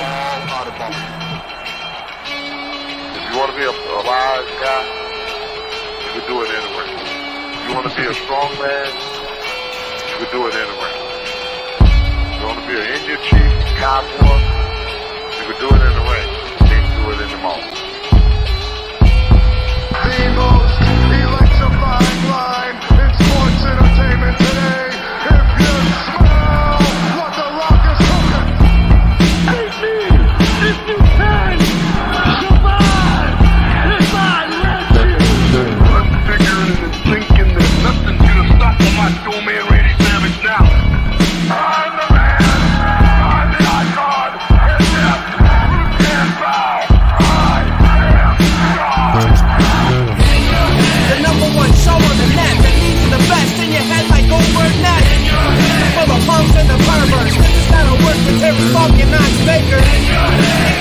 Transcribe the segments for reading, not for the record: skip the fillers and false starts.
all out of ball. If you want to be a wise guy, you can do it anywhere. If you want to be a strong man, you can do it anywhere. If you want to be an Indian chief, cowboy, you can do it in the ring. You can't do it in the mall. The most electrifying line in sports entertainment today. If you smell what the Rock is cooking, beat me if you can survive if I let you. I'm figuring and thinking there's nothing gonna stop the Macho Man Randy Savage now. I'm the man, I'm the icon, and yes, you can't bow. I am God. The number one show on the net that leads to the best in your head like Goldberg net. For the punks and the perverts, this is how it works with every fucking non-faker.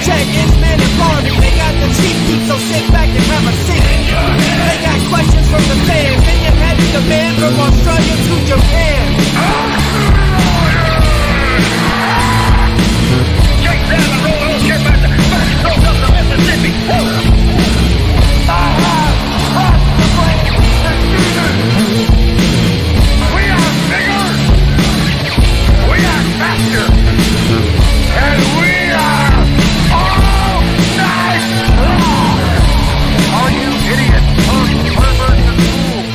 Check it's man and Barbie, they got the cheap heat, so sit back and have a seat. They got questions from the fans, in your head is the man from Australia to Japan. Shake down the road, get back to Mississippi. We are bigger, we are faster, and we are all night long. All you idiots, punks, perverts, and fools,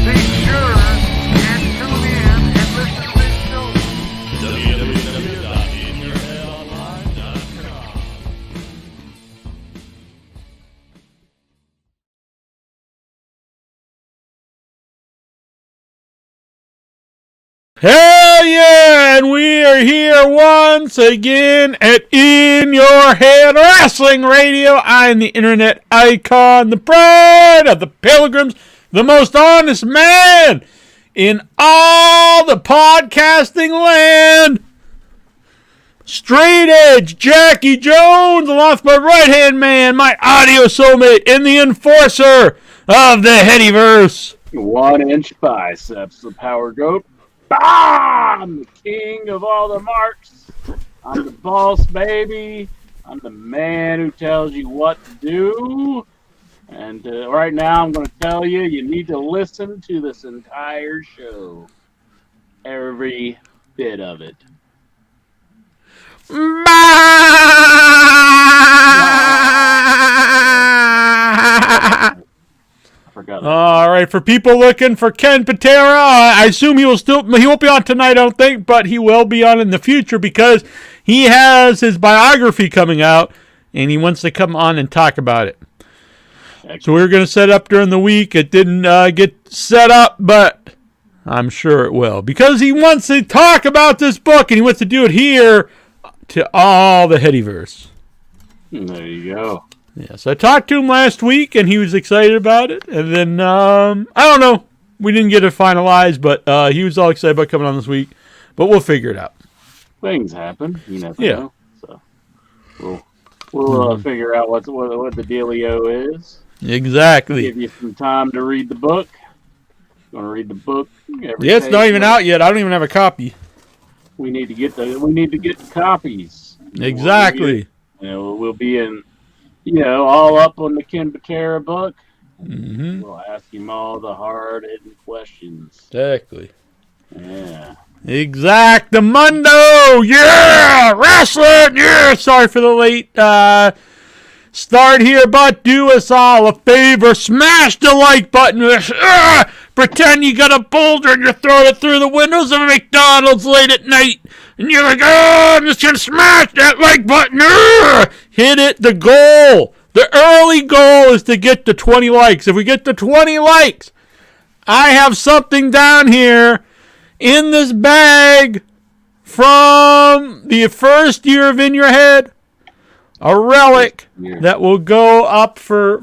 be sure and tune in and listen to this show. Hell yeah! And we are here once again at In Your Head Wrestling Radio. I am the internet icon, the pride of the pilgrims, the most honest man in all the podcasting land. Straight Edge, Jackie Jones, along with my right-hand man, my audio soulmate, and the enforcer of the Headyverse. 1 inch biceps, the power goat. I'm the king of all the marks. I'm the boss, baby. I'm the man who tells you what to do. And right now I'm going to tell you, you need to listen to this entire show. Every bit of it. All right, for people looking for Ken Patera, I assume he won't be on tonight, I don't think, but he will be on in the future because he has his biography coming out and he wants to come on and talk about it. So we were going to set up during the week. It didn't get set up, but I'm sure it will because he wants to talk about this book and he wants to do it here to all the Headyverse. There you go. Yes, I talked to him last week, and he was excited about it. And then, I don't know. We didn't get it finalized, but he was all excited about coming on this week. But we'll figure it out. Things happen. You never know. So we'll figure out what the dealio is. Exactly. Give you some time to read the book. You want to read the book? It's not even out yet. I don't even have a copy. We need to get the copies. Exactly. We'll be in. All up on the Ken Patera book. Mm-hmm. We'll ask him all the hard-hitting questions. Exactly. Yeah. Exactamundo! Yeah! Wrestling! Yeah! Sorry for the late start here, but do us all a favor. Smash the like button. Pretend you got a boulder and you're throwing it through the windows of a McDonald's late at night. And you're like, I'm just going to smash that like button. Hit it. The goal. The early goal is to get to 20 likes. If we get to 20 likes, I have something down here in this bag from the first year of In Your Head. A relic that will go up for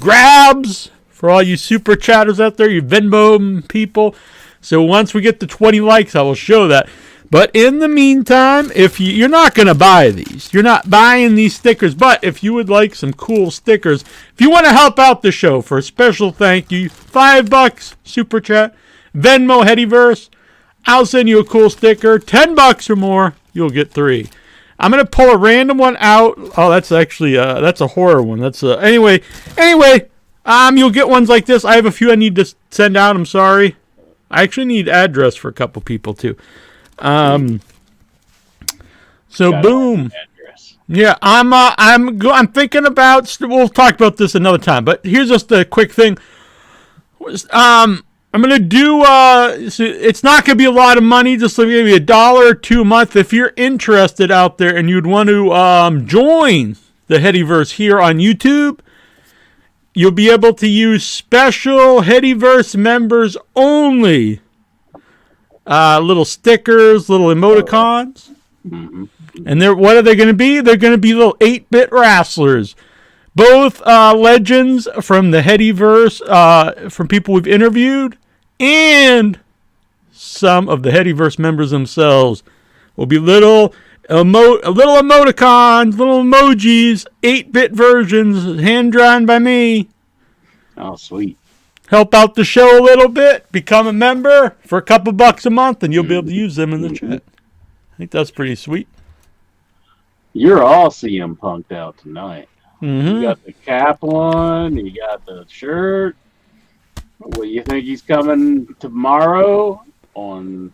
grabs for all you super chatters out there, you Venmo people. So once we get to 20 likes, I will show that. But in the meantime, if you're not going to buy these, you're not buying these stickers, but if you would like some cool stickers, if you want to help out the show for a special thank you, $5 super chat, Venmo Headyverse, I'll send you a cool sticker. $10 or more, you'll get 3. I'm gonna pull a random one out. Oh, that's actually that's a horror one. That's anyway. You'll get ones like this. I have a few I need to send out. I'm sorry. I actually need address for a couple people too. So boom. Yeah, I'm thinking about. We'll talk about this another time. But here's just a quick thing. I'm gonna do. It's not gonna be a lot of money. Just maybe $1 or $2 a month. If you're interested out there and you'd want to join the Headyverse here on YouTube, you'll be able to use special Headyverse members only. Little stickers, little emoticons. Mm-hmm. And what are they going to be? They're going to be little 8-bit wrestlers. Both legends from the Headyverse, from people we've interviewed, and some of the Headyverse members themselves will be little emoticons, little emojis, 8-bit versions, hand-drawn by me. Oh, sweet. Help out the show a little bit. Become a member for a couple bucks a month, and you'll be able to use them in the chat. I think that's pretty sweet. You're all CM Punk'd out tonight. Mm-hmm. You got the cap on. You got the shirt. Well, you think he's coming tomorrow on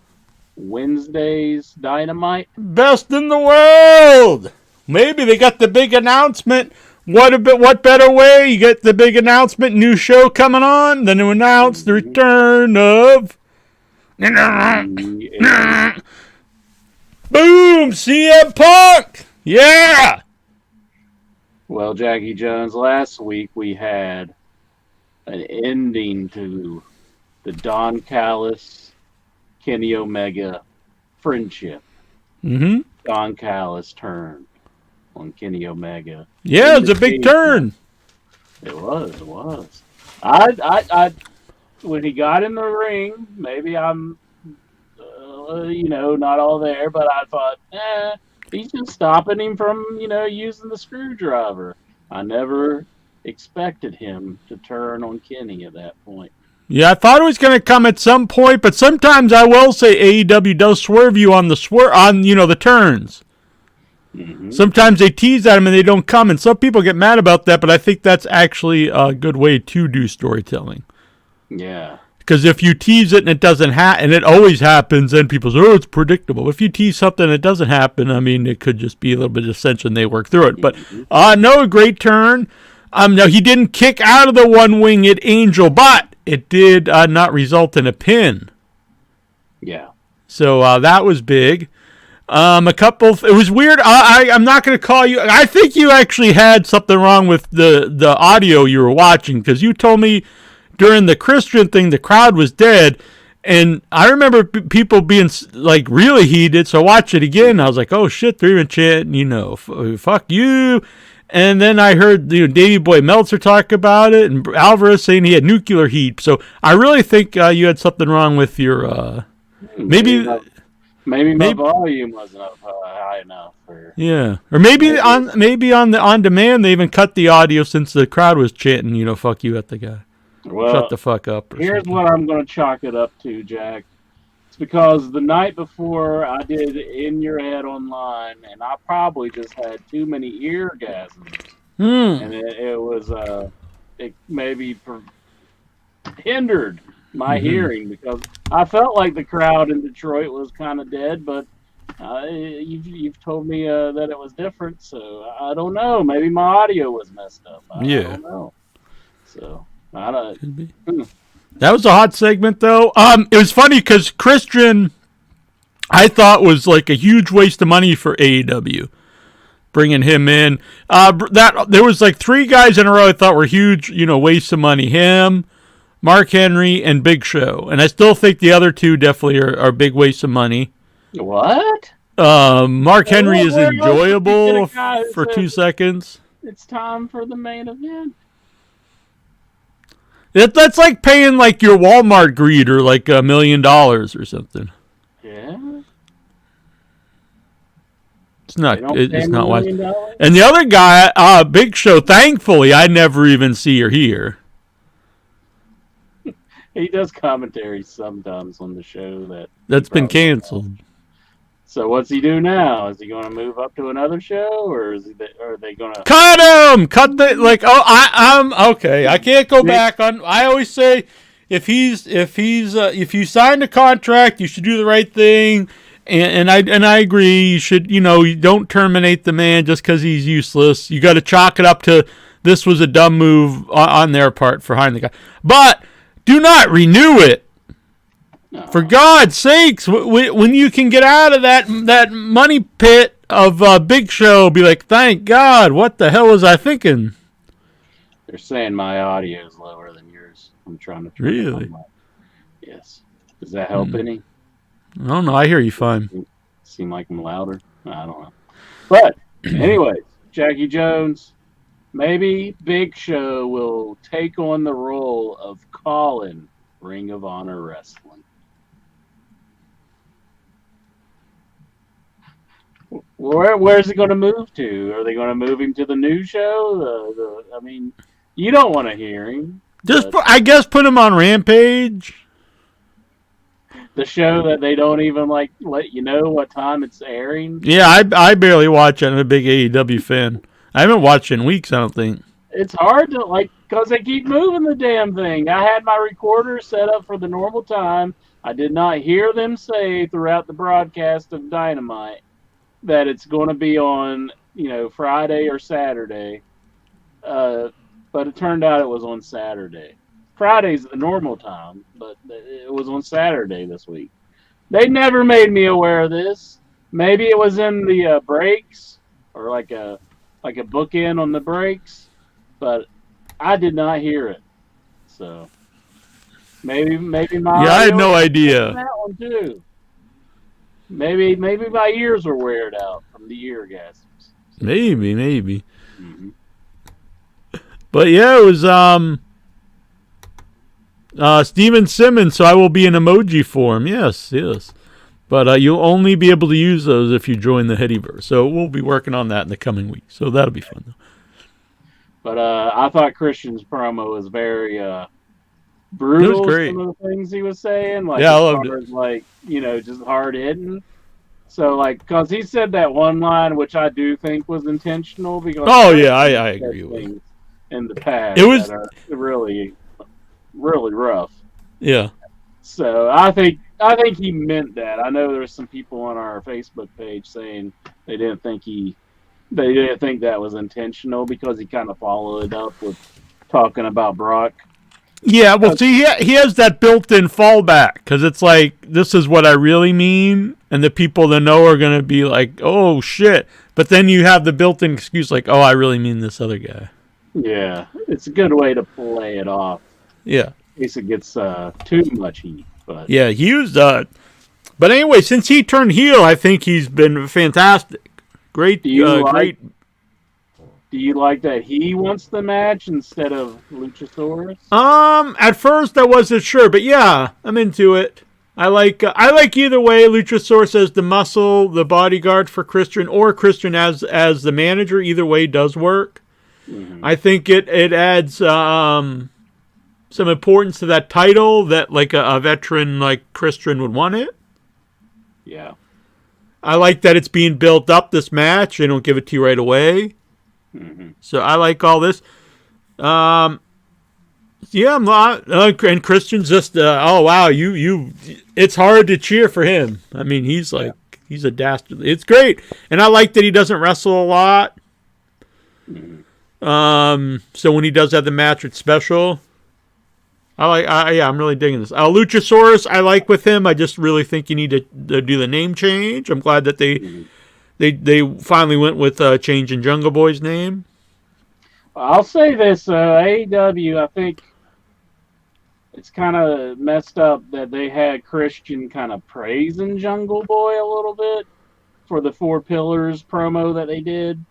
Wednesday's Dynamite? Best in the world. Maybe they got the big announcement. What better way? You get the big announcement, new show coming on, then to announce the return of boom, CM Punk. Yeah. Well, Jackie Jones, last week we had an ending to the Don Callis, Kenny Omega friendship. Mm-hmm. Don Callis turned on Kenny Omega. Yeah, it's a big turn. It was. I when he got in the ring, maybe I'm, not all there, but I thought, he's just stopping him from, using the screwdriver. I never expected him to turn on Kenny at that point. Yeah, I thought it was going to come at some point, but sometimes I will say AEW does swerve you on the the turns. Mm-hmm. Sometimes they tease at him and they don't come, and some people get mad about that, but I think that's actually a good way to do storytelling. Yeah. Because if you tease it and it doesn't happen, and it always happens, then people say, it's predictable. If you tease something and it doesn't happen, I mean, it could just be a little bit of ascension. They work through it. But, no, great turn. Now, he didn't kick out of the one-winged angel, but it did not result in a pin. Yeah. So that was big. It was weird. I'm not going to call you. I think you actually had something wrong with the audio you were watching, because you told me during the Christian thing, the crowd was dead. And I remember people being like really heated. So I watched it again. And I was like, oh shit, they're even chanting, fuck you. And then I heard Davey Boy Meltzer talk about it, and Alvarez saying he had nuclear heat. So I really think you had something wrong with your maybe my volume wasn't up high enough. Or maybe on the on demand they even cut the audio since the crowd was chanting, fuck you at the guy. Well, shut the fuck up. Here's what I'm going to chalk it up to, Jack. It's because the night before I did In Your Head Online, and I probably just had too many eargasms. And it was, it maybe hindered my hearing, because I felt like the crowd in Detroit was kind of dead, but you've told me that it was different, so I don't know. Maybe my audio was messed up. I don't know. So... Could be. That was a hot segment, though. It was funny because Christian, I thought, was like a huge waste of money for AEW, bringing him in. There was like 3 guys in a row I thought were huge, waste of money. Him, Mark Henry, and Big Show. And I still think the other 2 definitely are big wastes of money. What? Mark Henry is enjoyable for 2 seconds. It's time for the main event. That's like paying like your Walmart greeter like $1 million or something. Yeah. It's not wise. And the other guy, Big Show, thankfully I never even see or hear. He does commentary sometimes on the show that's been canceled. So what's he do now? Is he going to move up to another show, or are they going to cut him? Cut the like. Oh, I'm okay. I can't go back on. I always say, if you signed a contract, you should do the right thing. And I agree. You should, you don't terminate the man just because he's useless. You got to chalk it up to this was a dumb move on their part for hiring the guy. But do not renew it. For God's sakes, when you can get out of that money pit of Big Show, be like, thank God, what the hell was I thinking? They're saying my audio is lower than yours. I'm trying to turn Really? it on. Yes. Does that help any? I don't know. I hear you fine. Seem like I'm louder? I don't know. But anyways, Jackie Jones, maybe Big Show will take on the role of calling Ring of Honor Wrestling. Where's it going to move to? Are they going to move him to the new show? I mean, you don't want to hear him. I guess put him on Rampage. The show that they don't even let you know what time it's airing. Yeah, I barely watch it. I'm a big AEW fan. I haven't watched it in weeks, I don't think. It's hard to because they keep moving the damn thing. I had my recorder set up for the normal time. I did not hear them say throughout the broadcast of Dynamite that it's going to be on, Friday or Saturday. But it turned out it was on Saturday. Friday's the normal time, but it was on Saturday this week. They never made me aware of this. Maybe it was in the breaks or like a bookend on the breaks, but I did not hear it. So maybe my I had no idea. That one too. Maybe my ears were weird out from the ear gasms. Maybe. Mm-hmm. But yeah, it was Steven Simmons, so I will be in emoji form. Yes. But you'll only be able to use those if you join the Headyverse. So we'll be working on that in the coming weeks. So that'll be fun. But I thought Christian's promo was very brutal. It was great. Some of the things he was saying, I loved it. Just hard hitting. So because he said that one line, which I do think was intentional. Because I agree with you. In the past, it was that are really, really rough. Yeah. So I think he meant that. I know there's some people on our Facebook page saying they didn't think that was intentional because he kind of followed it up with talking about Brock. Yeah, well, see, he has that built-in fallback because it's like, this is what I really mean, and the people that know are going to be like, oh, shit. But then you have the built-in excuse like, oh, I really mean this other guy. Yeah, it's a good way to play it off. Yeah. In case it gets too much heat. But yeah, he used but anyway, since he turned heel, I think he's been fantastic. Great, great. Do you like that he wants the match instead of Luchasaurus? At first I wasn't sure, but yeah, I'm into it. I like either way. Luchasaurus as the muscle, the bodyguard for Christian, or Christian as the manager. Either way does work. Mm-hmm. I think it adds some importance to that title that like a veteran like Christian would want it. Yeah. I like that it's being built up, this match. They don't give it to you right away. Mm-hmm. So I like all this. And Christian's just, oh, wow, you it's hard to cheer for him. I mean, he's a dastard. It's great. And I like that he doesn't wrestle a lot. Mm-hmm. So when he does have the match, it's special. I'm really digging this. Luchasaurus, I like with him. I just really think you need to do the name change. I'm glad that they finally went with changing Jungle Boy's name. I'll say this, AEW, I think it's kind of messed up that they had Christian kind of praising Jungle Boy a little bit for the 4 Pillars promo that they did.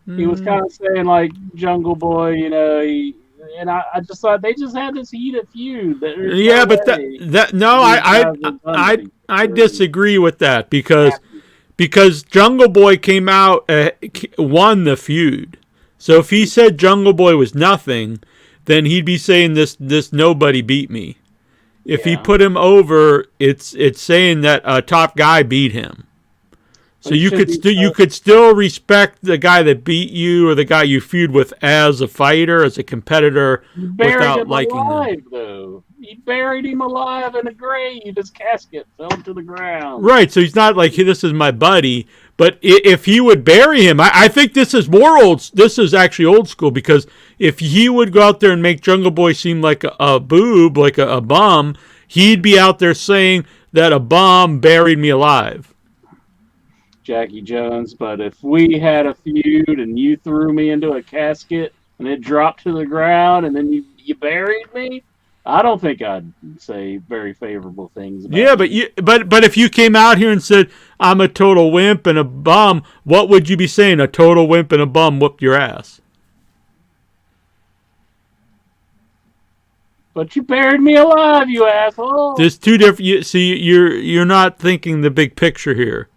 Mm. He was kind of saying, like, Jungle Boy, and I just thought they just had this heated feud. Yeah, but I disagree with that because Jungle Boy came out, won the feud. So if he said Jungle Boy was nothing, then he'd be saying this nobody beat me. If he put him over, it's saying that a top guy beat him. So you could still respect the guy that beat you or the guy you feud with as a fighter, as a competitor, without liking alive, them. Though. He buried him alive in a grave. His casket fell to the ground. Right, so he's not like, hey, this is my buddy. But if he would bury him, I think this is this is actually old school, because if he would go out there and make Jungle Boy seem like a boob, like a bum, he'd be out there saying that a bum buried me alive. Jackie Jones, but if we had a feud and you threw me into a casket and it dropped to the ground and then you buried me, I don't think I'd say very favorable things about you. But if you came out here and said, I'm a total wimp and a bum, what would you be saying? A total wimp and a bum whooped your ass. But you buried me alive, you asshole. There's two different. You're not thinking the big picture here.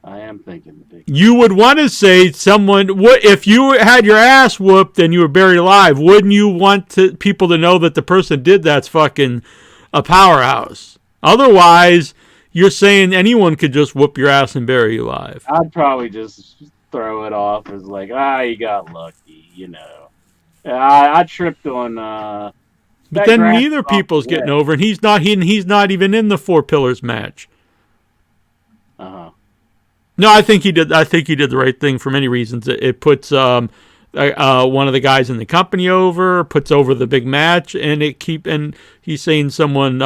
I am thinking the big. You would want to say if you had your ass whooped and you were buried alive, wouldn't you want people to know that the person did that's fucking a powerhouse? Otherwise, you're saying anyone could just whoop your ass and bury you alive. I'd probably just throw it off as like, you got lucky, you know. I tripped on. But then neither people's getting over, and he's not even in the Four Pillars match. No, I think he did. I think he did the right thing for many reasons. It puts one of the guys in the company over, puts over the big match, and he's saying someone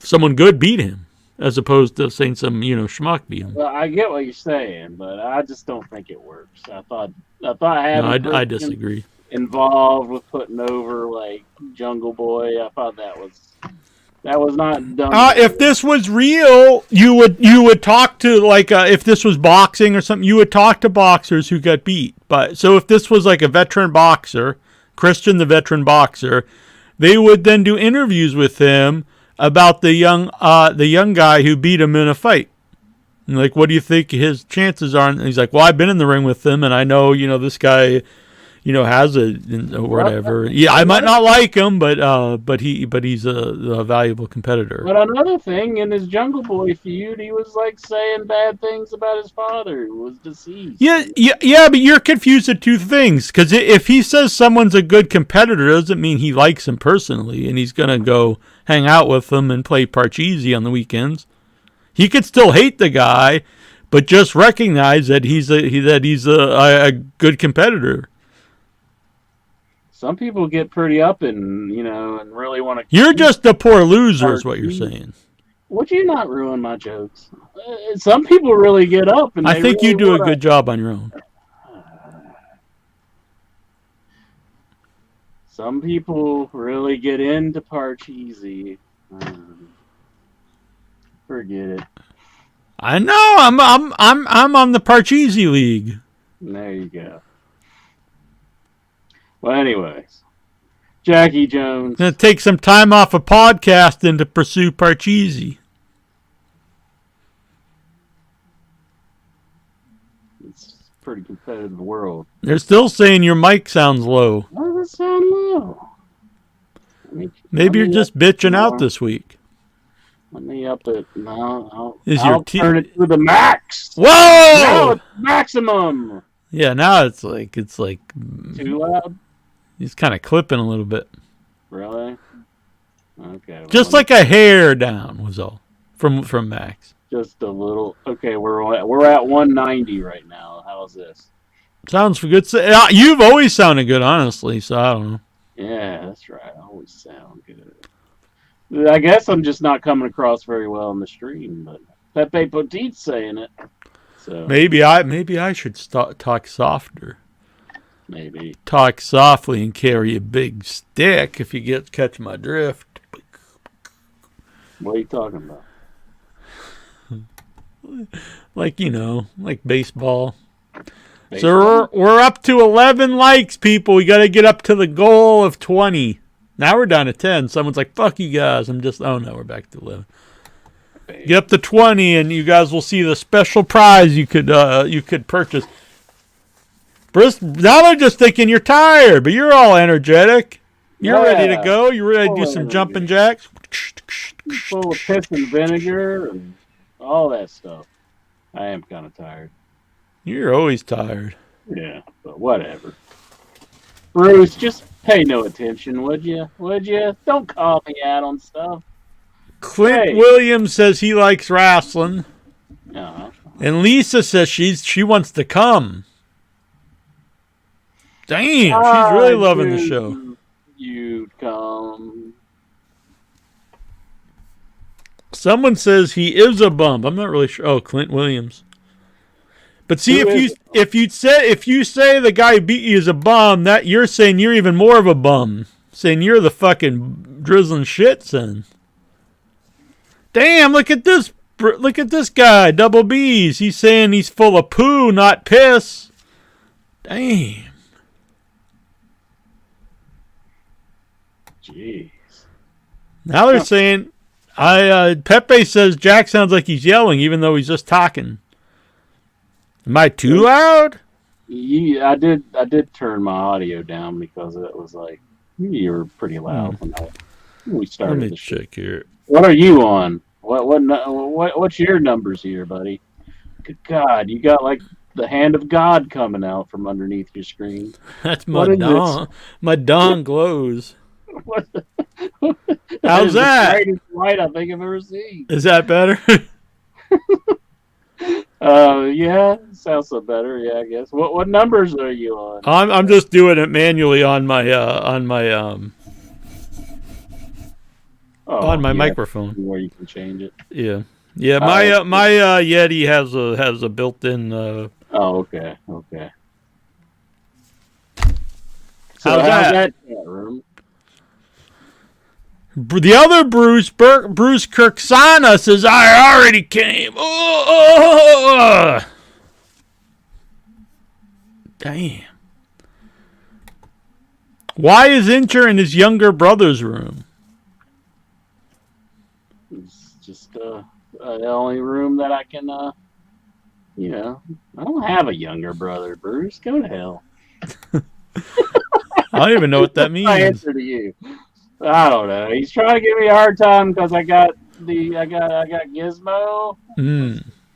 someone good beat him, as opposed to saying some schmuck beat him. Well, I get what you're saying, but I just don't think it works. I thought having I disagree. Involved with putting over like Jungle Boy, I thought that was not done. If this was real, you would talk to if this was boxing or something, you would talk to boxers who got beat. But so if this was like a veteran boxer, Christian the veteran boxer, they would then do interviews with him about the young guy who beat him in a fight. And like, what do you think his chances are? And he's like, well, I've been in the ring with him, and I know this guy has a whatever. Yeah, I might not like him, but he's a valuable competitor. But another thing, in his Jungle Boy feud, he was like saying bad things about his father, who was deceased. Yeah, but you're confused at two things. Because if he says someone's a good competitor, doesn't mean he likes him personally, and he's gonna go hang out with him and play Parcheesi on the weekends. He could still hate the guy, but just recognize that he's a good competitor. Some people get pretty up and really want to. You're just a poor loser, is what you're saying. Would you not ruin my jokes? Some people really get up, and I think you do a good job on your own. Some people really get into Parcheesi. Forget it. I know. I'm on the Parcheesi League. There you go. Well, anyways, Jackie Jones. Gonna take some time off of podcasting to pursue Parcheesi. It's a pretty competitive world. They're still saying your mic sounds low. Why does it sound low? Maybe you're just bitching out this week. Let me up it. No, I'll turn it to the max. Whoa! Now it's maximum. Yeah, now it's like too loud. He's kind of clipping a little bit. Really? Okay. Well, just like a hair down was all from Max. Just a little. Okay, we're at 190 right now. How's this? Sounds good. You've always sounded good, honestly. So I don't know. Yeah, that's right. I always sound good. I guess I'm just not coming across very well on the stream, but Pepe Petite's saying it. So maybe I should talk softer. Maybe talk softly and carry a big stick if you catch my drift. What are you talking about? Like baseball. So we're up to 11 likes, people. We got to get up to the goal of 20. Now we're down to 10. Someone's like, fuck you guys. Oh no, we're back to 11. Get up to 20 and you guys will see the special prize you could purchase. Now they're just thinking you're tired, but you're all energetic. You're ready to go. You're ready to do some jumping jacks. Full of piss and vinegar and all that stuff. I am kind of tired. You're always tired. Yeah, but whatever. Bruce, just pay no attention, would you? Would you? Don't call me out on stuff. Clint Hey. Williams says he likes wrestling. Uh-huh. And Lisa says she wants to come. Damn, she's really loving the show. You'd come. Someone says he is a bum. I'm not really sure. Oh, Clint Williams. But see, if you say the guy who beat you is a bum, that you're saying you're even more of a bum. Saying you're the fucking drizzling shits in. Damn, look at this. Look at this guy, Double B's. He's saying he's full of poo, not piss. Damn. Jeez. Now they're saying, Pepe says Jack sounds like he's yelling, even though he's just talking. Am I too loud? Yeah, I did turn my audio down because it was like you were pretty loud when we started. Let me check here. What are you on? What's your numbers here, buddy? Good God, you got like the hand of God coming out from underneath your screen. That's my dong. My dong glows. What How's that? The brightest light I think I've ever seen. Is that better? Yeah, sounds so better. Yeah, I guess. What numbers are you on? I'm just doing it manually on my microphone. Where you can change it. Yeah. My Yeti has a built-in. Oh, okay. So How's that? Chat room? The other Bruce Kirksana says, I already came. Damn. Why is Incher in his younger brother's room? It's just the only room that I can, I don't have a younger brother, Bruce. Go to hell. I don't even know what that means. My answer to you. I don't know. He's trying to give me a hard time because I got Gizmo.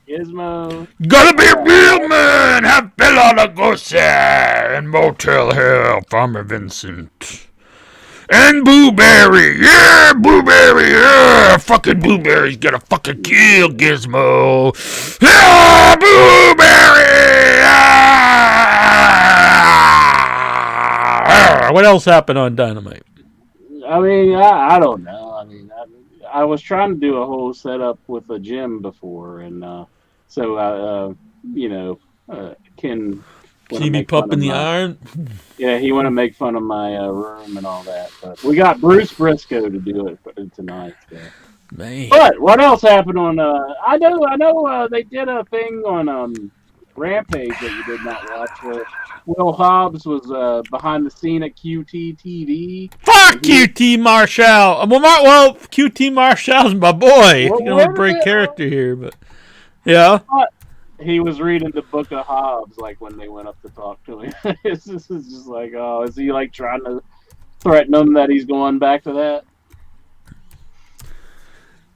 Gizmo. Gotta be a real man. Have Bella Lugosi and Motel Hell, Farmer Vincent. And Blueberry. Yeah, Blueberry. Yeah, fucking Blueberry's gonna fucking kill Gizmo. Yeah, Blueberry. What else happened on Dynamite? I mean, I don't know. I mean, I was trying to do a whole setup with a gym before, and so Ken. CB pumping the iron. Yeah, he want to make fun of my room and all that. But we got Bruce Briscoe to do it tonight. So. Man. But what else happened on? I know. They did a thing on Rampage that you did not watch. Where Will Hobbs was behind the scene at QT TV. Fuck QT Marshall. Well, QT Marshall's my boy. Well, You don't break character here, but yeah. He was reading the Book of Hobbs, like when they went up to talk to him. It's just like, oh, is he like trying to threaten him that he's going back to that?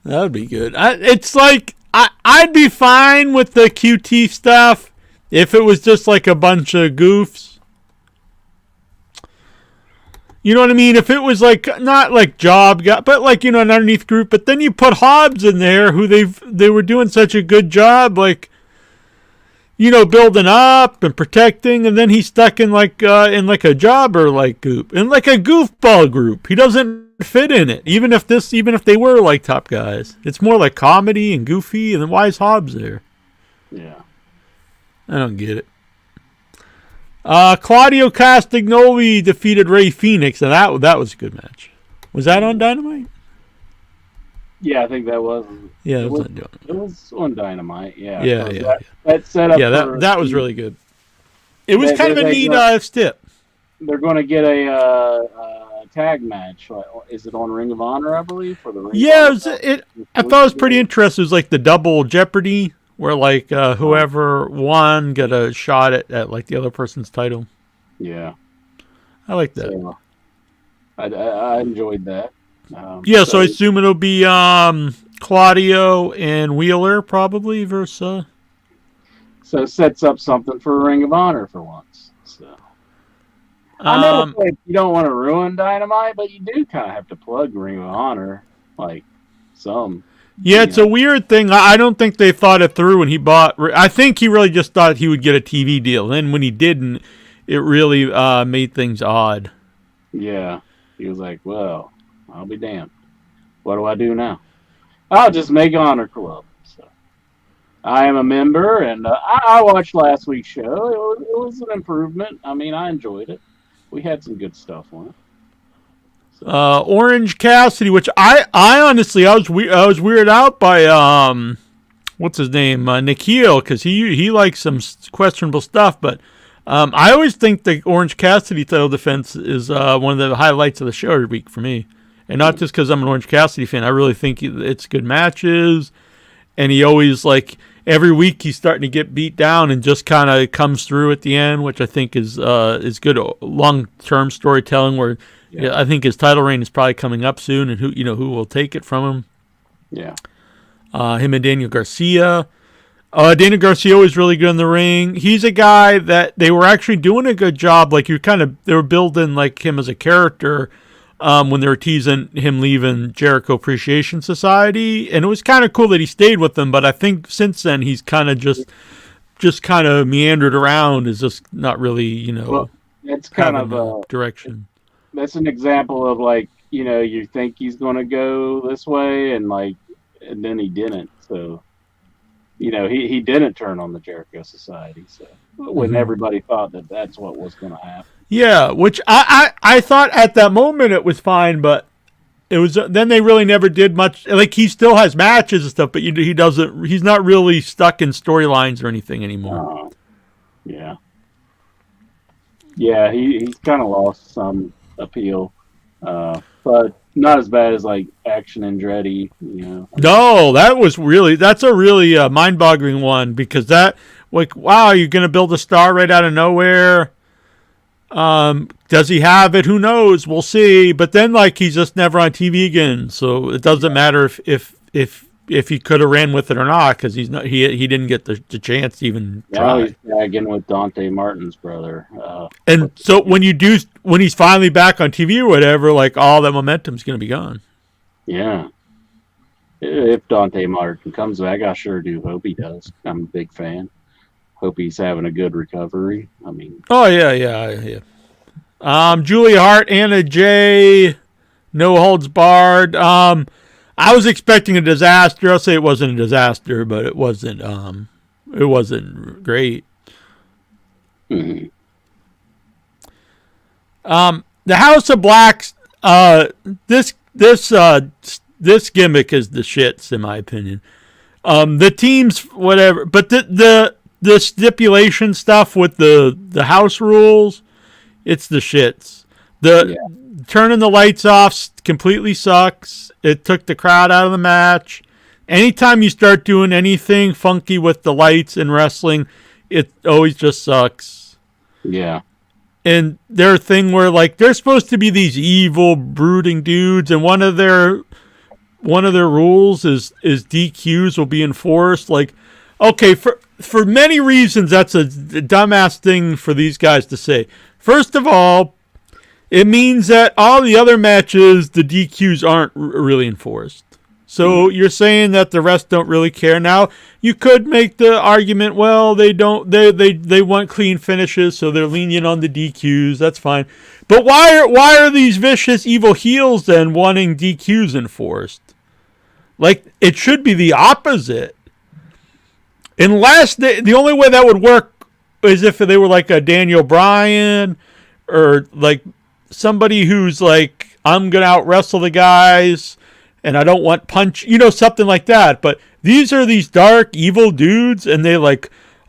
That would be good. It's like I'd be fine with the QT stuff if it was just like a bunch of goofs. You know what I mean? If it was like not like job guy, but like an underneath group. But then you put Hobbs in there, who they were doing such a good job, like building up and protecting, and then he's stuck in like a jobber like group, in like a goofball group. He doesn't fit in it, even if they were like top guys. It's more like comedy and goofy, and then why is Hobbs there? Yeah. I don't get it. Claudio Castagnoli defeated Ray Phoenix, and that was a good match. Was that on Dynamite? Yeah, I think that was. Yeah, it was on Dynamite. Yeah. Yeah. That set up. Yeah, that was really good. It was kind of a neat stip. They're going to get a tag match. Is it on Ring of Honor, I believe, for the Ring? Yeah, I thought it was pretty interesting. It was like the double Jeopardy, where like whoever won got a shot at like the other person's title. Yeah, I like that. So, I enjoyed that. So I assume it'll be Claudio and Wheeler probably versus. So it sets up something for Ring of Honor for once. So I know like, you don't want to ruin Dynamite, but you do kind of have to plug Ring of Honor, like some. Yeah, it's a weird thing. I don't think they thought it through when he bought. I think he really just thought he would get a TV deal. Then when he didn't, it really made things odd. Yeah, he was like, "Well, I'll be damned. What do I do now? I'll just make Honor Club." So I am a member, and I watched last week's show. It was an improvement. I mean, I enjoyed it. We had some good stuff on it. So. Orange Cassidy, which I honestly I was weirded out by what's his name, Nikhil, because he likes some questionable stuff, but I always think the Orange Cassidy title defense is one of the highlights of the show every week for me, and not just because I'm an Orange Cassidy fan. I really think it's good matches, and he always like. Every week he's starting to get beat down and just kind of comes through at the end, which I think is good long-term storytelling. Where I think his title reign is probably coming up soon, and who will take it from him. Yeah, him and Daniel Garcia. Daniel Garcia was really good in the ring. He's a guy that they were actually doing a good job. Like they were building like him as a character. When they were teasing him leaving Jericho Appreciation Society, and it was kind of cool that he stayed with them. But I think since then he's kind of just kind of meandered around, is just not really Well, it's kind of a direction. That's an example of like you think he's going to go this way, and then he didn't. So he didn't turn on the Jericho Society. So when everybody thought that that's what was going to happen. Yeah, which I thought at that moment it was fine, but it was then they really never did much. Like he still has matches and stuff, but he's not really stuck in storylines or anything anymore. Yeah, he's kind of lost some appeal, but not as bad as like Action Andretti. No, that's a really mind-boggling one, because that wow, you're gonna build a star right out of nowhere. Does he have it? Who knows? We'll see. But then, he's just never on TV again, so it doesn't matter if he could have ran with it or not, because he's not. He didn't get the chance to even try. He's tagging with Dante Martin's brother. And so when he's finally back on TV or whatever, all that momentum's going to be gone. Yeah. If Dante Martin comes back, I sure do hope he does. I'm a big fan. Hope he's having a good recovery. I mean. Oh yeah. Julia Hart, Anna Jay, no holds barred. I was expecting a disaster. I'll say it wasn't a disaster, but it wasn't. It wasn't great. Mm-hmm. The House of Blacks. This gimmick is the shits in my opinion. The teams, whatever, but the stipulation stuff with the house rules, it's the shits. Turning the lights off completely sucks. It took the crowd out of the match. Anytime you start doing anything funky with the lights in wrestling, it always just sucks. Yeah. And their thing where they're supposed to be these evil, brooding dudes, and one of their rules is DQs will be enforced. Okay, for many reasons, that's a dumbass thing for these guys to say. First of all, it means that all the other matches, the DQs aren't really enforced. So you're saying that the rest don't really care. Now, you could make the argument, well, they don't, they want clean finishes, so they're lenient on the DQs. That's fine. But why are these vicious evil heels then wanting DQs enforced? It should be the opposite. Unless the only way that would work is if they were a Daniel Bryan, or somebody who's I'm gonna out wrestle the guys and I don't want punch, something like that. But these are these dark evil dudes, and they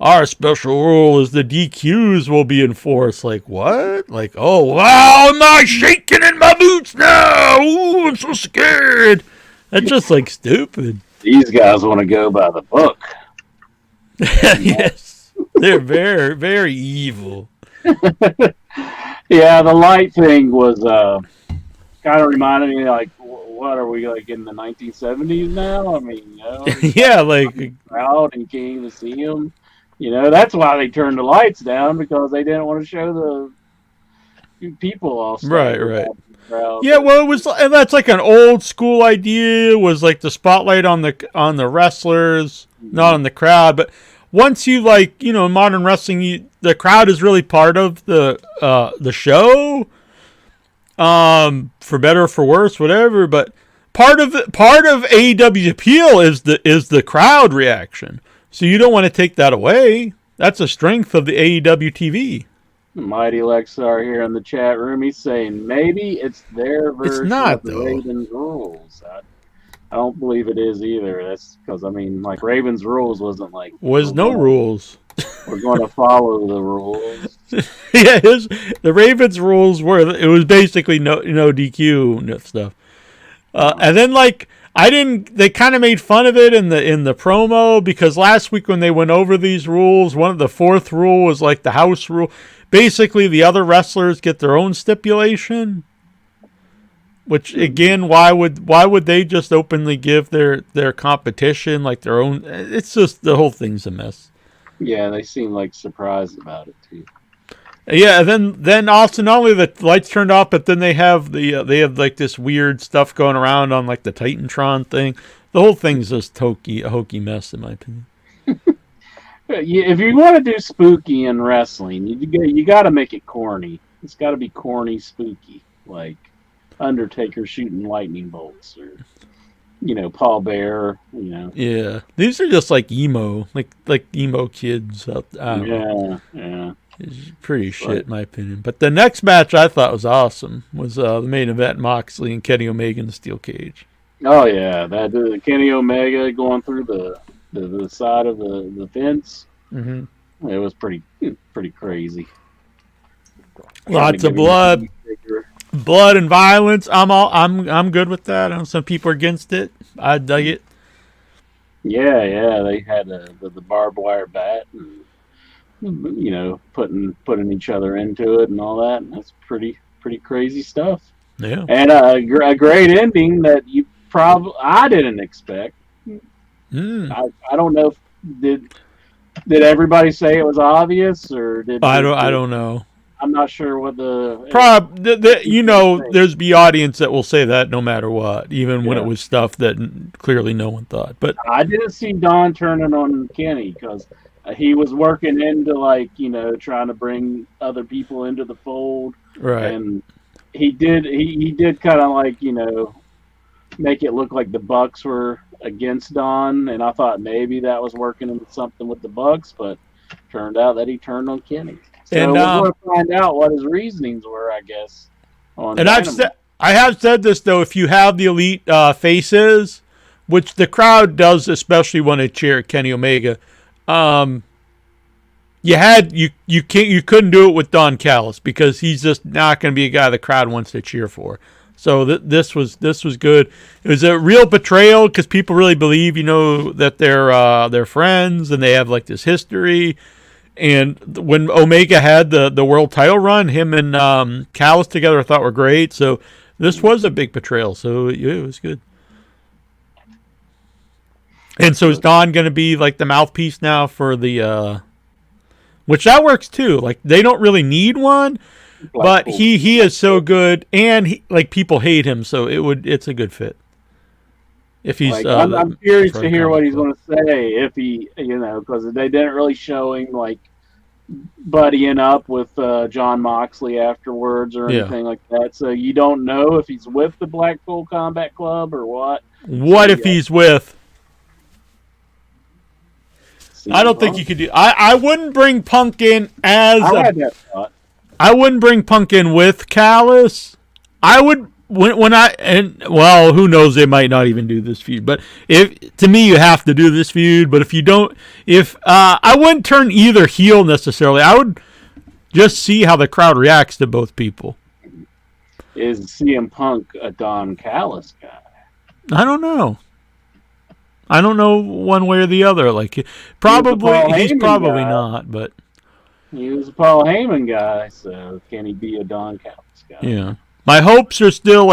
our special rule is the DQs will be enforced. What? Oh wow, am I shaking in my boots now? Ooh, I'm so scared. That's just stupid. These guys want to go by the book. Yes, they're very, very evil. Yeah, the light thing was kind of reminded me what are we in the 1970s now? I mean, yeah, crowd and can't even see them. You know, that's why they turned the lights down, because they didn't want to show the people all Right, standing right. out in the crowd. Yeah, well, it was, and that's like an old school idea. Was like the spotlight on the wrestlers, not on the crowd. But once you like, in modern wrestling, the crowd is really part of the show. For better or for worse, whatever. But part of AEW's appeal is the crowd reaction. So you don't want to take that away. That's a strength of the AEW TV. Mighty Lexar here in the chat room. He's saying maybe it's their version It's not, of the though. Ravens rules. I don't believe it is either. That's because, I mean, like, Ravens rules wasn't like... Was no rules. We're going to follow the rules. Yeah, the Ravens rules were, it was basically no DQ stuff. And then, like, they kind of made fun of it in the promo, because last week when they went over these rules, the fourth rule was like the house rule. Basically, the other wrestlers get their own stipulation. Which, again, why would they just openly give their competition like their own? It's just, the whole thing's a mess. Yeah, they seem like surprised about it too. Yeah, then also not only the lights turned off, but then they have like this weird stuff going around on like the Titantron thing. The whole thing's just a hokey mess, in my opinion. If you want to do spooky in wrestling, you got to make it corny. It's got to be corny, spooky, like Undertaker shooting lightning bolts, or Paul Bear. Yeah, these are just like emo, like emo kids. Yeah. It's pretty shit, in my opinion. But the next match I thought was awesome was the main event: Moxley and Kenny Omega in the steel cage. Oh yeah, that Kenny Omega going through the side of the fence. Mm-hmm. It was pretty crazy. Lots of blood and violence. I'm good with that. I know some people are against it. I dug it. Yeah. They had the barbed wire bat, and putting each other into it and all that. And that's pretty crazy stuff. Yeah. And a great ending that I didn't expect. I don't know if did everybody say it was obvious, or did I don't know. I'm not sure what there's the audience that will say that no matter what, even when it was stuff that clearly no one thought. But I didn't see Don turning on Kenny, because he was working into trying to bring other people into the fold, right? And he did kind of make it look like the Bucks were against Don, and I thought maybe that was working into something with the Bucks, but turned out that he turned on Kenny. So we're going to find out what his reasonings were, I guess. I have said this though: if you have the elite faces, which the crowd does, especially when they cheer Kenny Omega, you couldn't do it with Don Callis, because he's just not going to be a guy the crowd wants to cheer for. So this was good. It was a real betrayal, because people really believe that they're friends and they have like this history. And when Omega had the world title run, him and Callis together I thought were great. So this was a big betrayal. So it was good. And so is Don going to be like the mouthpiece now for the which that works too. Like, they don't really need one, but he is so good, and people hate him, so it's a good fit. If he's, I'm curious to hear what he's going to say, if he, because they didn't really show him buddying up with John Moxley afterwards or anything like that. So you don't know if he's with the Blackpool Combat Club or what. What if he's with? I don't think you could do. I wouldn't bring Punk in as. I had that thought. I wouldn't bring Punk in with Callis. I would who knows, they might not even do this feud. But to me, you have to do this feud. But if you don't, I wouldn't turn either heel necessarily. I would just see how the crowd reacts to both people. Is CM Punk a Don Callis guy? I don't know. I don't know one way or the other. He's probably not, but he was a Paul Heyman guy, so can he be a Don Callis guy? Yeah. My hopes are still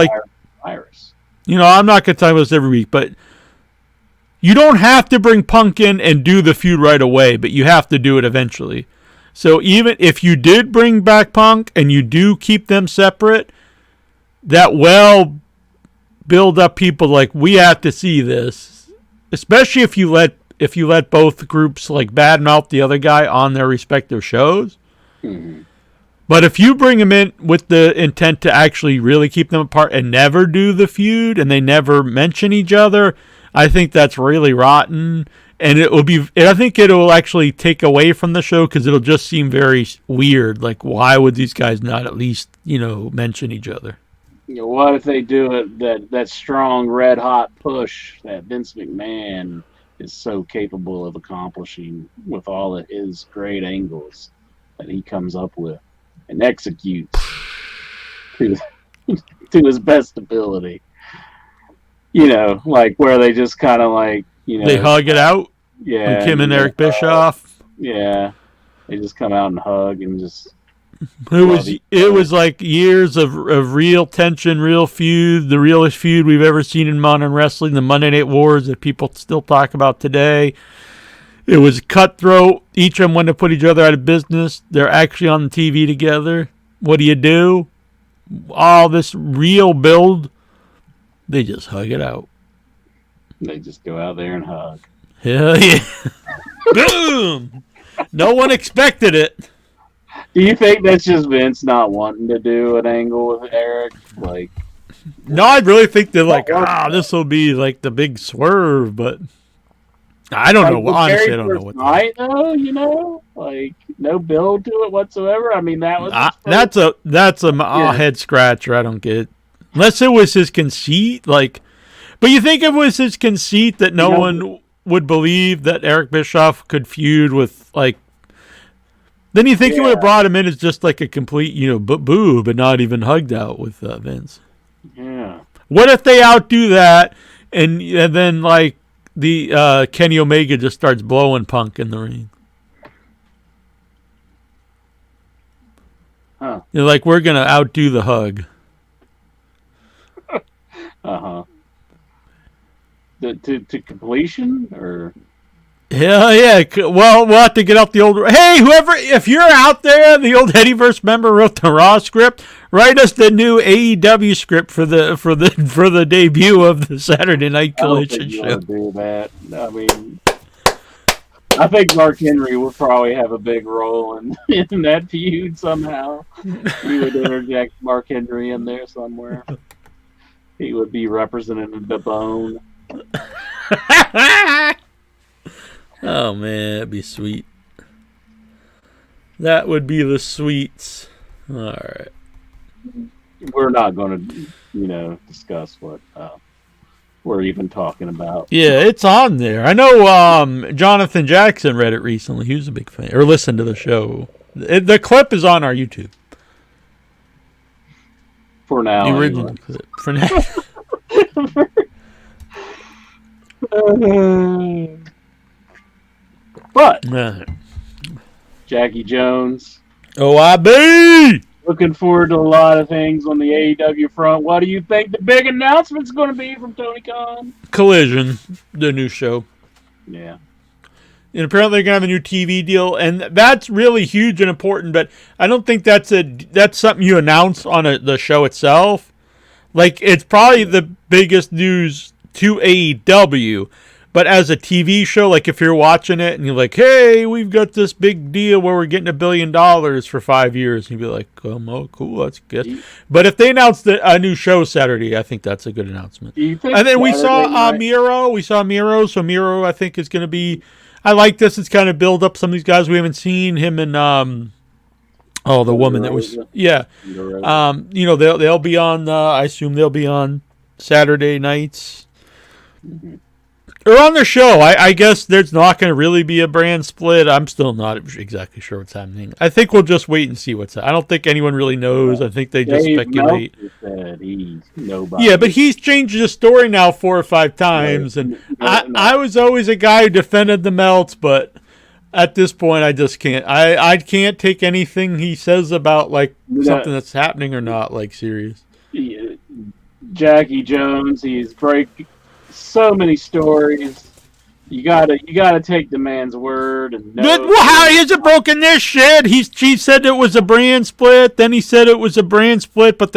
Iris. I'm not going to talk about this every week, but you don't have to bring Punk in and do the feud right away, but you have to do it eventually. So even if you did bring back Punk and you do keep them separate, that will build up people like, we have to see this. Especially if you let both groups like badmouth the other guy on their respective shows. Mm-hmm. But if you bring them in with the intent to actually really keep them apart and never do the feud and they never mention each other, I think that's really rotten. And I think it'll actually take away from the show because it'll just seem very weird. Like, why would these guys not at least, mention each other? What if they do it that strong red hot push that Vince McMahon is so capable of accomplishing with all of his great angles that he comes up with and executes to his best ability. Like where they just kind of like, they hug it out. Yeah, like Kim and Eric Bischoff. Yeah, they just come out and hug and just. It was like years of real tension, real feud, the realest feud we've ever seen in modern wrestling, the Monday Night Wars that people still talk about today. It was cutthroat. Each of them wanted to put each other out of business. They're actually on the TV together. What do? All this real build, they just hug it out. They just go out there and hug. Hell yeah. Boom! No one expected it. Do you think that's just Vince not wanting to do an angle with Eric? Like, no, I really think they're like, this will be like the big swerve, but I don't know. Honestly, I don't know what. Night, though, like no build to it whatsoever. I mean, that was that's a head scratcher. I don't get it. Unless it was his conceit, like, but you think it was his conceit that no one would believe that Eric Bischoff could feud with like. Then you think he would have brought him in as just like a complete, boo, but not even hugged out with Vince. Yeah. What if they outdo that, and then like the Kenny Omega just starts blowing Punk in the ring? Huh. You're like, we're gonna outdo the hug. Uh-huh. To completion or. Hell yeah. Well, we'll have to get out the old... Hey, whoever, if you're out there, the old Headyverse member wrote the Raw script, write us the new AEW script for the debut of the Saturday Night Collision show. I don't think you want to do that. I mean, I think Mark Henry will probably have a big role in that feud somehow. We would interject Mark Henry in there somewhere. He would be representing the bone. Oh, man, that'd be sweet. That would be the sweets. All right. We're not going to, discuss what we're even talking about. Yeah, it's on there. I know Jonathan Jackson read it recently. He was a big fan. Or listened to the show. The clip is on our YouTube. For now. The original clip. For now. But Jackie Jones. OIB! Looking forward to a lot of things on the AEW front. What do you think the big announcement's going to be from Tony Khan? Collision, the new show. Yeah. And apparently they're going to have a new TV deal, and that's really huge and important, but I don't think that's something you announce on the show itself. Like, it's probably the biggest news to AEW. But as a TV show, like if you're watching it and you're like, hey, we've got this big deal where we're getting $1 billion for 5 years, you'd be like, oh, cool, that's good. But if they announced a new show Saturday, I think that's a good announcement. And then we saw Miro. We saw Miro. So Miro, I think, is going to be... I like this. It's kind of build up some of these guys we haven't seen. Him and... the woman that was... Yeah. They'll be on... I assume they'll be on Saturday nights. Mm-hmm. Or on the show. I guess there's not going to really be a brand split. I'm still not exactly sure what's happening. I think we'll just wait and see what's happening. I don't think anyone really knows. I think they just speculate. Said he's nobody. Yeah, but he's changed the story now 4 or 5 times. And I was always a guy who defended the Melts, but at this point I just can't. I can't take anything he says about like something that's happening or not like serious. Jackie Jones, he's breaking so many stories You gotta take the man's word and know. Well, how is it broken this shit? She said it was a brand split. Then he said it was a brand split, but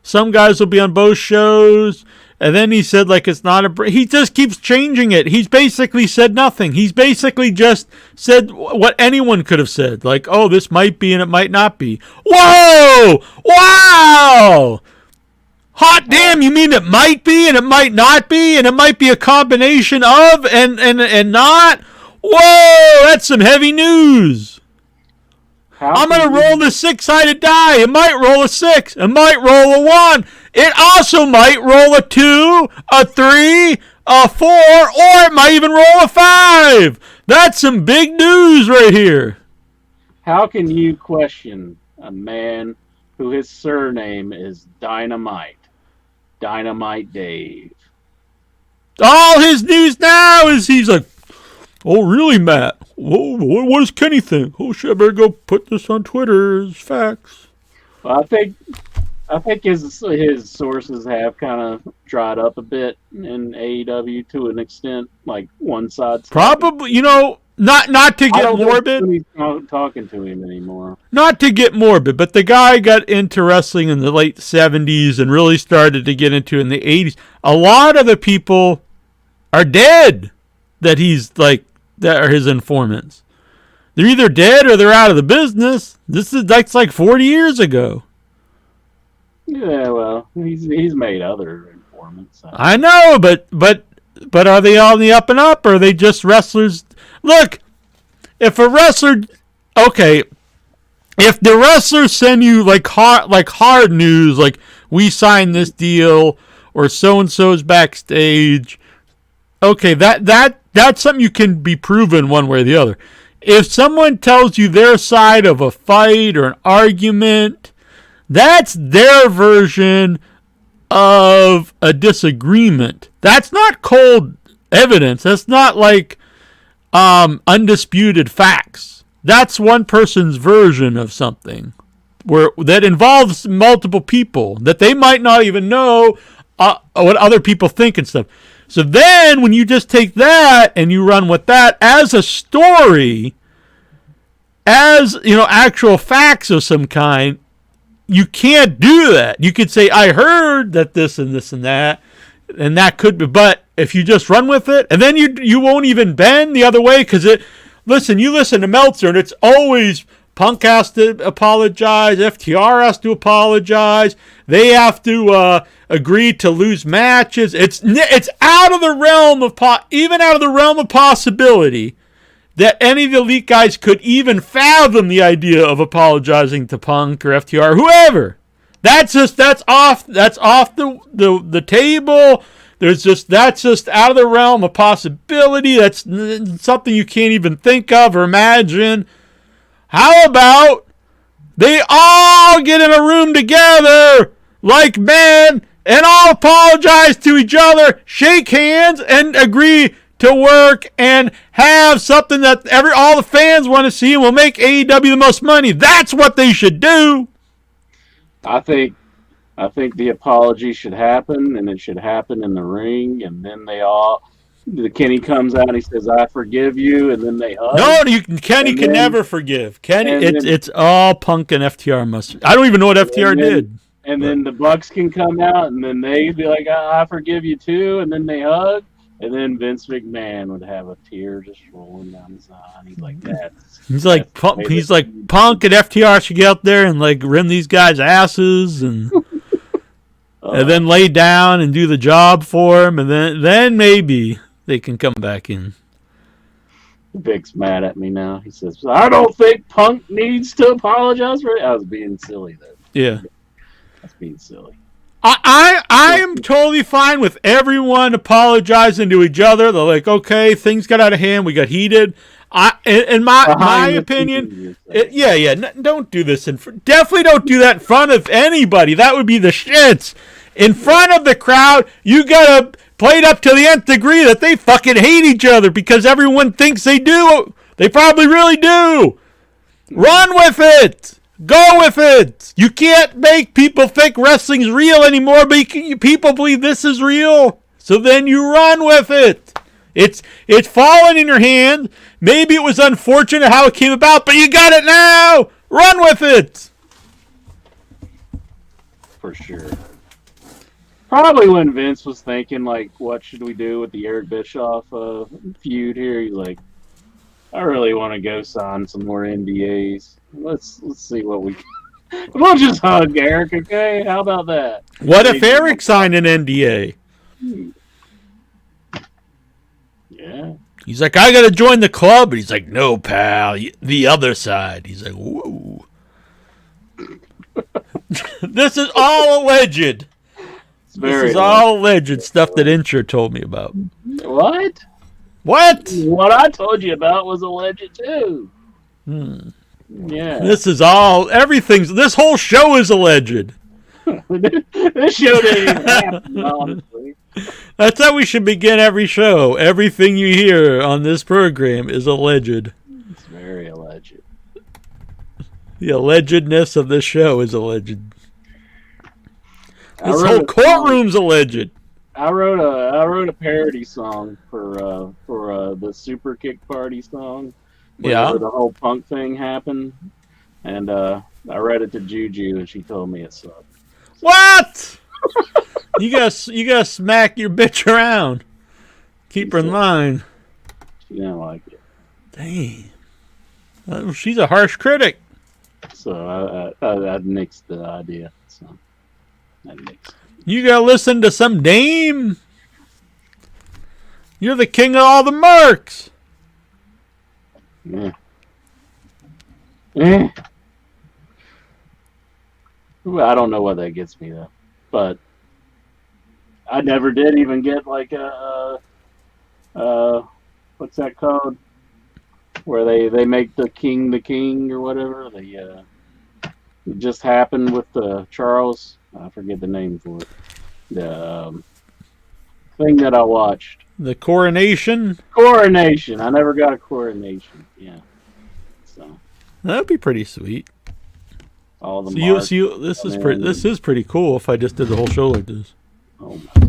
some guys will be on both shows. And then he said like it's not a. He just keeps changing it. He's basically said nothing. He's basically just said what anyone could have said. Like, oh, this might be and it might not be. Whoa! Wow! Hot damn! You mean it might be and it might not be and it might be a combination of and not? Whoa! That's some heavy news. I'm going to roll the 6-sided die. It might roll a 6. It might roll a 1. It also might roll a 2, a 3, a 4, or it might even roll a 5. That's some big news right here. How can you question a man who his surname is Dynamite? Dynamite Dave. All his news now is he's like, oh, really, Matt? Whoa, what does Kenny think? Oh, shit, I better go put this on Twitter as facts. Well, I think his sources have kind of dried up a bit in AEW to an extent, like one side. Probably, not to get morbid. He's not talking to him anymore. Not to get morbid, but the guy got into wrestling in the late 70s and really started to get into it in the 80s. A lot of the people are dead that are his informants. They're either dead or they're out of the business. That's like 40 years ago. Yeah, well, he's made other informants. So. I know, but are they on the up and up, or are they just wrestlers? Look, if a wrestler, okay, if the wrestlers send you like hard news, like we signed this deal or so and so's backstage, okay, that's something you can be proven one way or the other. If someone tells you their side of a fight or an argument, that's their version of a disagreement. That's not cold evidence. That's not like undisputed facts. That's one person's version of something that involves multiple people that they might not even know what other people think and stuff. So then when you just take that and you run with that as a story, as, actual facts of some kind, you can't do that. You could say, I heard that this and this and that could be, but if you just run with it, and then you won't even bend the other way, because you listen to Meltzer, and it's always Punk has to apologize, FTR has to apologize, they have to agree to lose matches. It's out of the realm of possibility that any of the elite guys could even fathom the idea of apologizing to Punk or FTR or whoever. That's off the table. That's just out of the realm of possibility. That's something you can't even think of or imagine. How about they all get in a room together like men and all apologize to each other, shake hands, and agree to work and have something that all the fans want to see and will make AEW the most money. That's what they should do. I think the apology should happen, and it should happen in the ring, and then Kenny comes out and he says, I forgive you, and then they hug. No, Kenny can never forgive. Kenny, it's all Punk and FTR must. I don't even know what FTR did. And then the Bucks can come out, and then they'd be like, I forgive you too, and then they hug. And then Vince McMahon would have a tear just rolling down his eye. He's like that. He's like Punk and FTR should get out there and like rim these guys' asses and and then lay down and do the job for them, and then maybe they can come back in. Vic's mad at me now. He says, I don't think Punk needs to apologize for it. I was being silly though. Yeah. That's being silly. I am totally fine with everyone apologizing to each other. They're like, okay, things got out of hand. We got heated. In my opinion, don't do this. Definitely don't do that in front of anybody. That would be the shits. In front of the crowd, you got to play it up to the nth degree that they fucking hate each other because everyone thinks they do. They probably really do. Run with it. Go with it. You can't make people think wrestling's real anymore, but people believe this is real. So then you run with it. It's fallen in your hand. Maybe it was unfortunate how it came about, but you got it now. Run with it. For sure. Probably when Vince was thinking, like, what should we do with the Eric Bischoff feud here? He's like, I really want to go sign some more NDAs. Let's see what we can. We'll just hug Eric, okay? How about that? What if Eric signed an NDA? Yeah. He's like, I got to join the club. And he's like, no, pal, the other side. He's like, whoa. This is all alleged. This is all alleged stuff that Incher told me about. What? What? What I told you about was alleged too. Yeah. This is all, this whole show is alleged. This show didn't even happen, honestly. That's how we should begin every show. Everything you hear on this program is alleged. It's very alleged. The allegedness of this show is alleged. This whole courtroom's alleged. I wrote a parody song for the Super Kick Party song. Where the whole punk thing happened, and I read it to Juju, and she told me it sucked. What? you gotta smack your bitch around. Keep her in line. She didn't like it. Dang. She's a harsh critic. So I nixed the idea. So I nixed it. You gotta listen to some dame. You're the king of all the marks. Yeah. Well, I don't know what that gets me though, but I never did even get like a what's that called? Where they make the king or whatever. It just happened with Charles. I forget the name for it. The thing that I watched. The coronation. Coronation. I never got a coronation. Yeah. So that'd be pretty sweet. All the this is pretty cool if I just did the whole show like this. Oh my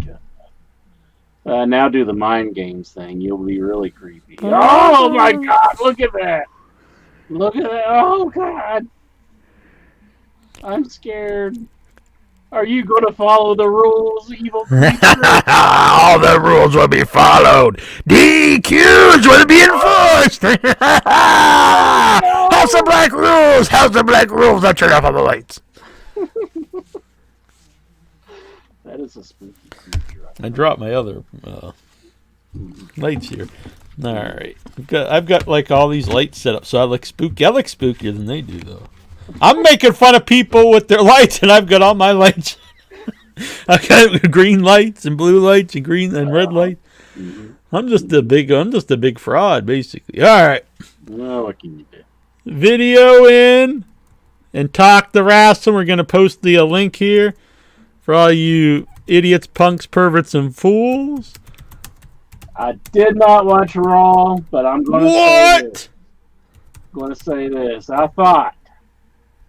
god. Now do the mind games thing. You'll be really creepy. Oh my god, look at that. Look at that. Oh god. I'm scared. Are you going to follow the rules, evil creature? All the rules will be followed. DQs will be enforced. House of Black rules. House of Black rules. I'll turn off all the lights. That is a spooky creature. I dropped my other lights here. All right. I've got like all these lights set up, so I look spooky. I look spookier than they do, though. I'm making fun of people with their lights, and I've got all my lights. I've got green lights and blue lights and green and red lights. I'm just a big fraud, basically. All right. Well, what can you do? Video in and talk the wrestling. We're going to post the link here for all you idiots, punks, perverts, and fools. I did not watch Raw, but I'm going to say this. I thought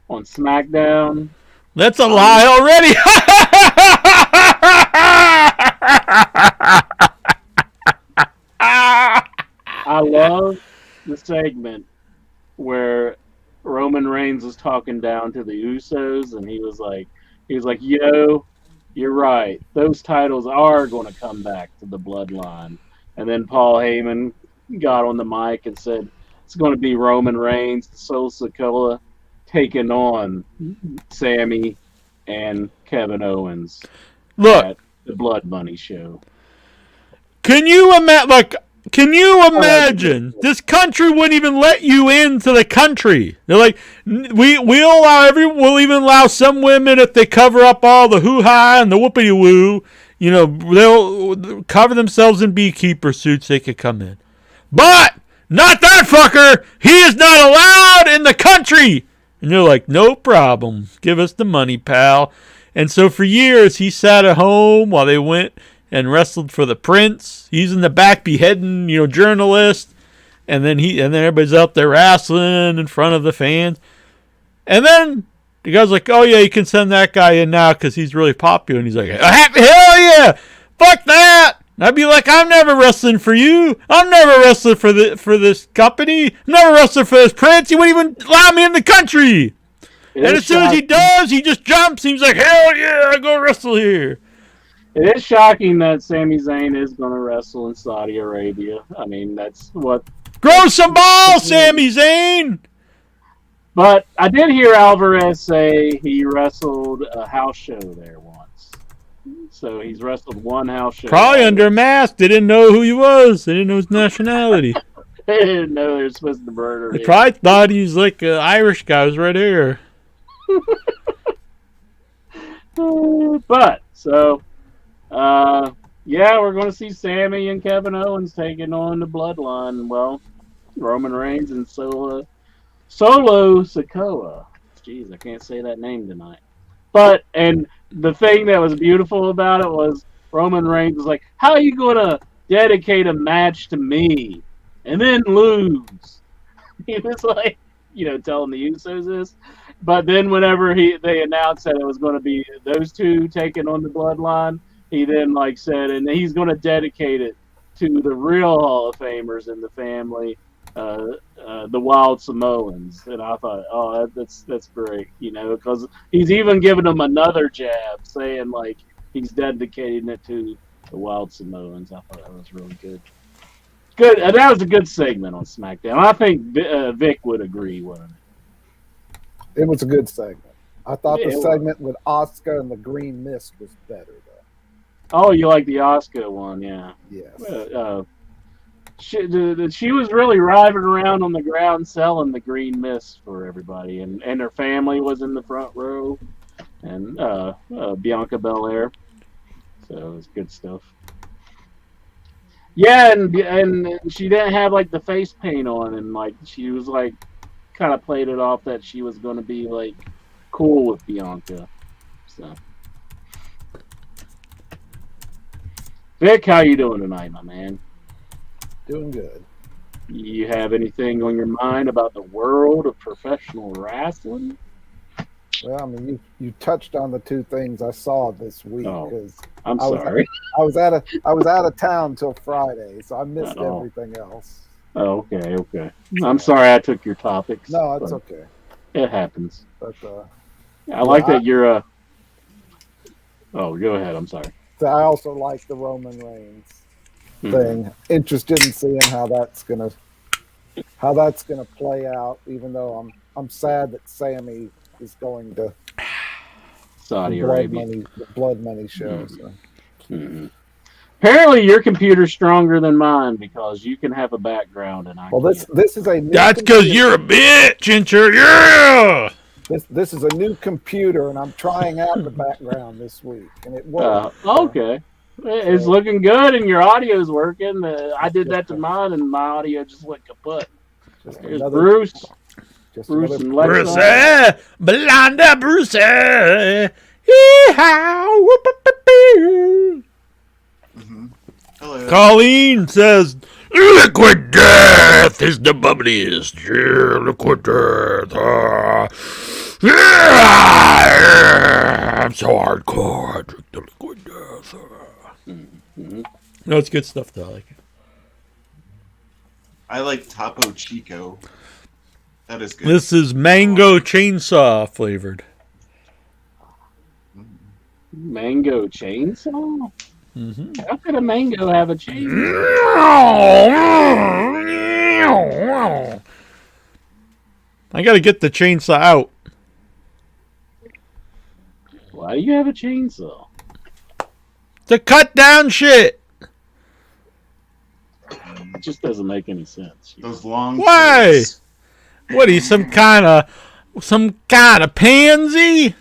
on SmackDown. That's a lie already. I love the segment where Roman Reigns was talking down to the Usos, and he was like, yo, you're right. Those titles are going to come back to the Bloodline. And then Paul Heyman got on the mic and said, it's going to be Roman Reigns, Soul Sikoa, taking on Sammy and Kevin Owens at the Blood Money show. Can you imagine? This country wouldn't even let you into the country. They're like, we'll even allow some women, if they cover up all the hoo-ha and the whoopity-woo, they'll cover themselves in beekeeper suits, they could come in. But not that fucker. He is not allowed in the country. And you're like, no problem. Give us the money, pal. And so for years, he sat at home while they went and wrestled for the Prince. He's in the back beheading, journalists. And then everybody's out there wrestling in front of the fans. And then the guy's like, oh, yeah, you can send that guy in now because he's really popular. And he's like, hell yeah, fuck that. And I'd be like, I'm never wrestling for you. I'm never wrestling for this company. I'm never wrestling for this prince. He wouldn't even allow me in the country. And as soon as he does, he just jumps. He's like, hell yeah, I go wrestle here. It is shocking that Sami Zayn is going to wrestle in Saudi Arabia. I mean, that's what... Grow some balls, Sami Zayn! But I did hear Alvarez say he wrestled a house show there once. So he's wrestled one house show. Probably under a mask. They didn't know who he was. They didn't know his nationality. They didn't know they were supposed to murder him. They probably thought he was like an Irish guy who's right here. But, so... yeah, we're going to see Sammy and Kevin Owens taking on the Bloodline. Well, Roman Reigns and Solo Sikoa. Jeez, I can't say that name tonight. But, and the thing that was beautiful about it was Roman Reigns was like, how are you going to dedicate a match to me and then lose? He was like, telling the Usos this. But then whenever they announced that it was going to be those two taking on the Bloodline, he then said, and he's going to dedicate it to the real Hall of Famers in the family, the Wild Samoans. And I thought, oh, that's great, because he's even given them another jab, saying he's dedicating it to the Wild Samoans. I thought that was really good. Good, and that was a good segment on SmackDown. I think Vic would agree, wouldn't it? It was a good segment. I thought the segment with Asuka and the Green Mist was better, though. Oh, you like the Asuka one, yeah. Yes. She was really riding around on the ground selling the Green Mist for everybody, and her family was in the front row, and Bianca Belair. So it was good stuff. Yeah, and she didn't have the face paint on, and she was kind of played it off that she was going to be cool with Bianca. So. Vic, how you doing tonight, my man? Doing good. You have anything on your mind about the world of professional wrestling? Well, I mean, you touched on the two things I saw this week. Because I'm sorry. I was out of town till Friday, so I missed everything else. Oh, okay. I'm sorry I took your topics. No, it's okay. It happens. But I like that you're a. Oh, go ahead. I'm sorry. I also like the Roman Reigns thing. Interested in seeing how that's gonna play out. Even though I'm sad that Sammy is going to Saudi Arabia, the Blood Money show. So. Apparently, your computer's stronger than mine because you can have a background and I. Well, this is a. That's because you're a bitch, Incher. Yeah. This is a new computer, and I'm trying out the background this week, and it works. Okay. It's looking good, and your audio's working. I did that to mine, and my audio just went kaput. Here's Bruce. Bruce and Bruce. Blonda Bruce. Yeehaw. Hello. Colleen says, liquid death is the bubbliest. Yeah, liquid death. I'm so hardcore. I drink the liquid death. No, it's good stuff, though. I like it. I like Topo Chico. That is good. This is mango chainsaw flavored. Mango chainsaw? How could a mango have a chainsaw? I gotta get the chainsaw out. Why do you have a chainsaw? To cut down shit. It just doesn't make any sense. Those long. Why? Shirts. What are you, some kind of pansy?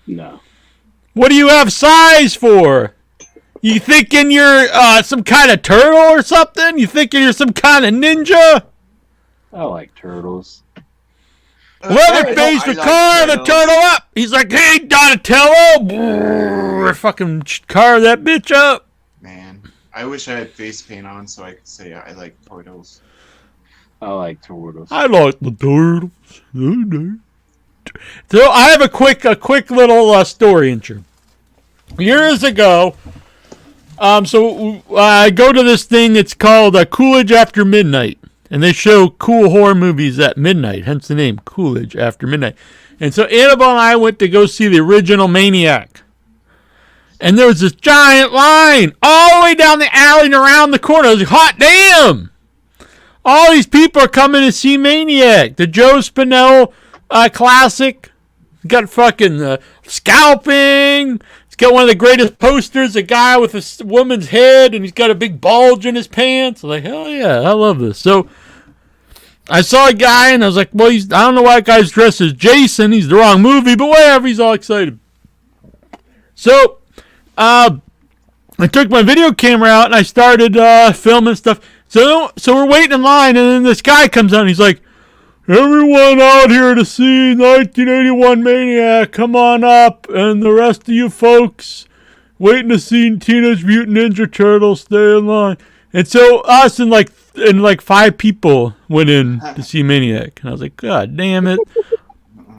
No. What do you have size for? You thinking you're some kind of turtle or something? You thinking you're some kind of ninja? I like turtles. Leatherface would carve the turtle up. He's like, hey, Donatello. Brrr, fucking carve that bitch up. Man, I wish I had face paint on so I could say I like turtles. I like turtles. I like the turtles. So I have a quick little story intro. Years ago, So I go to this thing. It's called Coolidge After Midnight, and they show cool horror movies at midnight. Hence the name Coolidge After Midnight. And so Annabelle and I went to go see the original Maniac, and there was this giant line all the way down the alley and around the corner. I was like, hot damn! All these people are coming to see Maniac, the Joe Spinell classic. Got fucking scalping. He's got one of the greatest posters, a guy with a woman's head, and he's got a big bulge in his pants. I'm like, hell yeah, I love this. So I saw a guy, and I was like, well, I don't know why that guy's dressed as Jason. He's the wrong movie, but whatever. He's all excited. So I took my video camera out, and I started filming stuff. So we're waiting in line, and then this guy comes out, and he's like, everyone out here to see 1981 Maniac, come on up. And the rest of you folks waiting to see Teenage Mutant Ninja Turtles, stay in line. And so us and like 5 people went in to see Maniac. And I was like, God damn it.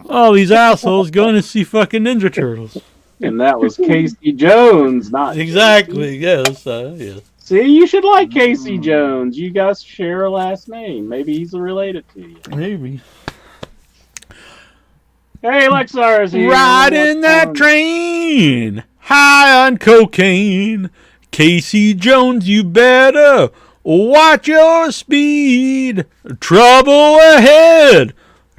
All these assholes going to see fucking Ninja Turtles. And that was Casey Jones, not Exactly, yes. Yes. See, you should like Casey Jones. You guys share a last name. Maybe he's related to you. Maybe. Hey, Lexar's here. Riding that train, high on cocaine. Casey Jones, you better watch your speed. Trouble ahead,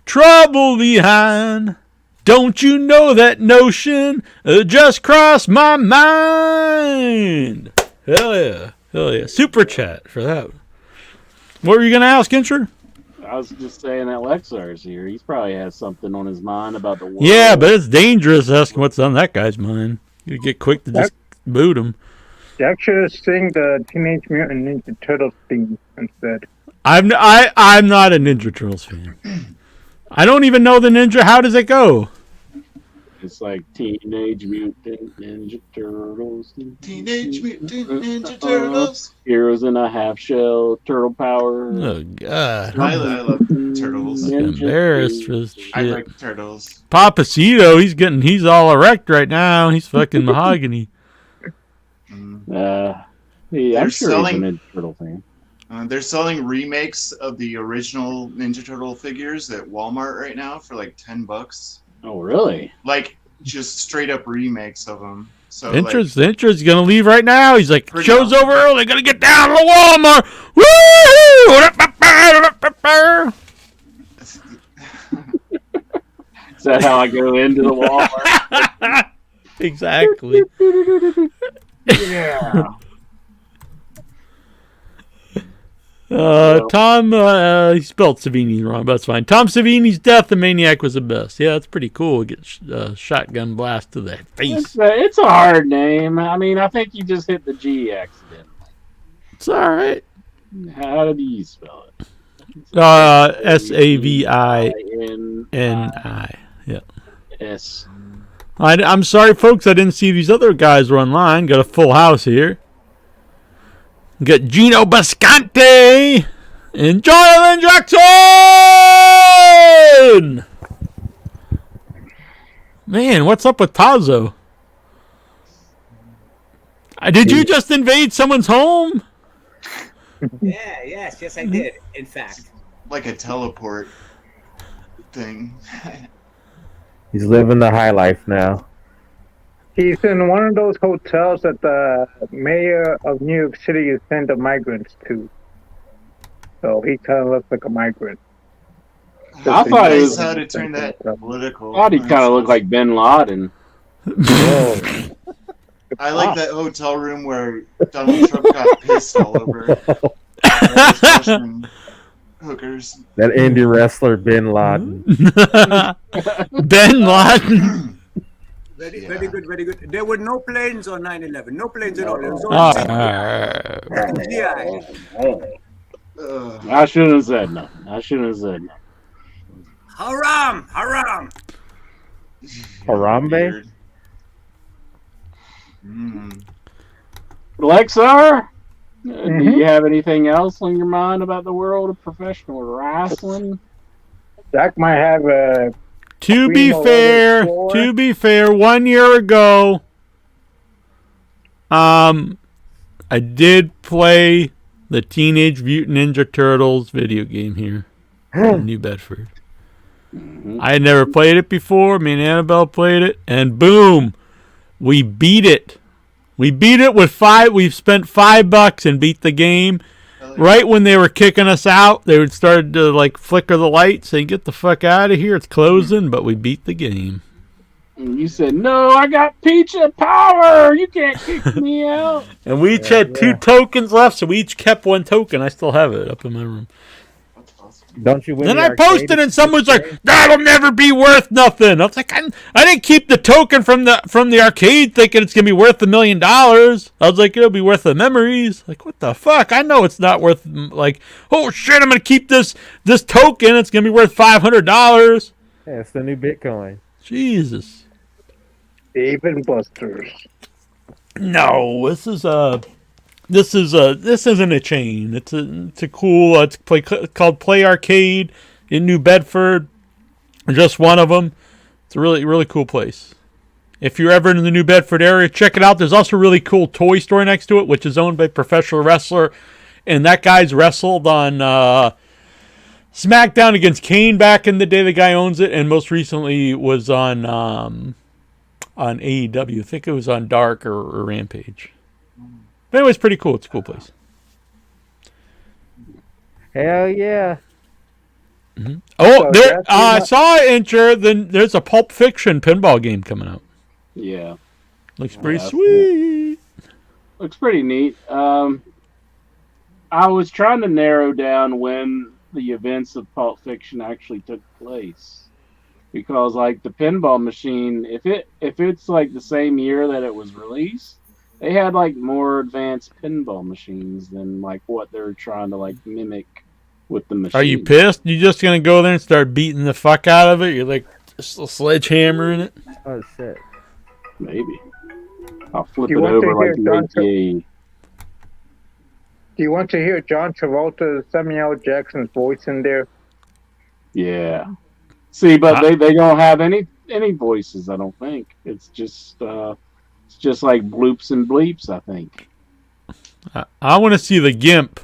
trouble behind. Don't you know that notion just crossed my mind? Hell yeah. Hell yeah. Super chat for that. What were you going to ask, Incher? I was just saying that Lexar's here. He probably has something on his mind about the world. Yeah, but it's dangerous asking what's on that guy's mind. You get quick to just boot him. Jack should sing the Teenage Mutant Ninja Turtles theme instead. I'm not a Ninja Turtles fan. I don't even know the ninja. How does it go? It's like Teenage Mutant Ninja Turtles. Teenage Mutant Ninja Turtles. Heroes in a half shell. Turtle power. Oh, God. I love turtles. I'm embarrassed for this shit. I like turtles. Papacito, he's all erect right now. He's fucking mahogany. Yeah, They're I'm sure selling- he's a Ninja Turtle fan. They're selling remakes of the original Ninja Turtle figures at Walmart right now for like $10. Oh, really? Like just straight up remakes of them. So Incher's gonna leave right now. He's like, Pretty show's well. over early. Gotta get down to the Walmart. Woo! Is that how I go into the Walmart? Exactly. Yeah. Tom, he spelled Savini wrong, but that's fine. Tom Savini's death, the Maniac, was the best. Yeah, that's pretty cool. Get shotgun blast to the face. It's a hard name. I mean, I think you just hit the G accidentally. It's all right. How do you spell it? Savini. Yeah. S. I'm sorry, folks. I didn't see these other guys were online. Got a full house here. Got Gino Bascante and Jonathan Jackson. Man, what's up with Tazo? Did you just invade someone's home? Yes, I did. In fact, like a teleport thing. He's living the high life now. He's in one of those hotels that the mayor of New York City is sending migrants to. So he kind of looks like a migrant. I thought it Nice was. how to turn that political. I thought he kind of looked like Bin Laden. I like that hotel room where Donald Trump got pissed all over. All those Russian hookers. That indie wrestler Bin Laden. Ben Laden. very good, very good. There were no planes on 9/11. No planes at all. It was only CGI. I shouldn't have said nothing. Haram! Harambe? Lexar, do you have anything else on your mind about the world of professional wrestling? Jack might have a. To be fair, 1 year ago, I did play the Teenage Mutant Ninja Turtles video game here in New Bedford. I had never played it before. Me and Annabelle played it, and boom, we beat it. We beat it with we spent $5 and beat the game. Right when they were kicking us out, they would start to like flicker the lights and get the fuck out of here. It's closing, but we beat the game. And you said, "No, I got pizza power. You can't kick me out." And we each had 2 tokens left, so we each kept 1 token. I still have it up in my room. Don't you win? Then I posted, and someone was like, "That'll never be worth nothing." I was like, I didn't keep the token from the arcade thinking it's gonna be worth $1 million. I was like, it'll be worth the memories. Like, what the fuck? I know it's not worth. Like, oh shit, I'm gonna keep this token. It's gonna be worth $500. Yeah, it's the new Bitcoin. Jesus. Dave and Buster's. No, this isn't a chain. It's a cool. It's called Play Arcade in New Bedford. Just one of them. It's a really, really cool place. If you're ever in the New Bedford area, check it out. There's also a really cool toy store next to it, which is owned by a professional wrestler, and that guy's wrestled on SmackDown against Kane back in the day. The guy owns it, and most recently was on AEW. I think it was on Dark or Rampage. But anyway, it's pretty cool. It's a cool place. Hell yeah. Mm-hmm. Oh, there! I saw it, Then there's a Pulp Fiction pinball game coming out. Yeah. Looks pretty sweet. Looks pretty neat. I was trying to narrow down when the events of Pulp Fiction actually took place. Because, like, the pinball machine, if it's like the same year that it was released, they had like more advanced pinball machines than like what they're trying to like mimic with the machine. Are you pissed? You just gonna go there and start beating the fuck out of it? You're like sledgehammering it? Oh shit. Maybe. I'll flip it over like Do you want to hear John Travolta, Samuel L. Jackson's voice in there? Yeah. See, but they don't have any voices. I don't think it's just like bloops and bleeps. I think. I want to see the GIMP.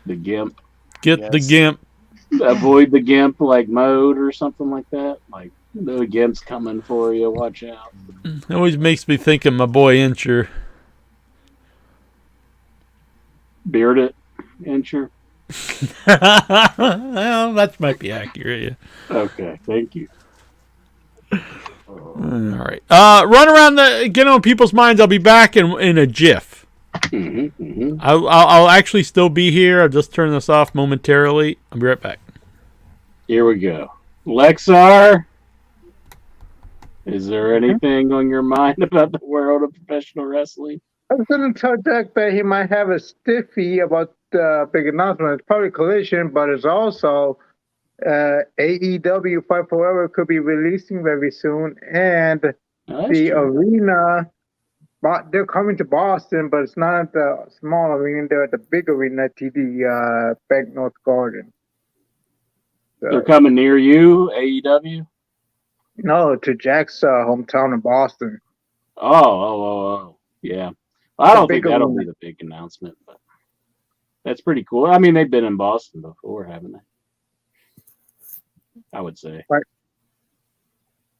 The GIMP. Get the GIMP. Avoid the GIMP like mode or something like that. Like the GIMP's coming for you. Watch out. It always makes me think of my boy Incher. Bearded Incher. Well, that might be accurate. Yeah. Okay, thank you. All right. Run around get on people's minds. I'll be back in a jiff. I'll actually still be here. I'll just turn this off momentarily. I'll be right back. Here we go. Lexar, is there anything on your mind about the world of professional wrestling? I was going to tell Jack that he might have a stiffy about the big announcement. It's probably Collision, but it's also AEW Fight Forever could be releasing very soon, and the arena. But they're coming to Boston, but it's not at the small arena. They're at the big arena, TD Bank North Garden. So, they're coming near you, AEW? No, to Jack's hometown in Boston. Oh, yeah. I don't think that'll be the big announcement, but that's pretty cool. I mean, they've been in Boston before, haven't they? I would say.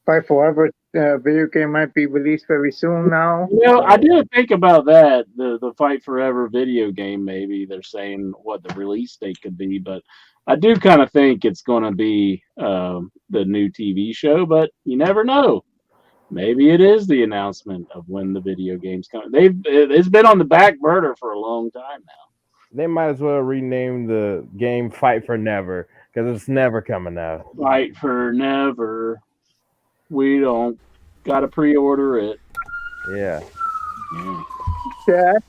Fight Forever video game might be released very soon now. You know, I did think about that. The Fight Forever video game, maybe they're saying what the release date could be, but I do kind of think it's going to be the new TV show, but you never know. Maybe it is the announcement of when the video game's coming. It's been on the back burner for a long time now. They might as well rename the game Fight for Never, because it's never coming out. Fight for Never. We don't got to pre-order it. Yeah. Jack,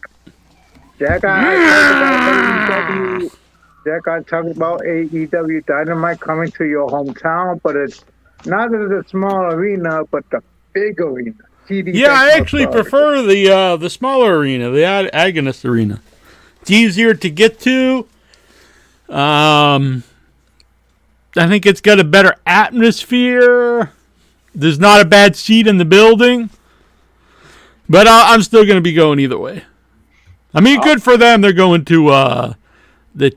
I talked about AEW Dynamite coming to your hometown, but it's not at the small arena, but the big arena. Yeah, I actually prefer the smaller arena, the Agonist arena. It's easier to get to. I think it's got a better atmosphere. There's not a bad seat in the building. But I'm still going to be going either way. I mean, good for them. They're going to the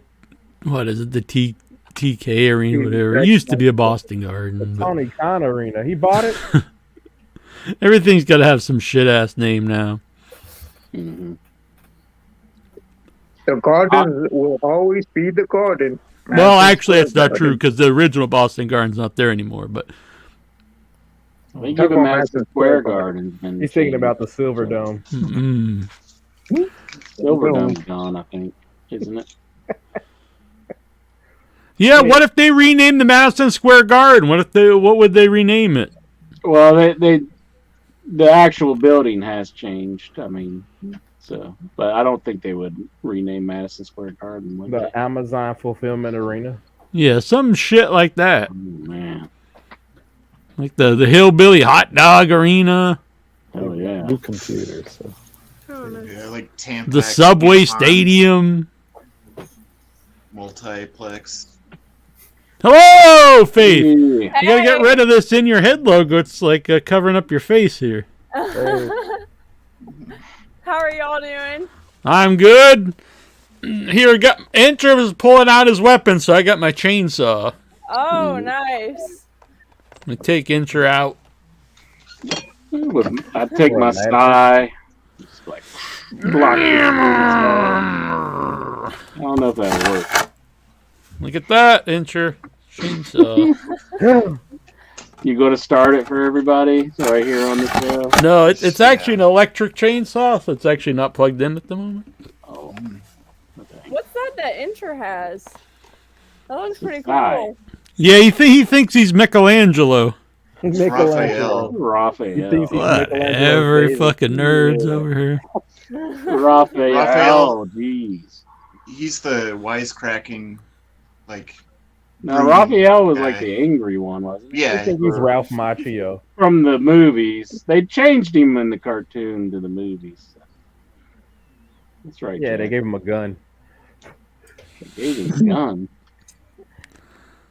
TK Arena, whatever. It used to be a Boston Garden. The Tony Khan Arena. He bought it. Everything's got to have some shit ass name now. The Garden will always be the Garden. Well, actually, that's not true because the original Boston Garden's not there anymore. But they give him Madison Square Garden. He's thinking about the Silver Dome. Silver Dome's gone, I think, isn't it? Yeah, what if they rename the Madison Square Garden? What would they rename it? Well, the actual building has changed. I mean, but I don't think they would rename Madison Square Garden. The Amazon Fulfillment Arena. Yeah, some shit like that. Oh, man. Like the Hillbilly Hot Dog Arena. Oh yeah. New computers. So. Yeah, like Tampa. The Subway Stadium. Multiplex. Hello, Faith. Hey. You gotta get rid of this in your head logo. It's like covering up your face here. How are y'all doing? I'm good. Here, Inter was pulling out his weapon, so I got my chainsaw. Oh, nice. I'm gonna take Inter out. I'd take my sty. Just like block it. I don't know if that'll work. Look at that, Inter. Chainsaw. You go to start it for everybody right here on the show? No, it's actually an electric chainsaw, so it's actually not plugged in at the moment. Oh. Okay. What's that Inter has? That looks pretty Hi. cool. Yeah, he thinks he's Michelangelo. Raphael. Whatever, fucking nerds over here. Raphael. Jeez. He's the wisecracking, like. No, Raphael was like the angry one, wasn't he? Yeah. I think he's Ralph Macchio. From the movies. They changed him in the cartoon to the movies. That's right. Yeah, Jack. they gave him a gun. They gave him a gun. I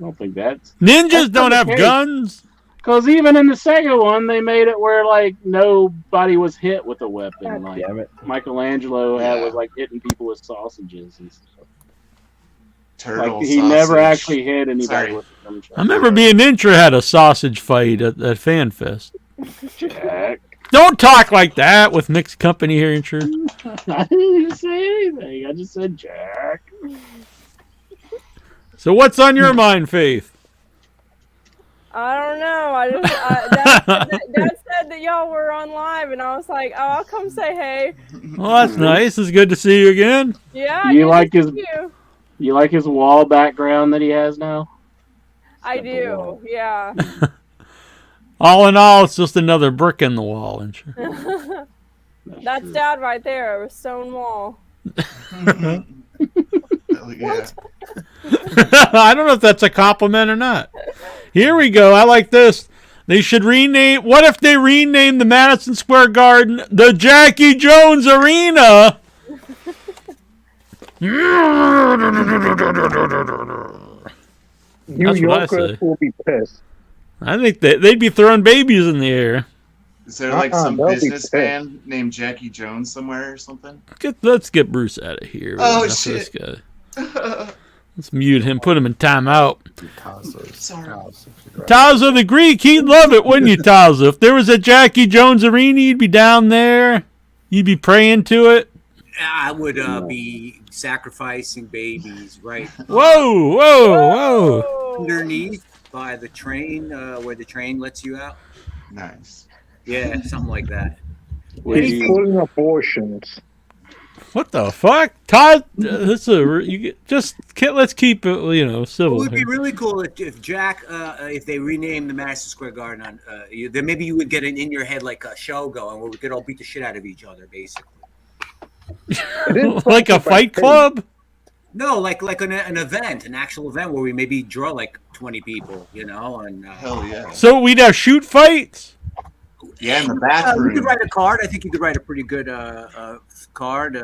don't think that's... Ninjas don't have guns! Because even in the Sega one, they made it where, like, nobody was hit with a weapon. Like, Michelangelo was, like, hitting people with sausages and stuff. Turtle he never actually hit anybody with a gunshot. I remember me and Intra had a sausage fight at FanFest. Jack. Don't talk like that with mixed company here, Intra. I didn't even say anything. I just said Jack. So what's on your mind, Faith? I don't know. Dad said that y'all were on live, and I was like, "Oh, I'll come say hey." Well, that's nice. It's good to see you again. Yeah. You like his wall background that he has now? I do. Yeah. All in all, it's just another brick in the wall, isn't it? That's Dad right there. A stone wall. Yeah. I don't know if that's a compliment or not. Here we go. I like this. They should rename... What if they rename the Madison Square Garden the Jackie Jones Arena? New Yorkers will be pissed. I think they'd be throwing babies in the air. Is there like some businessman named Jackie Jones somewhere or something? Let's get Bruce out of here. Oh, shit. This guy. Let's mute him. Put him in timeout. Taza the Greek, he'd love it, wouldn't you, Taza? If there was a Jackie Jones arena, you'd be down there. You'd be praying to it. I would be sacrificing babies, right? Whoa. Underneath by the train, where the train lets you out. Nice. Yeah, something like that. He's pulling abortions. What the fuck, Todd? Let's keep it, civil. It would be here. really cool if Jack, if they renamed the Madison Square Garden, then maybe you would get in your head like a show going where we could all beat the shit out of each other, basically. Like a fight club? No, like an event, an actual event where we maybe draw like 20 people, and hell yeah. So we'd have shoot fights. Yeah, in the bathroom. You could write a card. I think you could write a pretty good card.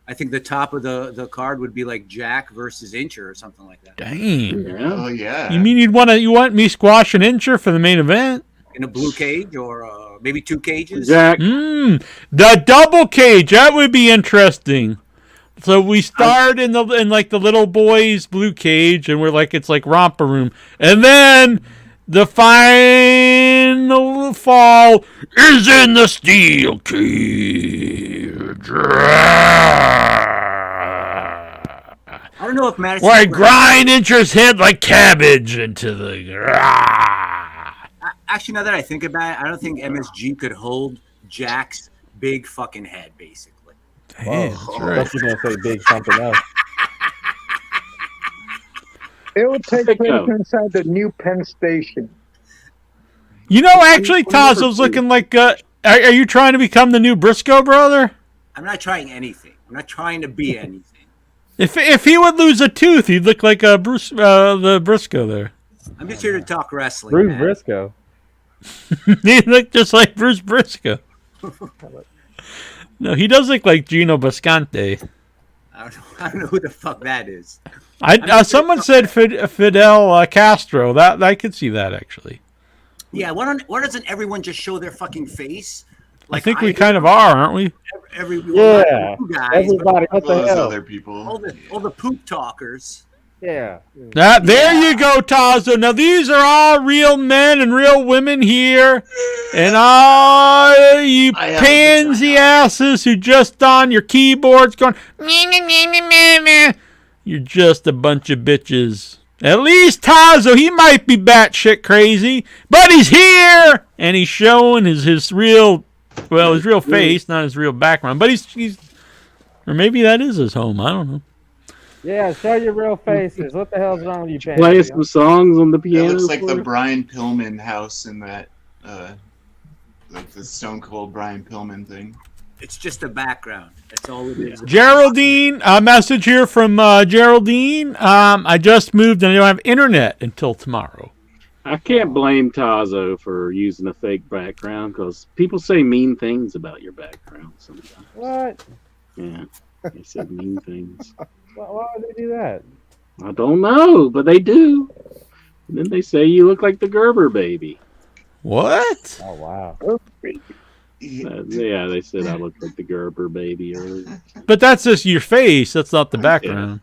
I think the top of the card would be like Jack versus Incher or something like that. Dang. Yeah. Oh yeah. You mean you want me squash an Incher for the main event? In a blue cage or Maybe 2 cages. Jack. The double cage. That would be interesting. So we start in like the little boy's blue cage, and we're like it's like romper room, and then the final fall is in the steel cage. I don't know if Madison. Where I grind Incher's head like cabbage into the. Actually, now that I think about it, I don't think MSG could hold Jack's big fucking head, basically. Damn, that's right. I was gonna say big something else. It would take place inside the new Penn Station. You know, actually, Tazo's looking like. Are you trying to become the new Briscoe brother? I'm not trying anything. I'm not trying to be anything. If he would lose a tooth, he'd look like the Briscoe there. I'm just here to talk wrestling. Bruce Briscoe. He looked just like Bruce Briscoe. No, he does look like Gino Bisconte. I don't know who the fuck that is. Someone said Fidel Castro. That I could see that actually. Yeah, why doesn't everyone just show their fucking face? Like, I think we kind of are, aren't we? Everybody, everybody. What the hell? Other people. All the poop talkers. Yeah. There you go, Tazo. Now these are all real men and real women here, and all you pansy asses who just on your keyboards going, meh, meh, meh, meh, meh, meh. You're just a bunch of bitches. At least Tazo, he might be batshit crazy, but he's here and he's showing his real face, not his real background. But he's, or maybe that is his home. I don't know. Yeah, show your real faces. What the hell's wrong with you, Pansy? Play some songs on the piano. It looks like the Brian Pillman house in that, like the Stone Cold Brian Pillman thing. It's just a background. That's all it is. Geraldine, a message here from Geraldine. I just moved and I don't have internet until tomorrow. I can't blame Tazo for using a fake background because people say mean things about your background sometimes. What? Yeah, they said mean things. Why would they do that? I don't know, but they do. And then they say you look like the Gerber baby. What? Oh, wow. Yeah, they said I look like the Gerber baby earlier. But that's just your face. That's not the background.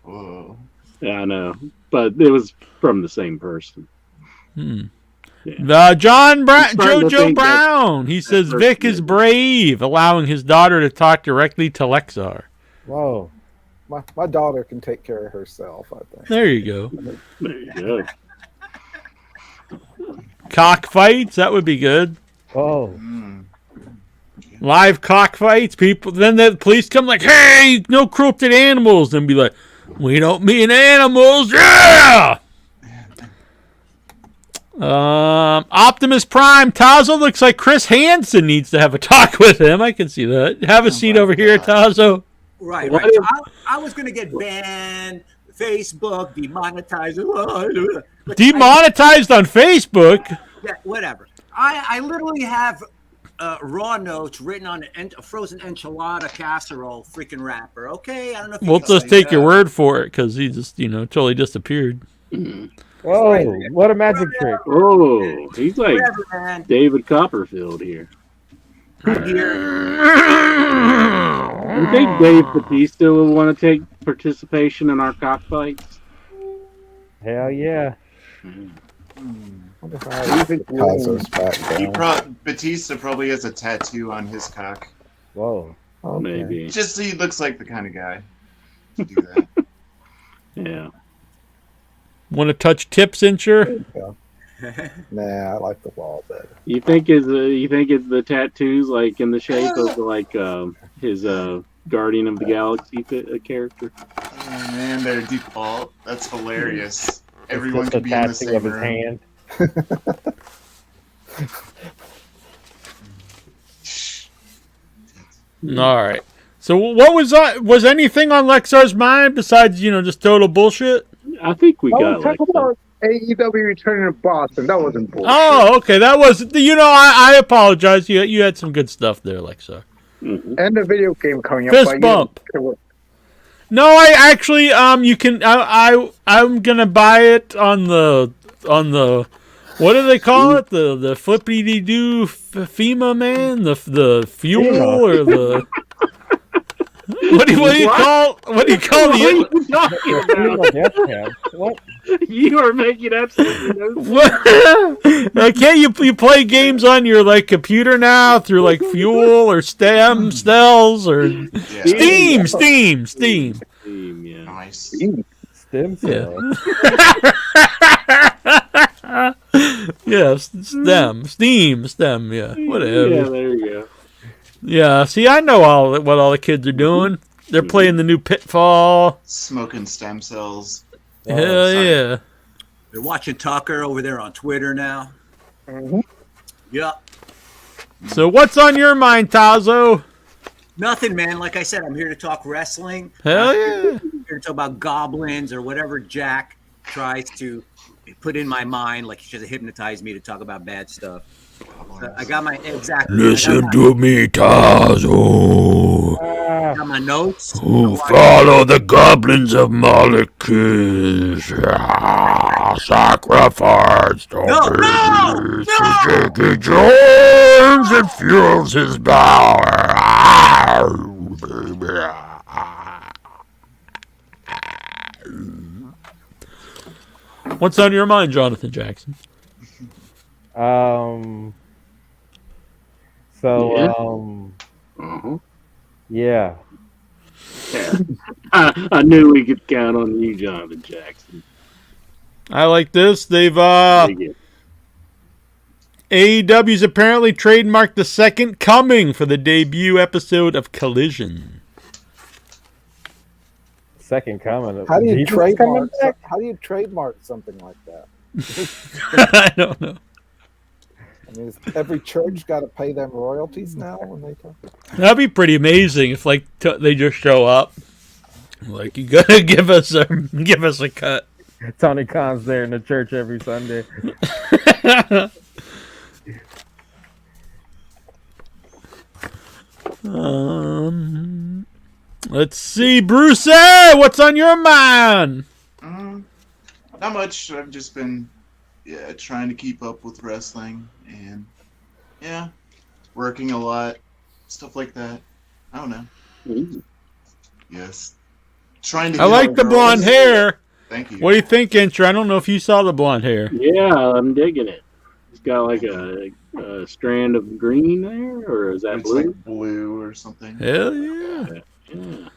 Yeah. Whoa. Yeah, I know. But it was from the same person. Yeah. Jojo Brown. He says Vic is brave, allowing his daughter to talk directly to Lexar. Whoa. My daughter can take care of herself, I think. There you go. There you go. Cockfights, that would be good. Oh. Live cockfights, people. Then the police come like, hey, no cruelty to animals. And be like, we don't mean animals. Yeah! Optimus Prime. Tazo looks like Chris Hansen needs to have a talk with him. I can see that. Have a seat over here, Tazo. Right. I was going to get banned, Facebook, demonetized. Demonetized on Facebook? Yeah, whatever. I literally have raw notes written on a frozen enchilada casserole freaking wrapper. Okay? I don't know if we'll just take your word for it because he just, totally disappeared. Whoa, what a magic trick. Oh, he's like man. David Copperfield here. Here. You think Dave Bautista will want to take participation in our cockfights? Hell yeah. Batista probably has a tattoo on his cock. Whoa. Okay. Maybe. Just so he looks like the kind of guy to do that. Yeah. Want to touch tips, Incher? Nah, I like the ball better. You think it's the tattoos like in the shape of like his Guardian of the Galaxy character? Oh man, their default. That's hilarious. Everyone can be in the same room. Hand. All right. So what was anything on Lexar's mind besides just total bullshit? I think we got talk about AEW returning to Boston. That wasn't bullshit. Oh, okay. That was I apologize. You had some good stuff there, Lexar. Mm-hmm. And the video game coming Fist up. bump. No, I actually you can I'm gonna buy it on the What do they call it? The flippity doo FEMA man? The fuel or the what do you call the What? You are making absolutely no sense. what? Can't you play games on your like computer now through like fuel or stem cells or Steam? Yeah. Nice. Stem cell. Yeah, stem, yeah, whatever. Yeah, there you go. Yeah, see, I know what all the kids are doing. They're playing the new Pitfall. Smoking stem cells. Hell yeah. They're watching Tucker over there on Twitter now. Mhm. Yep. So what's on your mind, Tazo? Nothing, man. Like I said, I'm here to talk wrestling. Hell I'm yeah. here to talk about goblins or whatever Jack tries to put in my mind, like he tries to hypnotize me to talk about bad stuff. I got my Listen to me, Tazo. I got my notes. Who follow the goblins of Malekith. Sacrifice the beast to Jackie Jones. It fuels his power. What's on your mind, Jonathan Jackson? Yeah. I knew we could count on you, Jonathan Jackson. I like this. They've AEW's apparently trademarked the second coming for the debut episode of Collision. Second coming. How do you Jesus trademark? coming back? How do you trademark something like that? I don't know. I mean, has every church got to pay them royalties now when they come? That'd be pretty amazing if like they just show up. Like, you gotta give us a cut. Tony Khan's there in the church every Sunday. Let's see, Bruce. What's on your mind? Not much. I've just been trying to keep up with wrestling and working a lot, stuff like that. I don't know. Yes. Trying to. I like the blonde hair. Thank you. What do you think, Intra? I don't know if you saw the blonde hair. Yeah, I'm digging it. It's got like a strand of green there, or is that It's blue? like blue or something. Hell yeah. Yeah.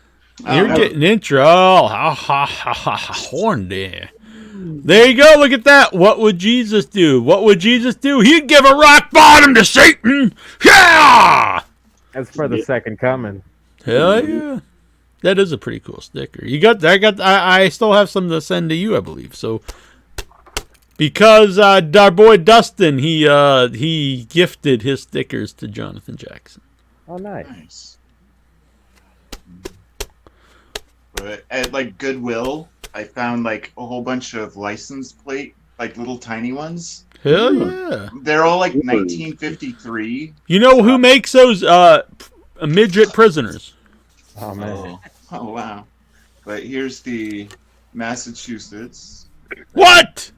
You're getting Intra all horned there. There you go. Look at that. What would Jesus do? What would Jesus do? He'd give a rock bottom to Satan. Yeah. That's for the second coming. Hell yeah. That is a pretty cool sticker. I still have some to send to you, I believe. So, because our boy Dustin, he gifted his stickers to Jonathan Jackson. Oh, nice. But at like Goodwill, I found like a whole bunch of license plate, like little tiny ones. Hell yeah. They're all like 1953. You know who makes those midget prisoners? Oh, man. Oh, wow. But here's the Massachusetts. What?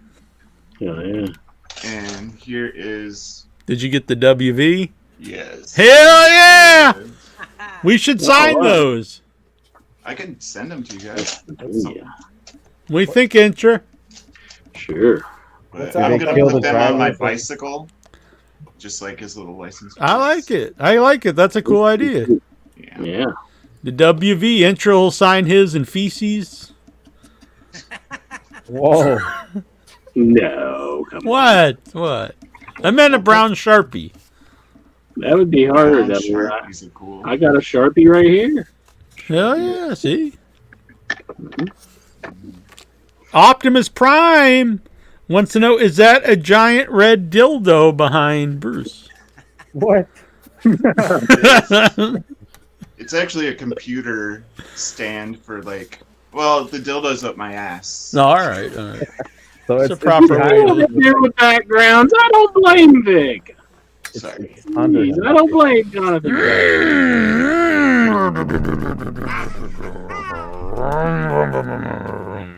Yeah. And here is... Did you get the WV? Yes. Hell yeah! We should sign those. I can send them to you guys. Yeah. What do you think, Intra? Sure. But I'm going to put them on my bicycle. Just like his little license plate. I like it. That's a cool idea. Yeah. The WV Intra will sign his in feces. Whoa. No. Come What? What? I meant a brown Sharpie. That would be harder. Sharpies are cool. I got a Sharpie right here. Hell yeah, see? Optimus Prime wants to know, is that a giant red dildo behind Bruce? What? It's actually a computer stand for like... Well, the dildo's up my ass. No, all right. So it's a proper way to Deal with backgrounds. I don't blame Vic. Sorry. Jeez, I don't blame Jonathan.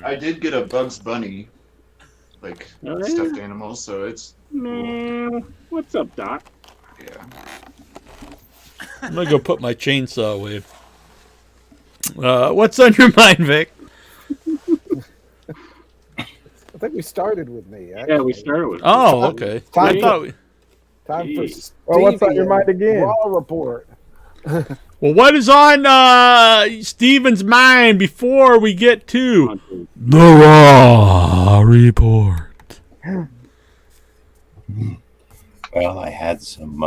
I did get a Bugs Bunny like Oh, yeah? stuffed animals. So it's Man, what's up, Doc? yeah. I'm gonna go put my chainsaw away. What's on your mind, Vic? I think we started with me. Yeah, we started with. Oh, okay. I thought. Time for Well, what's on your Stevie mind again? Raw report. Well, what is on Steven's mind before we get to the Raw report? Well, I had some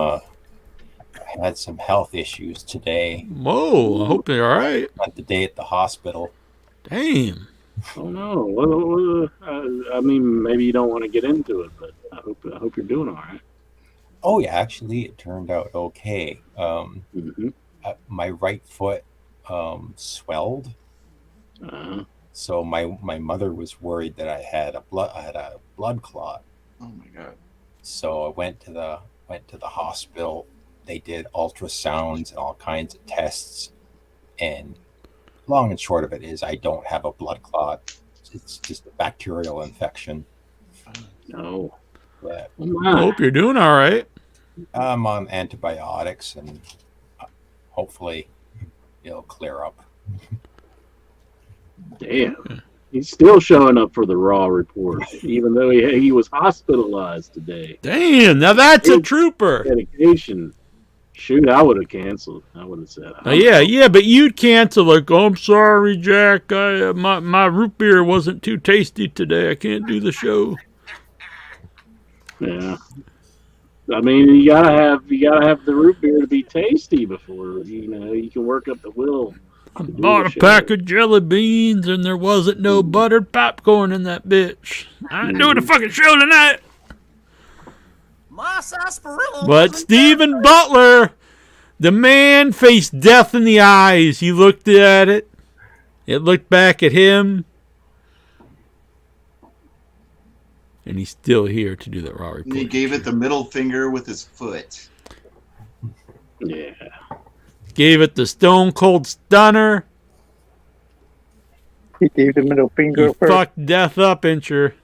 health issues today. Whoa, I hope they're all right. Spent the day at the hospital. Damn. Oh no! Well, I mean, maybe you don't want to get into it, but I hope you're doing all right. Oh yeah, actually, it turned out okay. My right foot swelled, so my mother was worried that I had a blood clot. Oh my god! So I went to the hospital. They did ultrasounds and all kinds of tests, and long and short of it is I don't have a blood clot. It's just a bacterial infection. No. Yeah. I hope you're doing all right. I'm on antibiotics, and hopefully it'll clear up. Damn. He's still showing up for the Raw report, even though he was hospitalized today. Damn, now that's a trooper. Dedication. Shoot, I would have canceled. I would have said. Yeah, but you'd cancel like, oh, I'm sorry, Jack. My root beer wasn't too tasty today. I can't do the show. Yeah. I mean, you gotta have the root beer to be tasty before you can work up the will. I bought a pack of jelly beans and there wasn't no buttered popcorn in that bitch. I ain't doing the fucking show tonight. My sarsaparilla. But Stephen Butler, the man faced death in the eyes. He looked at it. It looked back at him. And he's still here to do the Raw report. And he gave it the middle finger with his foot. Yeah. Gave it the Stone Cold Stunner. He gave the middle finger He first. fucked death up, Incher.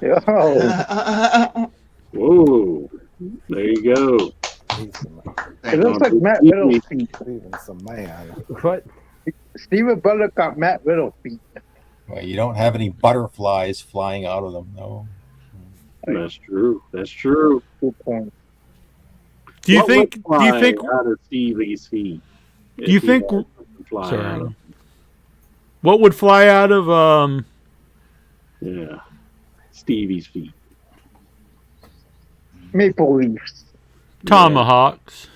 Oh. Whoa. There you go. It looks like Matt Riddle feet. Steven's a man. What? Steven Butler got Matt Riddle feet. Well, you don't have any butterflies flying out of them, though. That's true. That's true. Good point. Do you What think? would Do you fly think? out of Stevie's feet? Do you if he think? had something fly out Sorry. of- What would fly out of Yeah. Stevie's feet. Maple Leafs. tomahawks?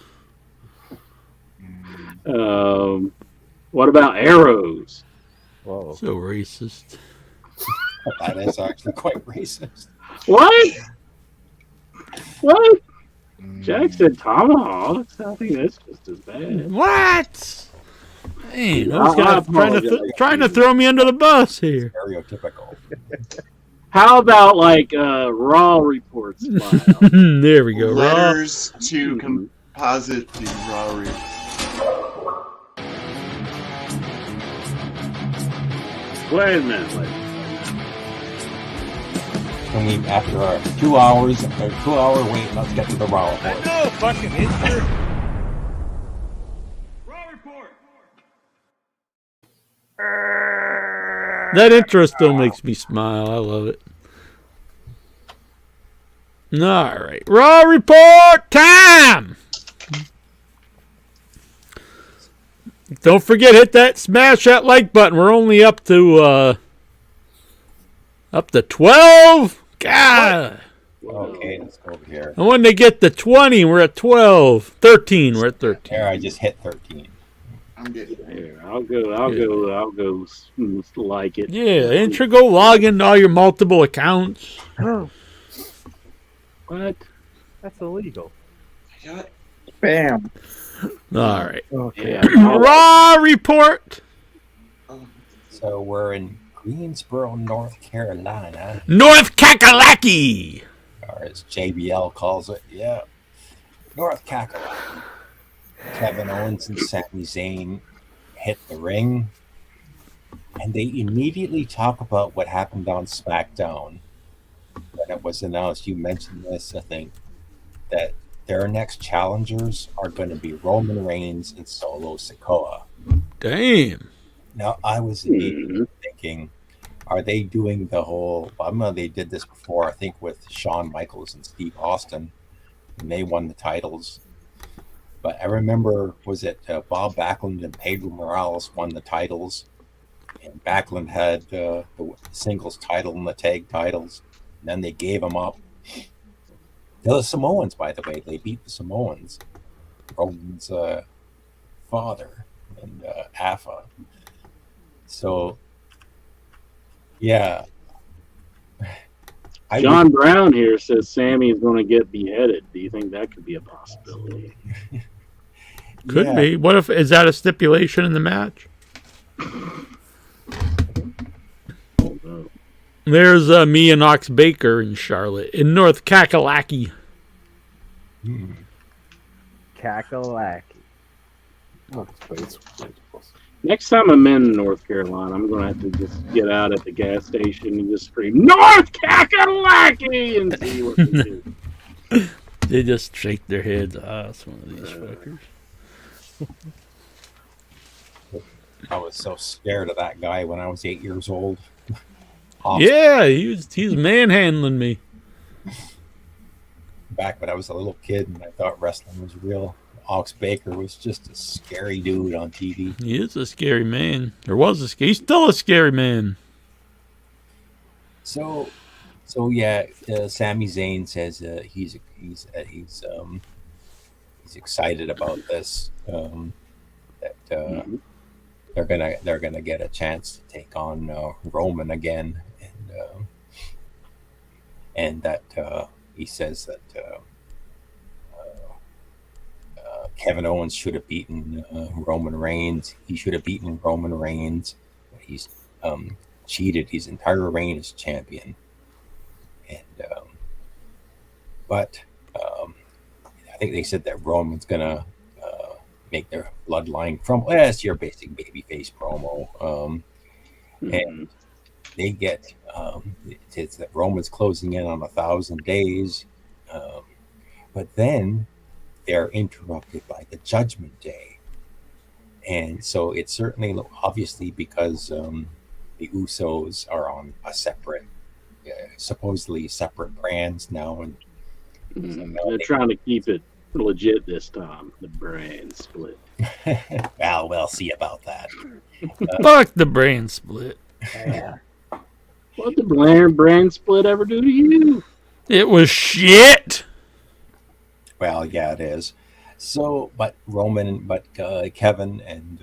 What about arrows? Whoa. So racist. That is actually quite racist. What? What? Jack said tomahawks. I think that's just as bad. What? Man, I those guys apologize. trying to throw me under the bus here. Stereotypical. How about like Raw reports file? There we go. Raw. Letters to composite the Raw report. Wait a minute. And we, after our 2 hours, a 2-hour wait, let's get to the Raw report. No fucking Incher. That intro still makes me smile. I love it. All right. Raw report time. Don't forget, hit that, smash that like button. We're only up to 12. God. Okay, let's go over here. And when they get to 20, we're at 12. 13, we're at 13. There, I just hit 13. I'm getting Here, I'll go like it. Yeah, intro, go log into all your multiple accounts. What? That's illegal. Bam. All right. Okay. Yeah. Raw report. So we're in Greensboro, North Carolina, North Kakalaki. or as JBL calls it. Yeah, North Kakalaki. Kevin Owens and Sami Zayn hit the ring, and they immediately talk about what happened on SmackDown. when it was announced, you mentioned this, I think, that their next challengers are going to be Roman Reigns and Solo Sikoa. Damn. Now, I was immediately thinking, are they doing the whole? I know they did this before, I think, with Shawn Michaels and Steve Austin, and they won the titles. But I remember, was it Bob Backlund and Pedro Morales won the titles? And Backlund had the singles title and the tag titles. And then they gave them up. The Samoans, by the way, they beat the Samoans. Roman's father and Afa. So, yeah. John Brown here says Sammy is going to get beheaded. Do you think that could be a possibility? Could be. What if, is that a stipulation in the match? There's me and Ox Baker in Charlotte, in North Kakalaki. Kakalaki. Next time I'm in North Carolina, I'm going to have to just get out at the gas station and just scream, North Kakalaki! And see what they do. They just shake their heads. It's one of these fuckers. I was so scared of that guy when I was 8 years old. Yeah, he's manhandling me. Back when I was a little kid and I thought wrestling was real, Ox Baker was just a scary dude on TV. He is a scary man. He's still a scary man. So yeah, Sami Zayn says he's excited about this. That they're gonna get a chance to take on Roman again, and that he says that Kevin Owens should have beaten Roman Reigns. He should have beaten Roman Reigns. He's cheated his entire reign as champion, and but I think they said that Roman's gonna make their bloodline from. Well, that's your basic babyface promo, and they get it's that Roman's closing in on 1,000 days, but then they're interrupted by the Judgment Day, and so it's certainly obviously because the Usos are on a separate, supposedly separate brands now, and they're trying to keep it legit this time. The brand split. Well, we'll see about that. Fuck the brand split. What the brand split ever do to you? It was shit. Well, yeah, it is. So, but Kevin and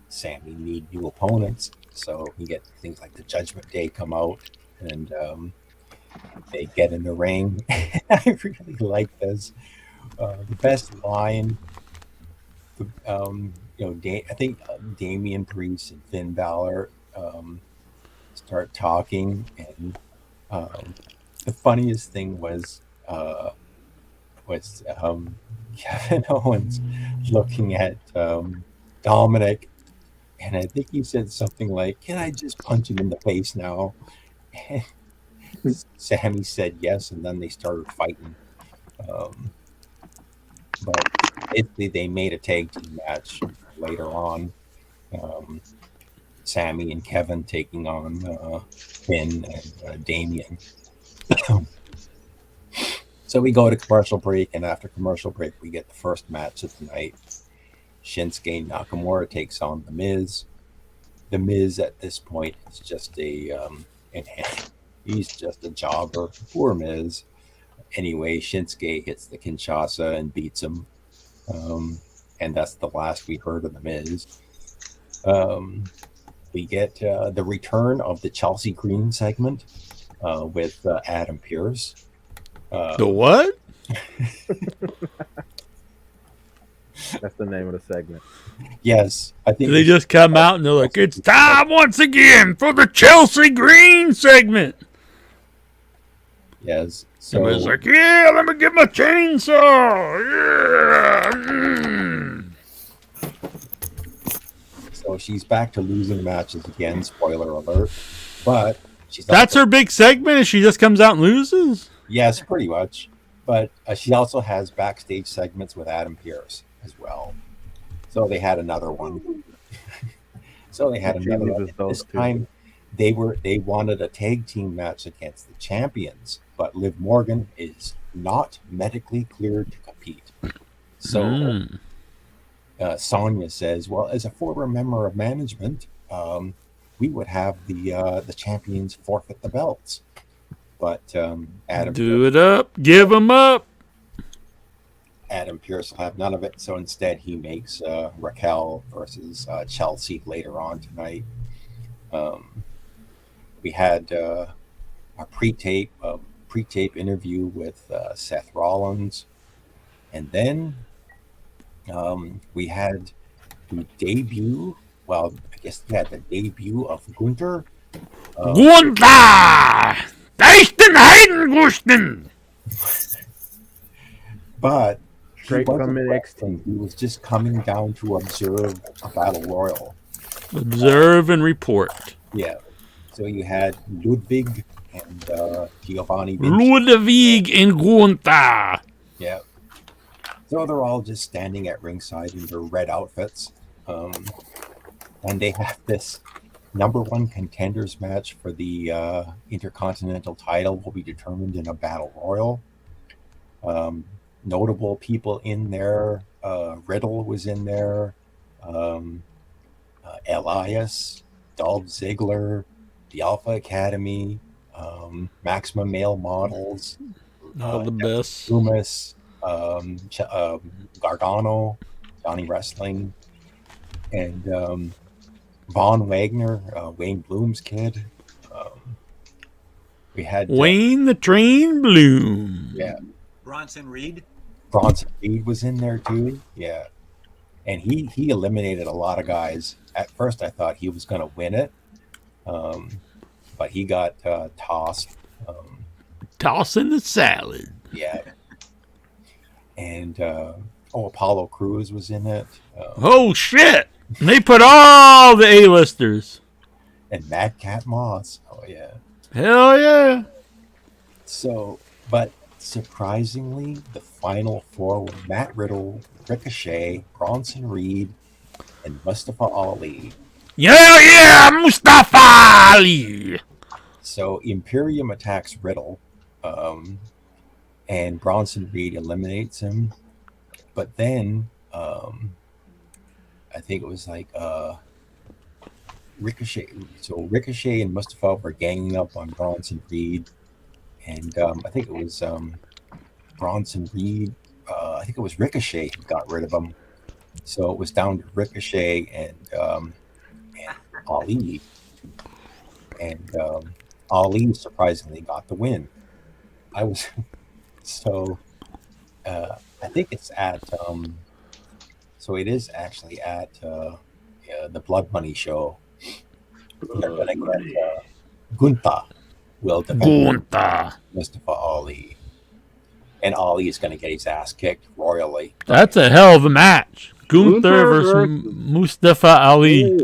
Sammy need new opponents. So we get things like the Judgment Day come out, and they get in the ring. I really like this. The best line, I think Damian Priest and Finn Balor start talking, and the funniest thing was Kevin Owens looking at Dominic, and I think he said something like, "Can I just punch him in the face now?" And Sammy said yes, and then they started fighting. But basically, they made a tag team match later on. Sammy and Kevin taking on Finn and Damian. So we go to commercial break, and after commercial break, we get the first match of the night. Shinsuke Nakamura takes on The Miz. The Miz at this point is just he's just a jobber. Poor Miz. Anyway, Shinsuke hits the Kinshasa and beats him. And that's the last we heard of The Miz. We get the return of the Chelsea Green segment with Adam Pearce. The what? That's the name of the segment. Yes, I think they just come out and they're like, "It's time once again for the Chelsea Green segment." Yes. So it's like, "Yeah, let me get my chainsaw." Yeah. So she's back to losing matches again. Spoiler alert! But That's her big segment, and she just comes out and loses? Yes, pretty much. But she also has backstage segments with Adam Pearce as well. So they had another one. This time, they wanted a tag team match against the champions, but Liv Morgan is not medically cleared to compete. So Sonya says, "Well, as a former member of management, we would have the champions forfeit the belts." But Adam it up, give them up. Adam Pearce will have none of it, so instead he makes Raquel versus Chelsea later on tonight. We had a pre-tape interview with Seth Rollins, and then we had the debut. Well, I guess we had the debut of Gunther. Gunther! But straight from NXT. He was just coming down to observe a battle royal. Observe and report. Yeah. So you had Ludwig and Giovanni Vinci. Ludwig and Gunther. Yeah. So they're all just standing at ringside in their red outfits. And they have this #1 contenders match for the Intercontinental title will be determined in a battle royal. Notable people in there. Riddle was in there. Elias, Dolph Ziggler, the Alpha Academy, Maximum Male Models, all the best. Loomis, Gargano, Johnny Wrestling, and Von Wagner, Wayne Bloom's kid. We had Wayne the Train Bloom. Yeah. Bronson Reed. Bronson Reed was in there too. Yeah. And he eliminated a lot of guys. At first I thought he was going to win it. But he got tossed. Tossing the salad. Yeah. And Apollo Crews was in it. Oh shit! They put all the A-listers. And Mad Cat Moss. Oh yeah. Hell yeah. So, but surprisingly, the final four were Matt Riddle, Ricochet, Bronson Reed, and Mustafa Ali. Yeah, Mustafa Ali. So Imperium attacks Riddle, and Bronson Reed eliminates him. But then, I think it was like Ricochet. So Ricochet and Mustafa were ganging up on Bronson Reed, and I think it was Bronson Reed. I think it was Ricochet who got rid of him. So it was down to Ricochet and Ali, and Ali surprisingly got the win. I was so I think it's at so it is actually at the Blood Money show. They're gonna get Gunther will defend Mustafa Ali, and Ali is gonna get his ass kicked royally. That's a hell of a match. Gunther versus Mustafa Ali.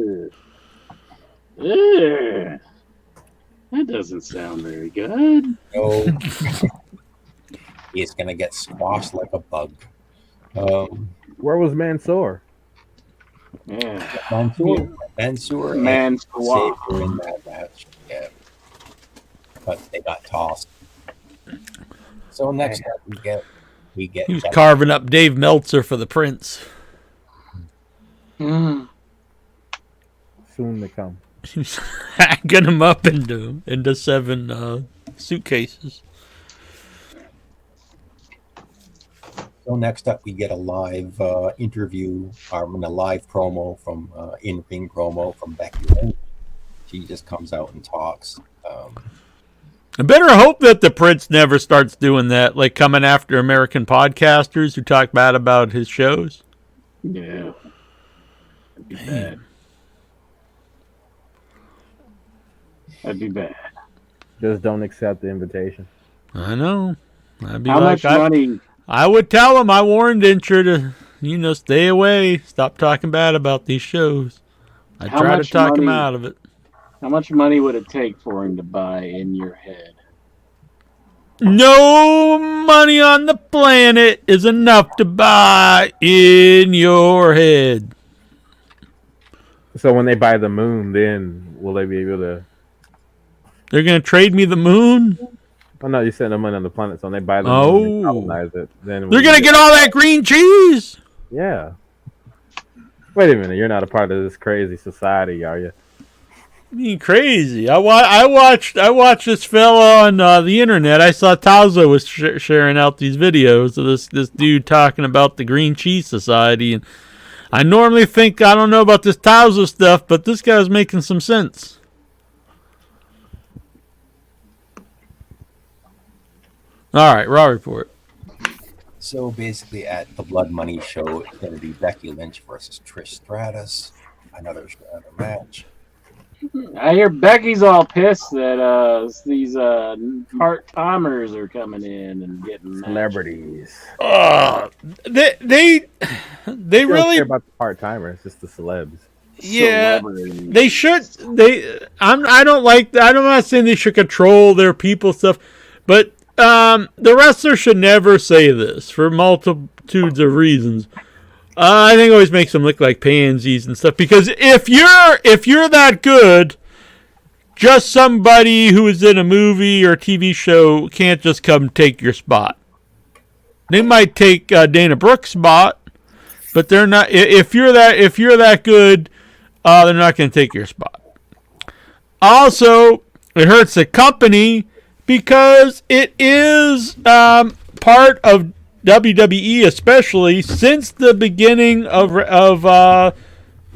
That doesn't sound very good. No. He's going to get squashed like a bug. Where was Mansoor? Yeah. Mansoor were in that match. Yeah. But they got tossed. So next up we get he was carving up Dave Meltzer for the Prince. Soon to come. He was hacking him up into 7 suitcases. So next up, we get a live interview, or a live promo from in-ring promo from Becky Lynch. She just comes out and talks. I better hope that the Prince never starts doing that, like coming after American podcasters who talk bad about his shows. Yeah. That'd be bad. That'd be bad. Just don't accept the invitation. I know. I'd be How like, much money? I would tell him. I warned Incher to, stay away. Stop talking bad about these shows. I try to talk him out of it. How much money would it take for him to buy In Your Head? No money on the planet is enough to buy In Your Head. So when they buy the moon, then will they be able to? They're gonna trade me the moon. Oh no, you send the money on the planet, so when they buy the moon, they colonize it. Then they're gonna get all that green cheese. Yeah. Wait a minute, you're not a part of this crazy society, are you? You crazy? I watched this fella on the internet. I saw Tazo was sharing out these videos of this dude talking about the Green Cheese Society, and I normally think I don't know about this Tazo stuff, but this guy's making some sense. All right, raw report. So basically, at the Blood Money show, it's going to be Becky Lynch versus Trish Stratus, another match. I hear Becky's all pissed that these part-timers are coming in and getting celebrities. They really care about the part-timers, just the celebs. Yeah, they should. I'm not saying they should control their people stuff, but the wrestler should never say this for multitudes of reasons. I think it always makes them look like pansies and stuff. Because if you're that good, just somebody who is in a movie or a TV show can't just come take your spot. They might take Dana Brooks' spot, but they're not. If you're that good, they're not going to take your spot. Also, it hurts the company because it is part of WWE, especially since the beginning of the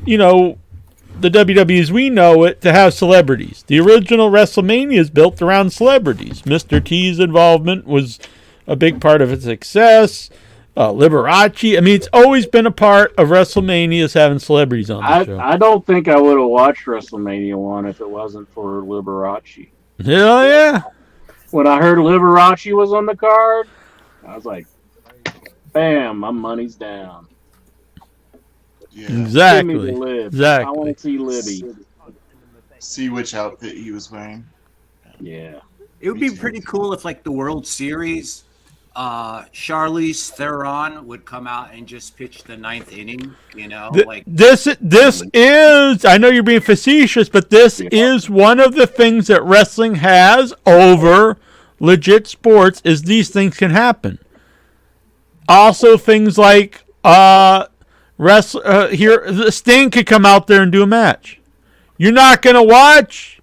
WWE as we know it, to have celebrities. The original WrestleMania is built around celebrities. Mr. T's involvement was a big part of its success. Liberace. I mean, it's always been a part of WrestleMania is having celebrities on the show. I don't think I would have watched WrestleMania 1 if it wasn't for Liberace. Hell yeah. When I heard Liberace was on the card, I was like, bam, my money's down. Yeah. Exactly. I want to see Libby. See which outfit he was wearing. Yeah. It would be pretty cool if, like, the World Series, Charlize Theron would come out and just pitch the 9th inning, This is, I know you're being facetious, but this is one of the things that wrestling has over legit sports is these things can happen. Also, things like Sting could come out there and do a match. You're not going to watch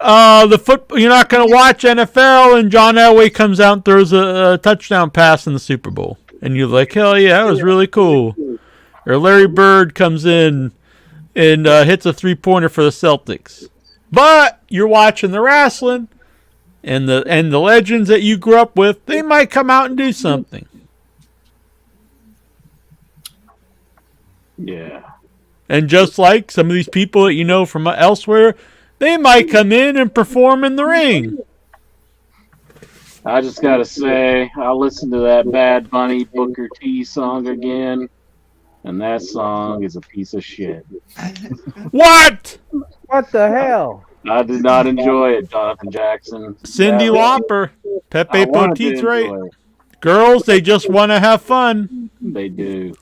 you're not going to watch NFL, and John Elway comes out and throws a touchdown pass in the Super Bowl, and you're like, hell yeah, that was really cool. Or Larry Bird comes in and hits a 3-pointer for the Celtics, but you're watching the wrestling, and the legends that you grew up with, they might come out and do something. Yeah. And just like some of these people that you know from elsewhere, they might come in and perform in the ring. I just got to say, I listened to that Bad Bunny Booker T song again, and that song is a piece of shit. What? What the hell? I did not enjoy it, Jonathan Jackson. Cindy Lauper. Pepe Poteet's right. Girls, they just want to have fun. They do.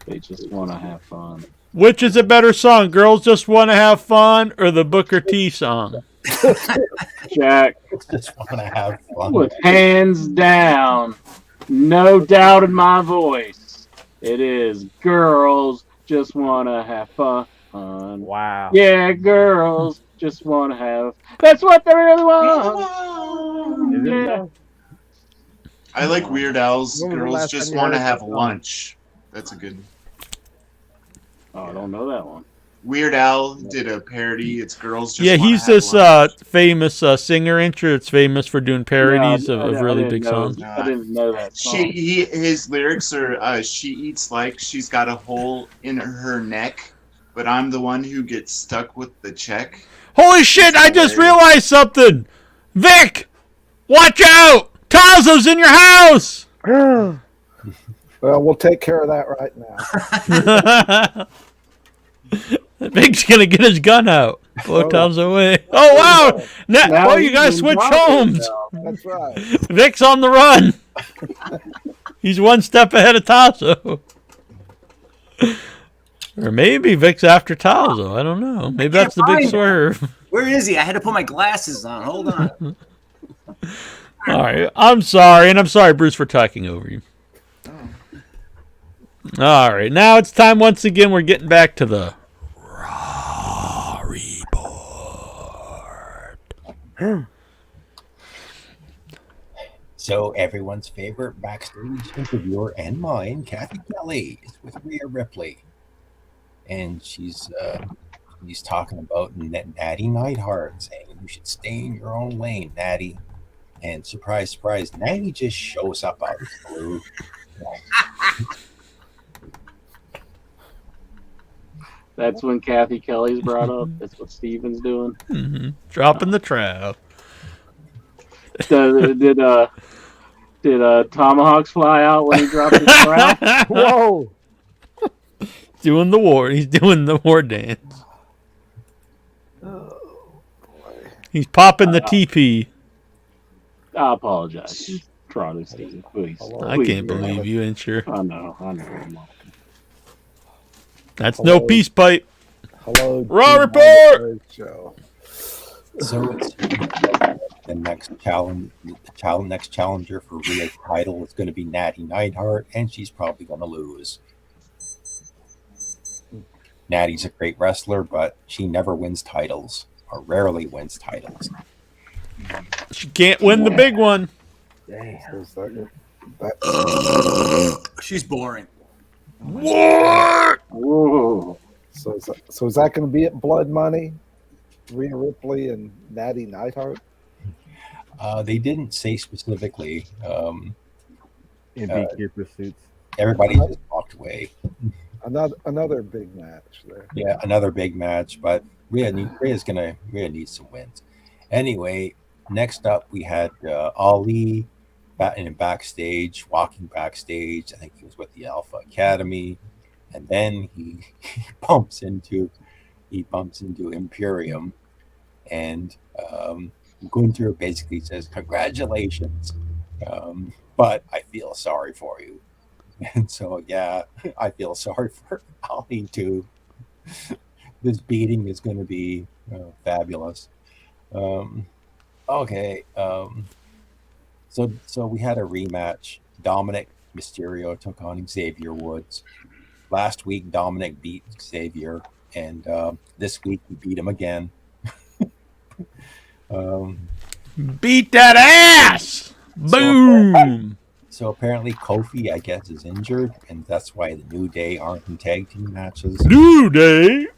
They just want to have fun. Which is a better song, Girls Just Want to Have Fun or the Booker T song? Jack. Just want to have fun. With hands down, no doubt in my voice, it is Girls Just Want to Have Fun. Wow. Yeah, girls just want to have. That's what they really want. Yeah. I like Weird Al's Girls Just Want to Have Lunch. That's a good. Oh, I don't know that one. Weird Al did a parody. It's Girls Just Yeah, Wanna he's Have this Lunch. famous singer intro. It's famous for doing parodies of really big songs. I didn't know that song. His lyrics are, she eats like she's got a hole in her neck, but I'm the one who gets stuck with the check. Holy shit, I just realized something. Vic, watch out. Tazo's in your house. Well, we'll take care of that right now. Vic's going to get his gun out. 4 times away. Oh, wow. Now You guys he's switch involved homes. himself. That's right. Vic's on the run. He's 1 step ahead of Tazo. Or maybe Vic's after Tazo. I don't know. Maybe that's the big find him. swerve. Where is he? I had to put my glasses on. Hold on. All right. I'm sorry. And I'm sorry, Bruce, for talking over you. All right. Now it's time once again. We're getting back to the Raw Report. So everyone's favorite backstage interviewer and mine, Kathy Kelly, is with Rhea Ripley. And she's talking about Natty Neidhart, saying you should stay in your own lane, Natty. And surprise, surprise, Natty just shows up out of the blue. That's when Kathy Kelly's brought up. That's what Steven's doing. Mm-hmm. Dropping the trap. Did tomahawks fly out when he dropped his trap? Whoa! Doing the war. He's doing the war dance. He's popping the TP. I apologize. Toronto Steven, please. I can't believe you ain't sure. I know. That's no peace pipe. Hello. Raw Report. Show. So it's the next next challenger for Rhea's title is going to be Natty Neidhart, and she's probably going to lose. Natty's a great wrestler, but she never wins titles, or rarely wins titles. She can't win the big one. She's boring. What? Whoa. So is that going to be at Blood Money? Rhea Ripley and Natty Neidhart? They didn't say specifically. In beekeeper suits. Everybody just walked away. Another big match there. Yeah, another big match, but Rhea needs some wins. Anyway, next up we had Ali walking backstage. I think he was with the Alpha Academy, and then he bumps into Imperium, and Gunther basically says, "Congratulations, but I feel sorry for you." And so, yeah, I feel sorry for Ali too. This beating is going to be fabulous. Okay, so we had a rematch. Dominic Mysterio took on Xavier Woods. Last week, Dominic beat Xavier, and this week he beat him again. Beat that ass! Boom! So apparently Kofi, I guess, is injured, and that's why the New Day aren't in tag team matches. New Day?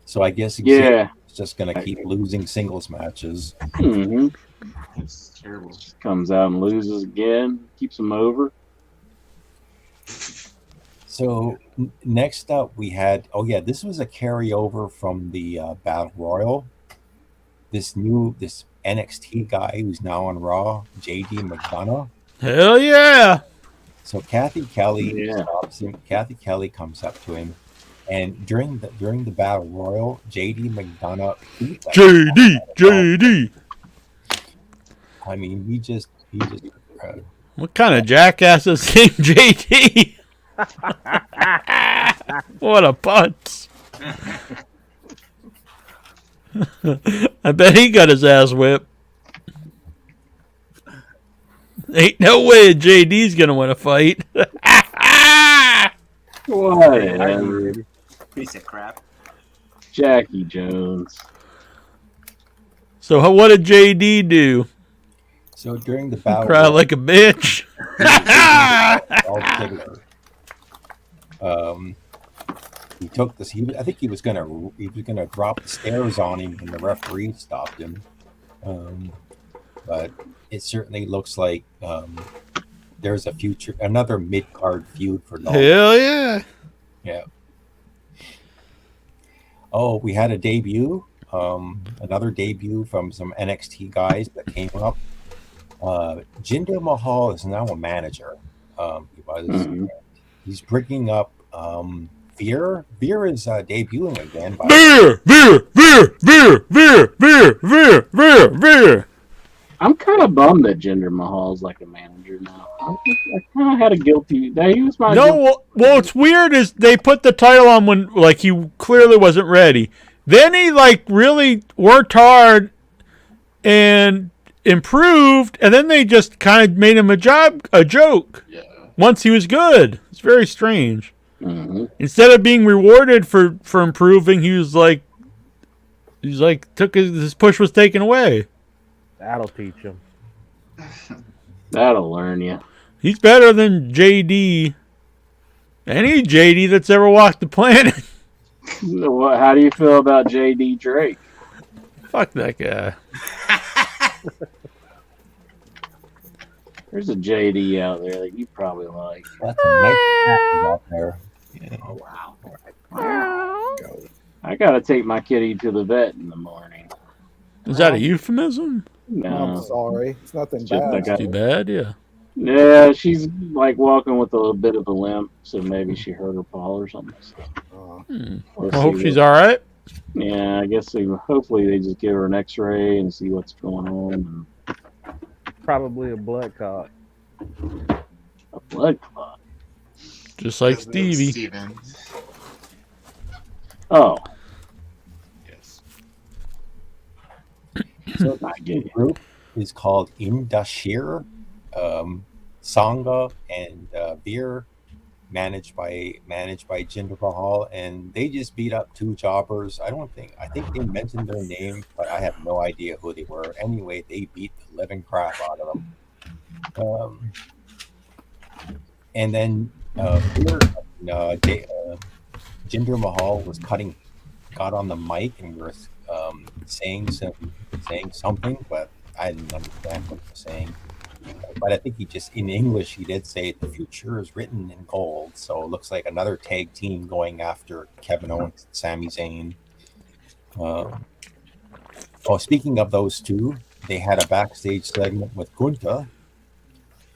So I guess Xavier is just going to keep losing singles matches. Mm-hmm. It's terrible. Comes out and loses again. Keeps him over. So next up we had, this was a carryover from the Battle Royal. This NXT guy who's now on Raw, JD McDonough. Hell yeah! So Kathy Kelly stops him. Kathy Kelly comes up to him, and during the Battle Royal, JD McDonough beat JD. I mean, he just. What kind of jackass is named JD? What a putz! I bet he got his ass whipped. Ain't no way JD's gonna win a fight. What? Piece of crap. Jackie Jones. So what did JD do? So during the battle, cry like a bitch. He took this. I think he was gonna drop the stairs on him, and the referee stopped him. But it certainly looks like there's another mid-card feud for Dolph. Hell yeah! Yeah. Oh, we had a debut. Another debut from some NXT guys that came up. Jinder Mahal is now a manager. He's bringing up Veer is debuting again. Veer. I'm kind of bummed that Jinder Mahal's like a manager now. I kind of had a guilty. He was my No, well, what's weird is they put the title on when like he clearly wasn't ready. Then he like really worked hard and improved, and then they just kind of made him a joke. Yeah. Once he was good, it's very strange. Mm-hmm. Instead of being rewarded for improving, he was like took his push was taken away. That'll teach him. That'll learn you. He's better than JD. Any JD that's ever walked the planet. How do you feel about JD Drake? Fuck that guy. There's a JD out there that you probably like. That's a nice package out there. Yeah. Oh, wow. I gotta take my kitty to the vet in the morning. Is that a euphemism? No. I'm sorry. It's nothing Just bad. Too bad, yeah. Yeah, she's like walking with a little bit of a limp, so maybe she hurt her paw or something. I hope she's all right. Yeah, I guess hopefully they just give her an X-ray and see what's going on. Probably a blood clot. A blood clot. Just like Stevie. Steven. Oh. Yes. So the group is called Indashir, Sangha, and Veer, managed by Jinder Mahal, and they just beat up two jobbers. I think they mentioned their name, but I have no idea who they were. Anyway, they beat the living crap out of them. And then Veer, Jinder Mahal got on the mic and was saying something, but I didn't understand what he was saying. But I think in English, he did say the future is written in gold. So it looks like another tag team going after Kevin Owens and Sami Zayn. Speaking of those two, they had a backstage segment with Gunther.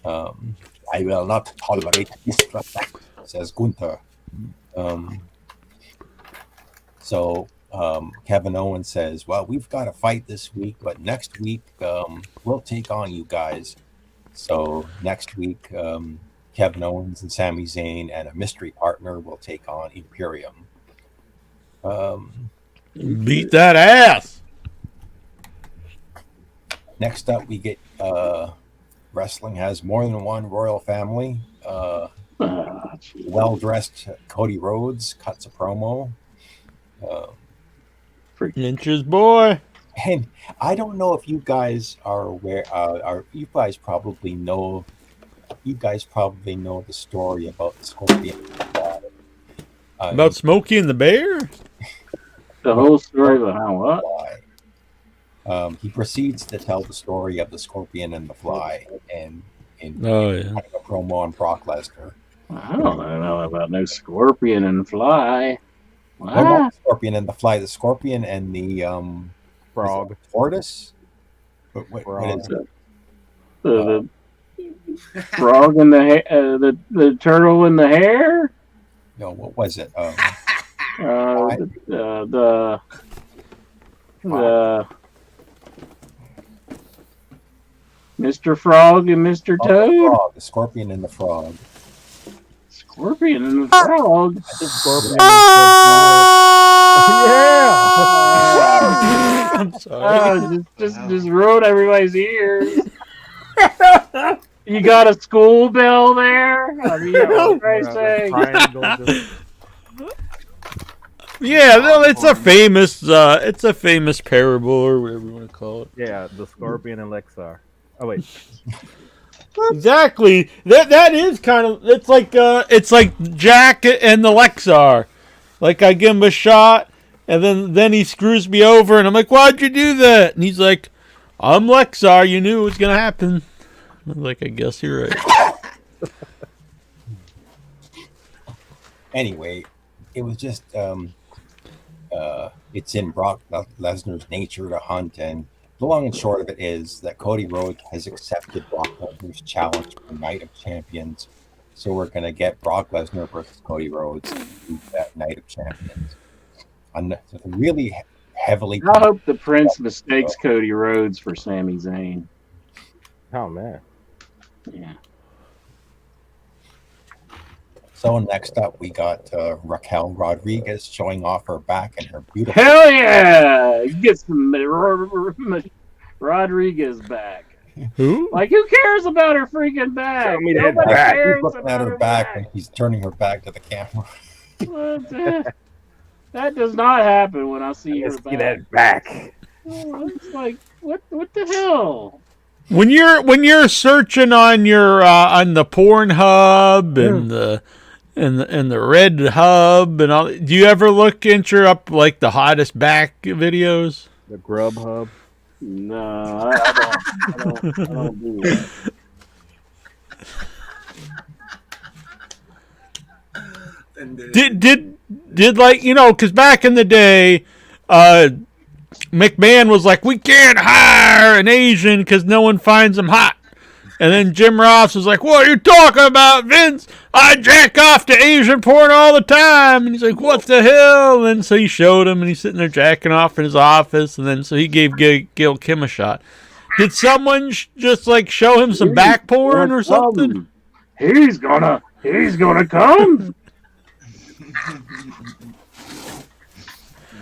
I will not tolerate disrespect, says Gunther. So Kevin Owens says, well, we've got a fight this week, but next week we'll take on you guys. So next week, Kevin Owens and Sami Zayn and a mystery partner will take on Imperium. Beat that ass. Next up, we get wrestling has more than one royal family. Well-dressed Cody Rhodes cuts a promo. Inches boy. And I don't know if you guys are aware. You guys probably know the story about the Scorpion. About Smokey and the Bear? The whole story behind what? He proceeds to tell the story of the Scorpion and the Fly, and a promo on Brock Lesnar. I don't know about no Scorpion and Fly. What? Well, not the Scorpion and the Fly, the Scorpion and the Frog. Tortoise? What is it? The frog and the turtle and the hare? No, what was it? The Mr. Frog and Mr. Toad? The Scorpion and the Frog. Scorpion and the Frog? I think Scorpion I'm sorry. Just ruined everybody's ears. You got a school bell there? I mean, what can I say? Yeah, no, it's a famous parable or whatever you want to call it. Yeah, the Scorpion and Lexar. Oh wait. Exactly. That is kind of it's like Jack and the Lexar. Like I give him a shot and then he screws me over and I'm like, why'd you do that? And he's like, I'm Lexar, you knew it was gonna happen. I'm like, I guess you're right. Anyway, it was just it's in Brock Lesnar's nature to hunt, and the long and short of it is that Cody Rhodes has accepted Brock Lesnar's challenge for Night of Champions. So we're gonna get Brock Lesnar versus Cody Rhodes at Night of Champions. Really heavily. I hope the Prince mistakes Cody Rhodes for Sami Zayn. Oh man. Yeah. So next up, we got Raquel Rodriguez showing off her back and her beautiful. Hell yeah! Get some Rodriguez back. Who? Like, who cares about her freaking back? Show me that Nobody back. cares He's looking about at her back when he's turning her back to the camera. What the- that does not happen when I see her Let's back. get that back. Oh, it's like, what the hell? When you're searching on your on the Pornhub and the Red Hub and all, do you ever enter up like the hottest back videos? The Grub Hub. No, I don't do that. Did like, because back in the day, McMahon was like, we can't hire an Asian because no one finds them hot. And then Jim Ross was like, what are you talking about, Vince? I jack off to Asian porn all the time. And he's like, what the hell? And then so he showed him, and he's sitting there jacking off in his office. And then so he gave Gil Kim a shot. Did someone just like show him some back porn or something? He's gonna come.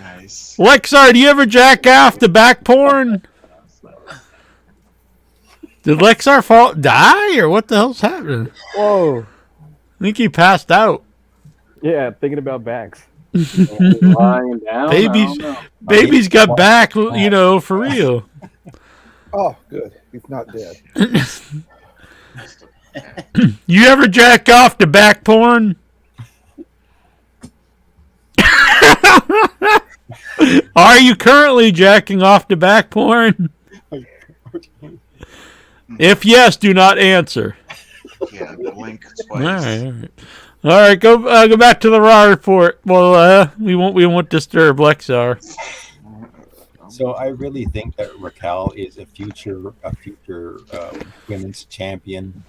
Nice. Lexar, do you ever jack off the back porn? Did Lexar die, or what the hell's happening? Whoa. I think he passed out. Yeah, thinking about backs. Lying down. Baby's got back, for real. Oh, good. He's not dead. You ever jack off the back porn? Are you currently jacking off the back porn? If yes, do not answer. Yeah, blink All twice. right. Go back to the Raw report. Well, we won't disturb Lexar. So I really think that Raquel is a future women's champion.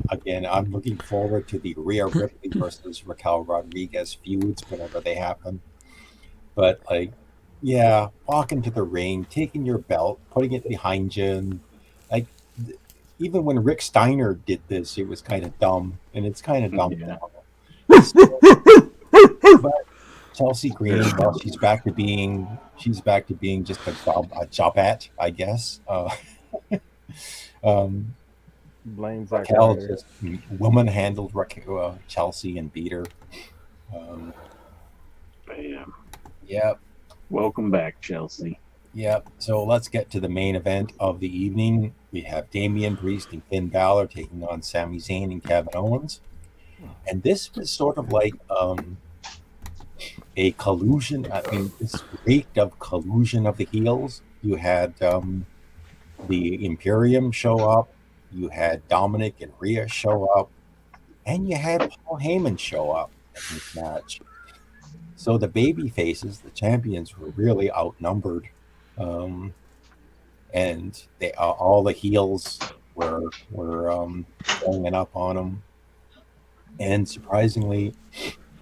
Again, I'm looking forward to the Rhea Ripley versus Raquel Rodriguez feuds whenever they happen. But walking to the ring, taking your belt, putting it behind you, and even when Rick Steiner did this, it was kind of dumb, and it's kind of dumb now. But Chelsea Green, well, she's back to being just a jobette, I guess. Blaine's Raquel just woman handled Chelsea and beat her. Bam. Yep. Welcome back, Chelsea. Yep. So let's get to the main event of the evening. We have Damian Priest and Finn Balor taking on Sami Zayn and Kevin Owens. And this was sort of like a collusion. I mean, this reeked of collusion of the heels. You had the Imperium show up. You had Dominic and Rhea show up. And you had Paul Heyman show up at this match. So the baby faces, the champions, were really outnumbered. And they all the heels were ganging up on them. And surprisingly,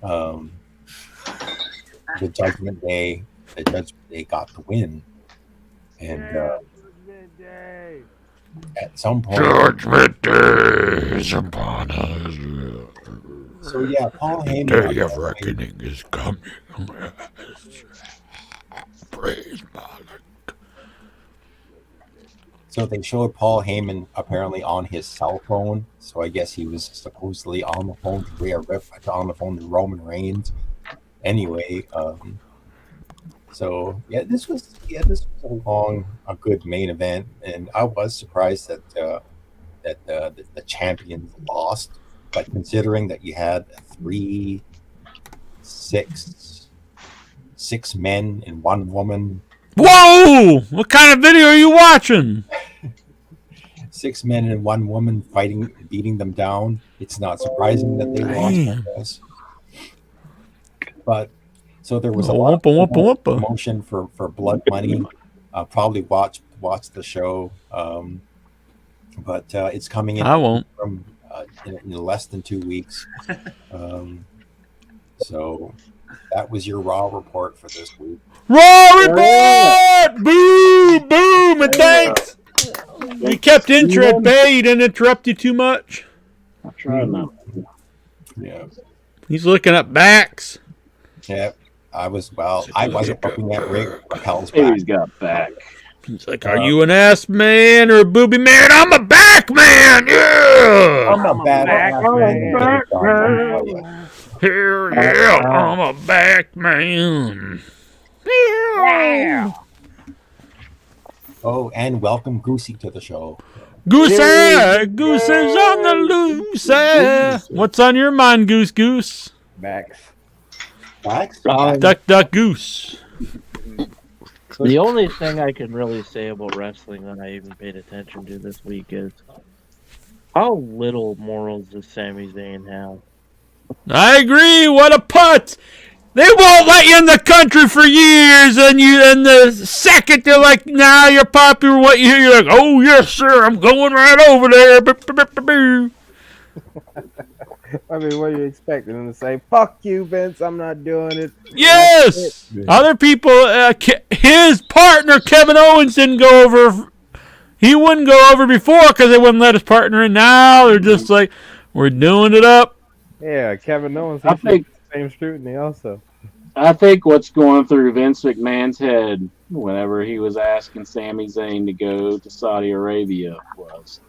the Judgment Day got the win. And at some point, Judgment Day is upon us. So yeah, Paul Heyman. The day of reckoning is coming. Praise God. So they showed Paul Heyman apparently on his cell phone. So I guess he was supposedly on the phone to Rhea Ripley, on the phone to Roman Reigns. Anyway, so yeah, this was a good main event, and I was surprised that the champions lost. But considering that you had six men and one woman. Whoa! What kind of video are you watching? 6 men and 1 woman fighting, beating them down. It's not surprising that they lost like this. But so there was a lot of promotion for blood money. Probably watch the show. But it's coming in. I won't. From in less than 2 weeks. So that was your Raw report for this week. Raw report! Boom, boom, and thanks. You kept intro at bay. You didn't interrupt you too much. I tried not. Yeah. He's looking at backs. Yeah. I wasn't looking at Ray Rappel's Hey, back. he's got back. He's like, are you an ass man or a booby man? I'm a back man. Yeah. I'm a back man. Hell yeah, I'm a back man. Yeah. Oh, and welcome Goosey to the show. Goosey's on the loose. What's on your mind, Goose? Backs. Backs? Duck, goose. The only thing I can really say about wrestling that I even paid attention to this week is how little morals does Sami Zayn have? I agree. What a putt. They won't let you in the country for years, and the second they're like, "Nah, you're popular." What you hear? You're like, "Oh yes, sir, I'm going right over there." I mean, what are you expecting them to say? Fuck you, Vince. I'm not doing it. Yes. Other people, his partner Kevin Owens didn't go over. He wouldn't go over before because they wouldn't let his partner in. Now they're just like, we're doing it up. Yeah, Kevin Owens. I think same scrutiny also. I think what's going through Vince McMahon's head whenever he was asking Sami Zayn to go to Saudi Arabia was,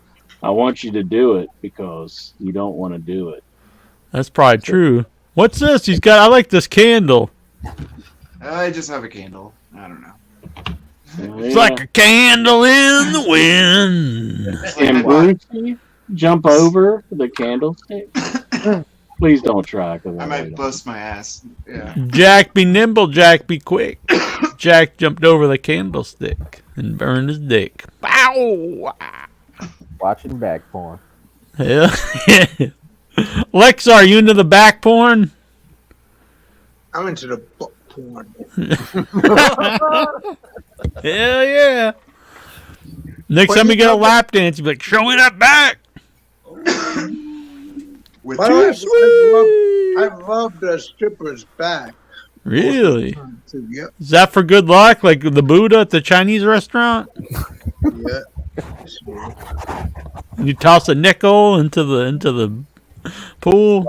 I want you to do it because you don't want to do it. That's probably true. What's this? I like this candle. I just have a candle. I don't know. It's like a candle in the wind. Can Brucey jump over the candlestick? Please don't try. I might bust my ass. Yeah. Jack be nimble, Jack be quick. Jack jumped over the candlestick and burned his dick. Bow! Watching back porn. Hell yeah. Lex, are you into the back porn? I'm into the butt porn. Hell yeah. Next time you get a lap dance, you'll be like, show me that back. With By the way, I love the stripper's back. Really? Yep. Is that for good luck? Like the Buddha at the Chinese restaurant? Yeah. You toss a nickel into the pool.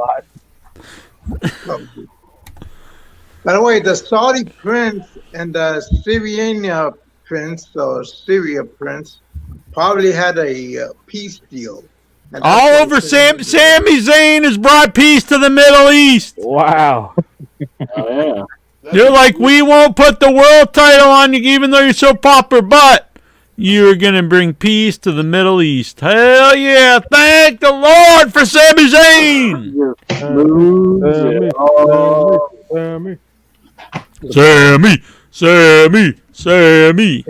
By the way, the Saudi prince and the Syrian prince or Syria prince probably had a peace deal. And All over Sami Zayn has brought peace to the Middle East. Wow. Oh, yeah. They're like, we won't put the world title on you even though you're so popular, but you're going to bring peace to the Middle East. Hell yeah. Thank the Lord for Sami Zayn. Sammy.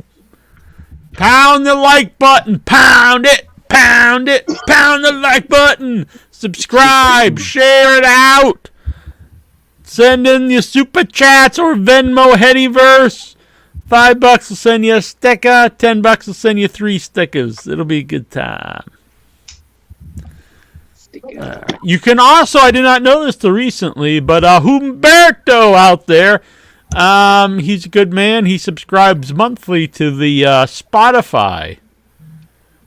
Pound the like button. Pound it. Pound the like button. Subscribe. Share it out. Send in your super chats or Venmo Headyverse. $5 will send you a sticker. $10 will send you 3 stickers. It'll be a good time. You can also, I did not know this till recently, but Humberto out there, he's a good man. He subscribes monthly to the Spotify,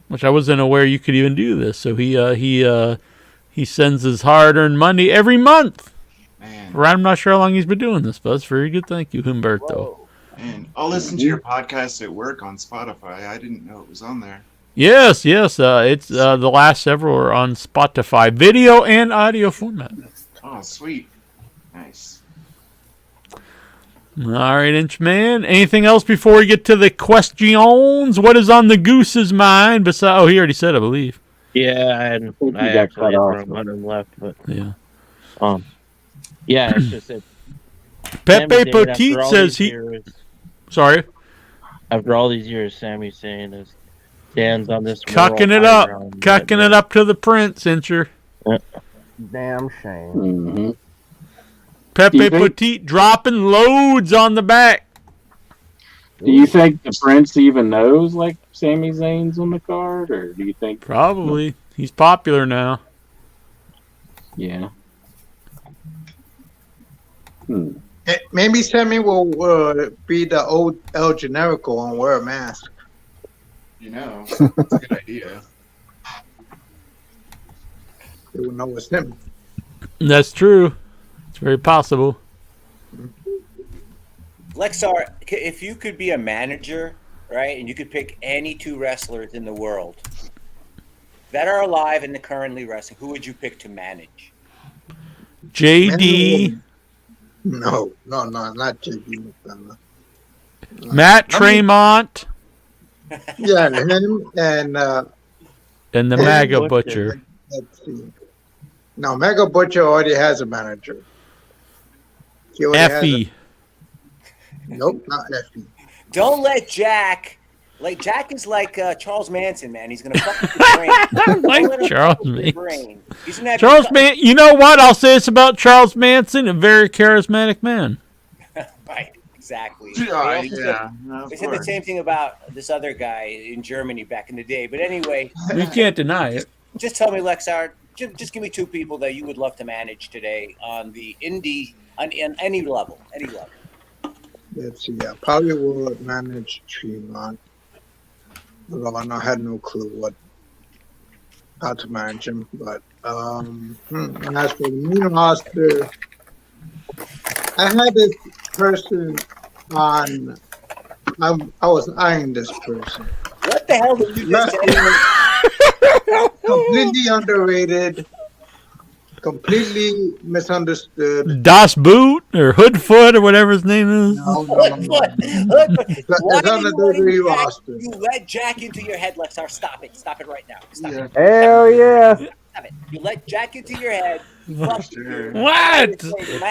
which I wasn't aware you could even do this. So he sends his hard-earned money every month. Man. I'm not sure how long he's been doing this, but that's very good. Thank you, Humberto. Whoa. And I'll listen to your podcast at work on Spotify. I didn't know it was on there. Yes. It's the last several are on Spotify, video and audio format. Oh, sweet. Nice. All right, Inchman. Anything else before we get to the questions? What is on the goose's mind? Besides, he already said, I believe. Yeah, I actually have one left, but yeah. Yeah, it's just that Pepe Petit says he. Sorry. After all these years, Sami Zayn stands on this. Cucking it up to the prince, Incher. Damn shame. Mm-hmm. Pepe Petit dropping loads on the back. Do you think the prince even knows like Sami Zayn's on the card, or do you think probably he's popular now? Yeah. Maybe Sammy will be the old El Generico and wear a mask. You know, that's a good idea. They will know it's him. That's true. It's very possible. Lexar, if you could be a manager, right, and you could pick any two wrestlers in the world that are alive and currently wrestling, who would you pick to manage? JD. No, not JD. Matt Tremont. Yeah, him and the Mega Butcher. Let's see. No, Mega Butcher already has a manager. He already has Effie. Nope, not Effie. Don't let Jack. Like Jack is like Charles Manson, man. He's gonna fuck with your brain. Like Charles Manson. He's gonna have Charles Manson. You know what? I'll say this about Charles Manson: a very charismatic man. Right, exactly. Yeah, They also of they said the course. same thing about this other guy in Germany back in the day. But anyway, You can't deny it. just tell me, Lexar. Just give me two people that you would love to manage today on the indie on any level. Any level. Let's see. I probably will manage Tremont. Although I had no clue how to manage him. But and as for the main roster, I had this person on. I was eyeing this person. What the hell did you just say? Completely underrated. Completely misunderstood. Das Boot or Hoodfoot or whatever his name is. No. Why It's on the WWE roster. You let Jack into your head, Lexar. Stop it. Stop it right now. Stop it. Hell yeah. Stop it. You let Jack into your head. What?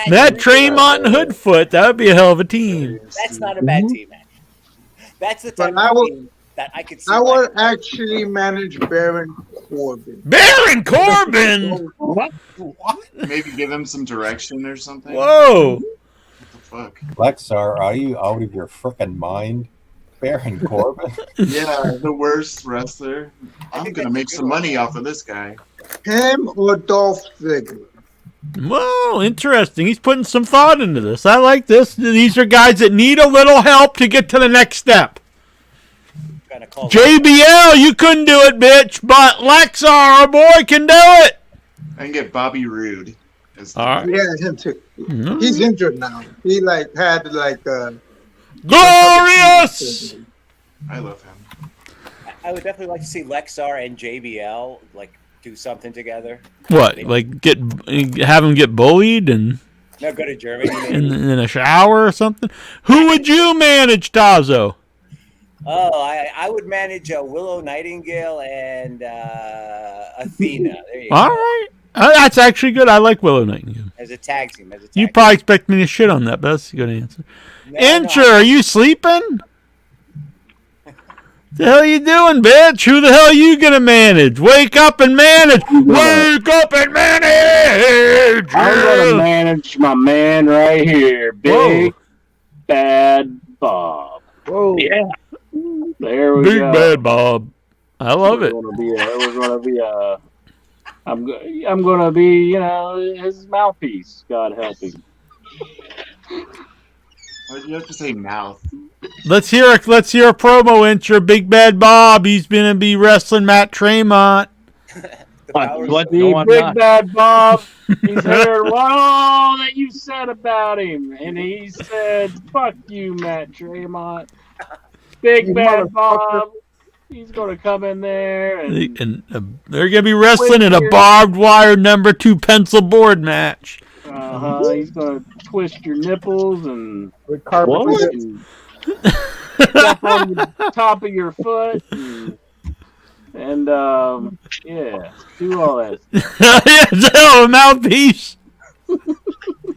Matt Tremont and Hoodfoot. That would be a hell of a team. That's not a bad team, man. That's the type But of team that I could see. I would actually manage Baron Corbin. Baron Corbin! What? Maybe give him some direction or something. Whoa! What the fuck? Lexar, are you out of your frickin' mind? Baron Corbin? Yeah, the worst wrestler. I'm gonna make some money off of this guy. Him or Dolph Ziggler? Whoa, interesting. He's putting some thought into this. I like this. These are guys that need a little help to get to the next step. JBL, you couldn't do it, bitch, but Lexar, our boy, can do it. I can get Bobby Roode. All right. Yeah, him too. He's injured now. He had Glorious. I love him. I would definitely like to see Lexar and JBL do something together. What? Maybe. Like have him get bullied and No, go to Germany. in a shower or something? Who would you manage, Tazo? Oh, I would manage Willow Nightingale and Athena. There you go. All right. That's actually good. I like Willow Nightingale. As a tag team. You probably expect me to shit on that, but that's a good answer. No, Incher, are you sleeping? The hell you doing, bitch? Who the hell are you gonna manage? Wake up and manage. Wake up and manage. I'm gonna manage my man right here, Big Bad Bob. Whoa. Yeah. There we Big go. Bad Bob. I love it. I'm gonna be, his mouthpiece. God help him. Why'd you have to say mouth? Let's hear a promo intro. Big Bad Bob. He's gonna be wrestling Matt Tremont. What's The going Big on? Bad Bob. He's heard all that you said about him, and he said, "Fuck you, Matt Tremont." Big You Bad motherfucker. Bob. He's gonna come in there and They're gonna be wrestling in a barbed wire number 2 pencil board match. he's gonna twist your nipples and What? and step on the top of your foot and yeah, do all that. Yeah, a mouthpiece.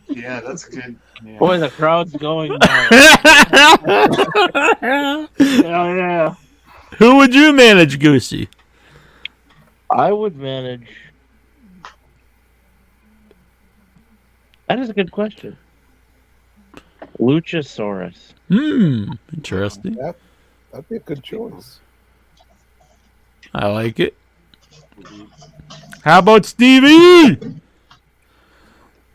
Yeah, that's good. Yeah. Boy, the crowd's going down. Yeah. Who would you manage, Goosey? I would manage. That is a good question. Luchasaurus. Interesting. That'd be a good choice. I like it. How about Stevie?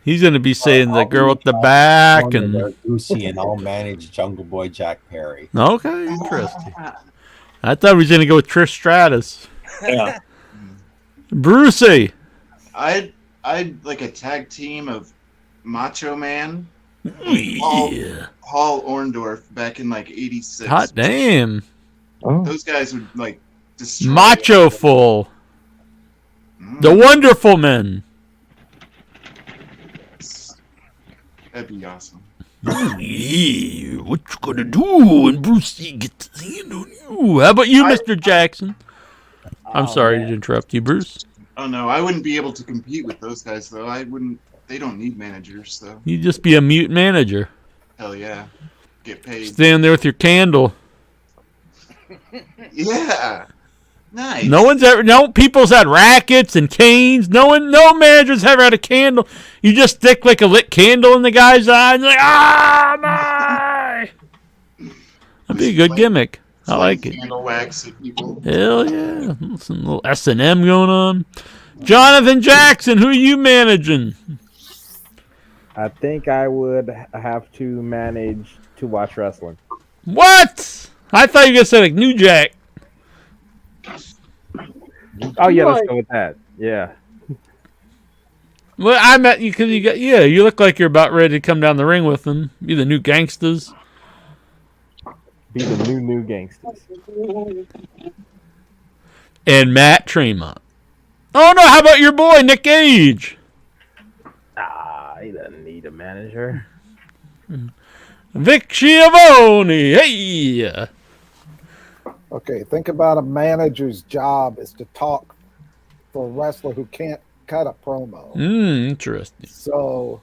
He's going to be saying the girl with the back and Goosey, and I'll manage Jungle Boy Jack Perry. Okay, interesting. I thought we was going to go with Trish Stratus. Yeah. Brucey. I'd like a tag team of Macho Man, Paul Orndorff back in like '86. Hot damn. Those guys would like destroy Macho Full. The Wonderful Men. That'd be awesome. Yeah, what you gonna do when Brucey gets his hand on you? How about you, Mr. Jackson? I'm sorry to interrupt you, Bruce. Oh no, I wouldn't be able to compete with those guys though. I wouldn't. They don't need managers, so. You'd just be a mute manager. Hell yeah, get paid. Stand there with your candle. Yeah, nice. No people's had rackets and canes. No manager's ever had a candle. You just stick like a lit candle in the guy's eye and you're like, my! That'd be a good gimmick. I like it. Candle wax at people. Hell yeah. Some little S&M going on. Jonathan Jackson, who are you managing? I think I would have to manage to watch wrestling. What? I thought you were going to say like New Jack. Oh, yeah, let's go with that. Yeah. Well, I met you because you look like you're about ready to come down the ring with them. Be the new gangsters. Be the new gangsters. And Matt Tremont. Oh, no, how about your boy, Nick Gage? He doesn't need a manager. Vic Schiavone, hey! Okay, think about a manager's job is to talk for a wrestler who can't cut a promo. Interesting. So,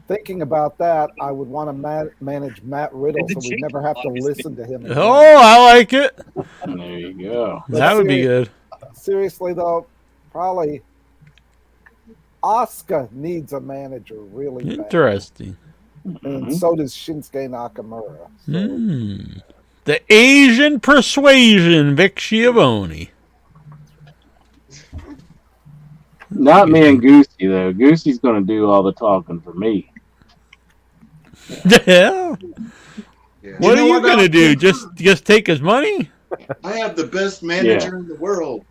thinking about that, I would want to manage Matt Riddle so we never have to listen to him again. Oh, I like it. There you go. That would be good. Seriously, though, probably Asuka needs a manager really bad. Interesting. And so does Shinsuke Nakamura. So. The Asian Persuasion, Vic Schiavone. Not me and Goosey, though. Goosey's going to do all the talking for me. Yeah. What are you going to do? Just take his money? I have the best manager in the world.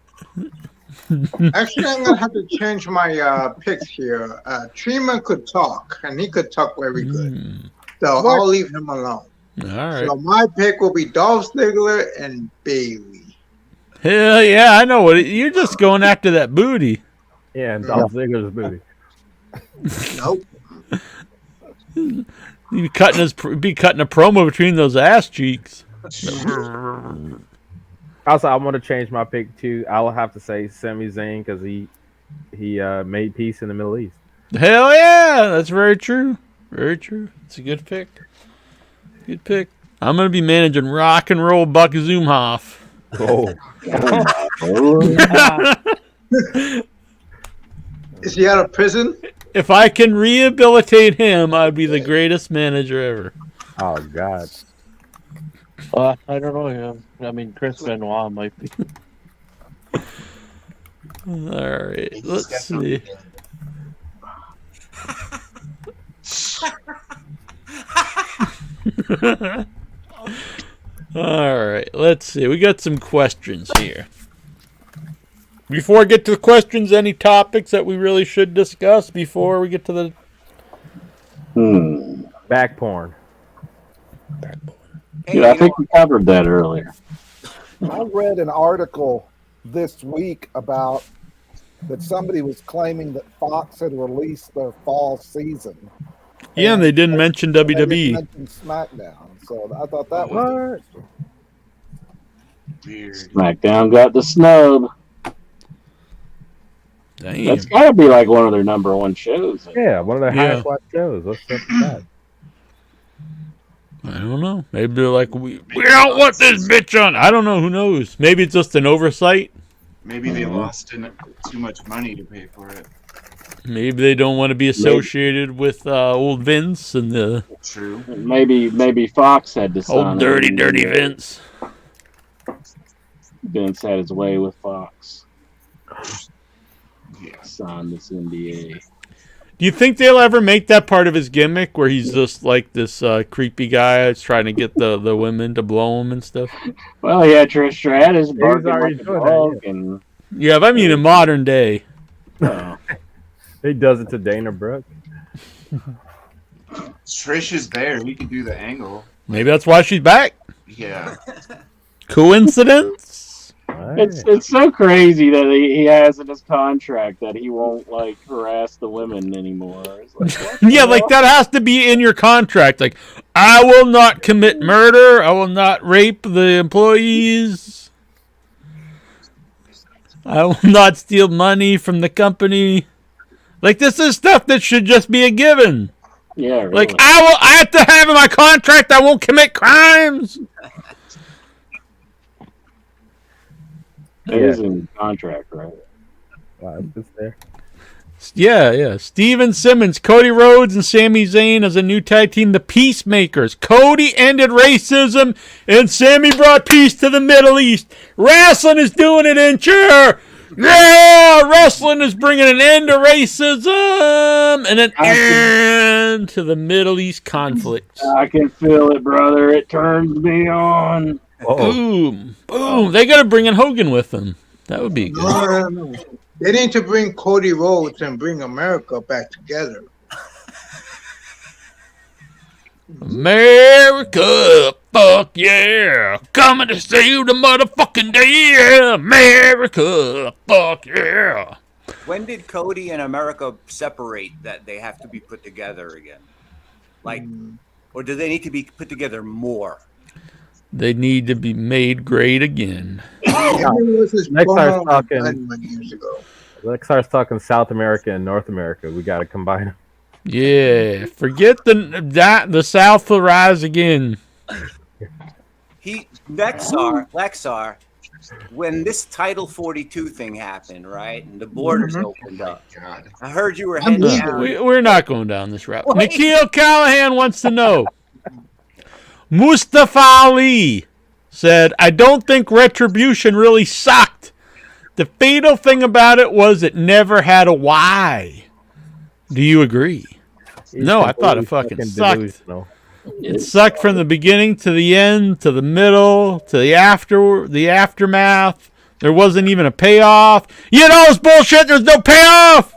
Actually, I'm going to have to change my picks here. Tremont could talk, and he could talk very good. So I'll leave him alone. All right. So my pick will be Dolph Ziggler and Bayley. Hell yeah, I know what you're just going after that booty. Yeah, and Dolph Ziggler's booty. Nope. You'd be cutting a promo between those ass cheeks. Also, I want to change my pick too. I'll have to say Sami Zayn because he made peace in the Middle East. Hell yeah, that's very true. Very true. It's a good pick. Good pick. I'm gonna be managing Rock and Roll Buck Zumhoff. Oh. Is he out of prison? If I can rehabilitate him, I'd be the greatest manager ever. Oh God. I don't know. I mean, Chris Benoit might be. All right, let's see. All right, let's see. We got some questions here. Before I get to the questions, any topics that we really should discuss before we get to the back porn? Yeah, I think we covered that earlier. I read an article this week about that somebody was claiming that Fox had released their fall season. Yeah, and they didn't mention WWE. They didn't mention SmackDown, so I thought that was weird. SmackDown got the snub. Damn. That's got to be like one of their number one shows. Yeah, one of their highest watched shows. What's up with that? I don't know. Maybe they're like, we don't want this bitch on. I don't know. Who knows? Maybe it's just an oversight. Maybe they lost too much money to pay for it. Maybe they don't want to be associated with old Vince and the True. Maybe Fox had to sign old dirty Vince. Vince had his way with Fox. sign this NDA. Do you think they'll ever make that part of his gimmick where he's just like this creepy guy that's trying to get the women to blow him and stuff? Well, yeah, Trish Stratus barking already like a doing that, dog, yeah. and Yeah, but I mean in modern day. He does it to Dana Brooke. Trish is there. He can do the angle. Maybe that's why she's back. Yeah. Coincidence? it's so crazy that he has in his contract that he won't like harass the women anymore. It's like, what the Yeah, like hell? that has to be in your contract. Like, I will not commit murder. I will not rape the employees. I will not steal money from the company. Like, this is stuff that should just be a given. Yeah, really. Like, I have to have in my contract I won't commit crimes. It is in contract, right? It's there. Yeah. Steven Simmons, Cody Rhodes, and Sami Zayn as a new tag team, the Peacemakers. Cody ended racism, and Sami brought peace to the Middle East. Wrestling is doing it in chair. Yeah, wrestling is bringing an end to racism and an end to the Middle East conflict. I can feel it, brother. It turns me on. Boom. They got to bring in Hogan with them. That would be good. No. They need to bring Cody Rhodes and bring America back together. America, fuck yeah. Coming to save the motherfucking day. America, fuck yeah. When did Cody and America separate that they have to be put together again? Like, or do they need to be put together more? They need to be made great again. Next starts talking South America and North America. We got to combine them. Yeah, forget the South will rise again. Lexar, when this Title 42 thing happened, right, and the borders opened up, I heard you were heading down. We're not going down this route. Nikhil Callahan wants to know. Mustafa Ali said, I don't think Retribution really sucked. The fatal thing about it was it never had a why. Do you agree? No, I thought it fucking sucked. Delusional. It sucked from the beginning to the end, to the middle, to the aftermath. There wasn't even a payoff. You know it's bullshit. There's no payoff.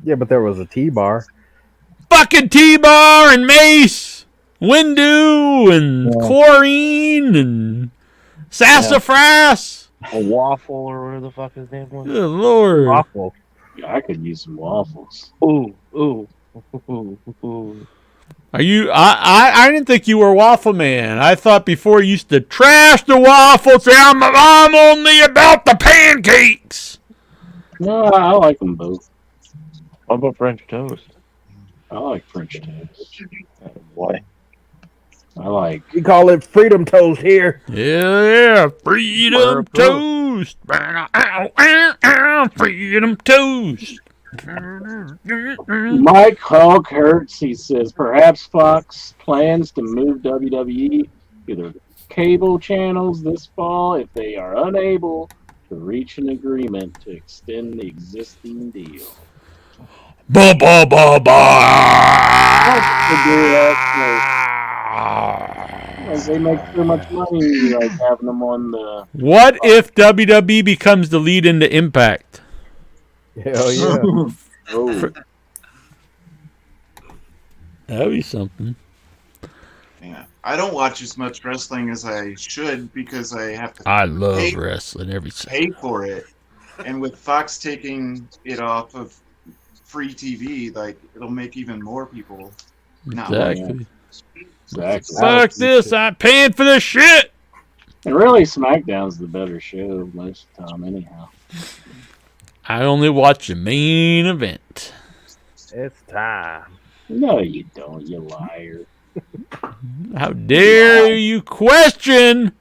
Yeah, but there was a T-bar. Fucking T-bar and Mace, Windu and Chlorine and Sassafras. A waffle or whatever the fuck his name was. Good Lord. Waffle. Yeah, I could use some waffles. Ooh. Are you? I didn't think you were a waffle man. I thought before you used to trash the waffles. Say I'm only about the pancakes. No, I like them both. What about French toast? I like French toast. Why? I like. We call it freedom toast here. Yeah, freedom toast. Freedom toast. Mike Hulk Hurts, he says, perhaps Fox plans to move WWE to the cable channels this fall if they are unable to reach an agreement to extend the existing deal. Ba ba ba Like they make so much money, like having them on the. What if WWE becomes the lead into Impact? Hell yeah. That'd be something. Yeah. I don't watch as much wrestling as I should because I have to. I love wrestling every pay for it, and with Fox taking it off of free TV, like it'll make even more people. Exactly. Exactly. Fuck this! I'm paying for this shit. And really, SmackDown's the better show most of the time, anyhow. I only watch the main event. It's time. No, you don't, you liar. How dare you question?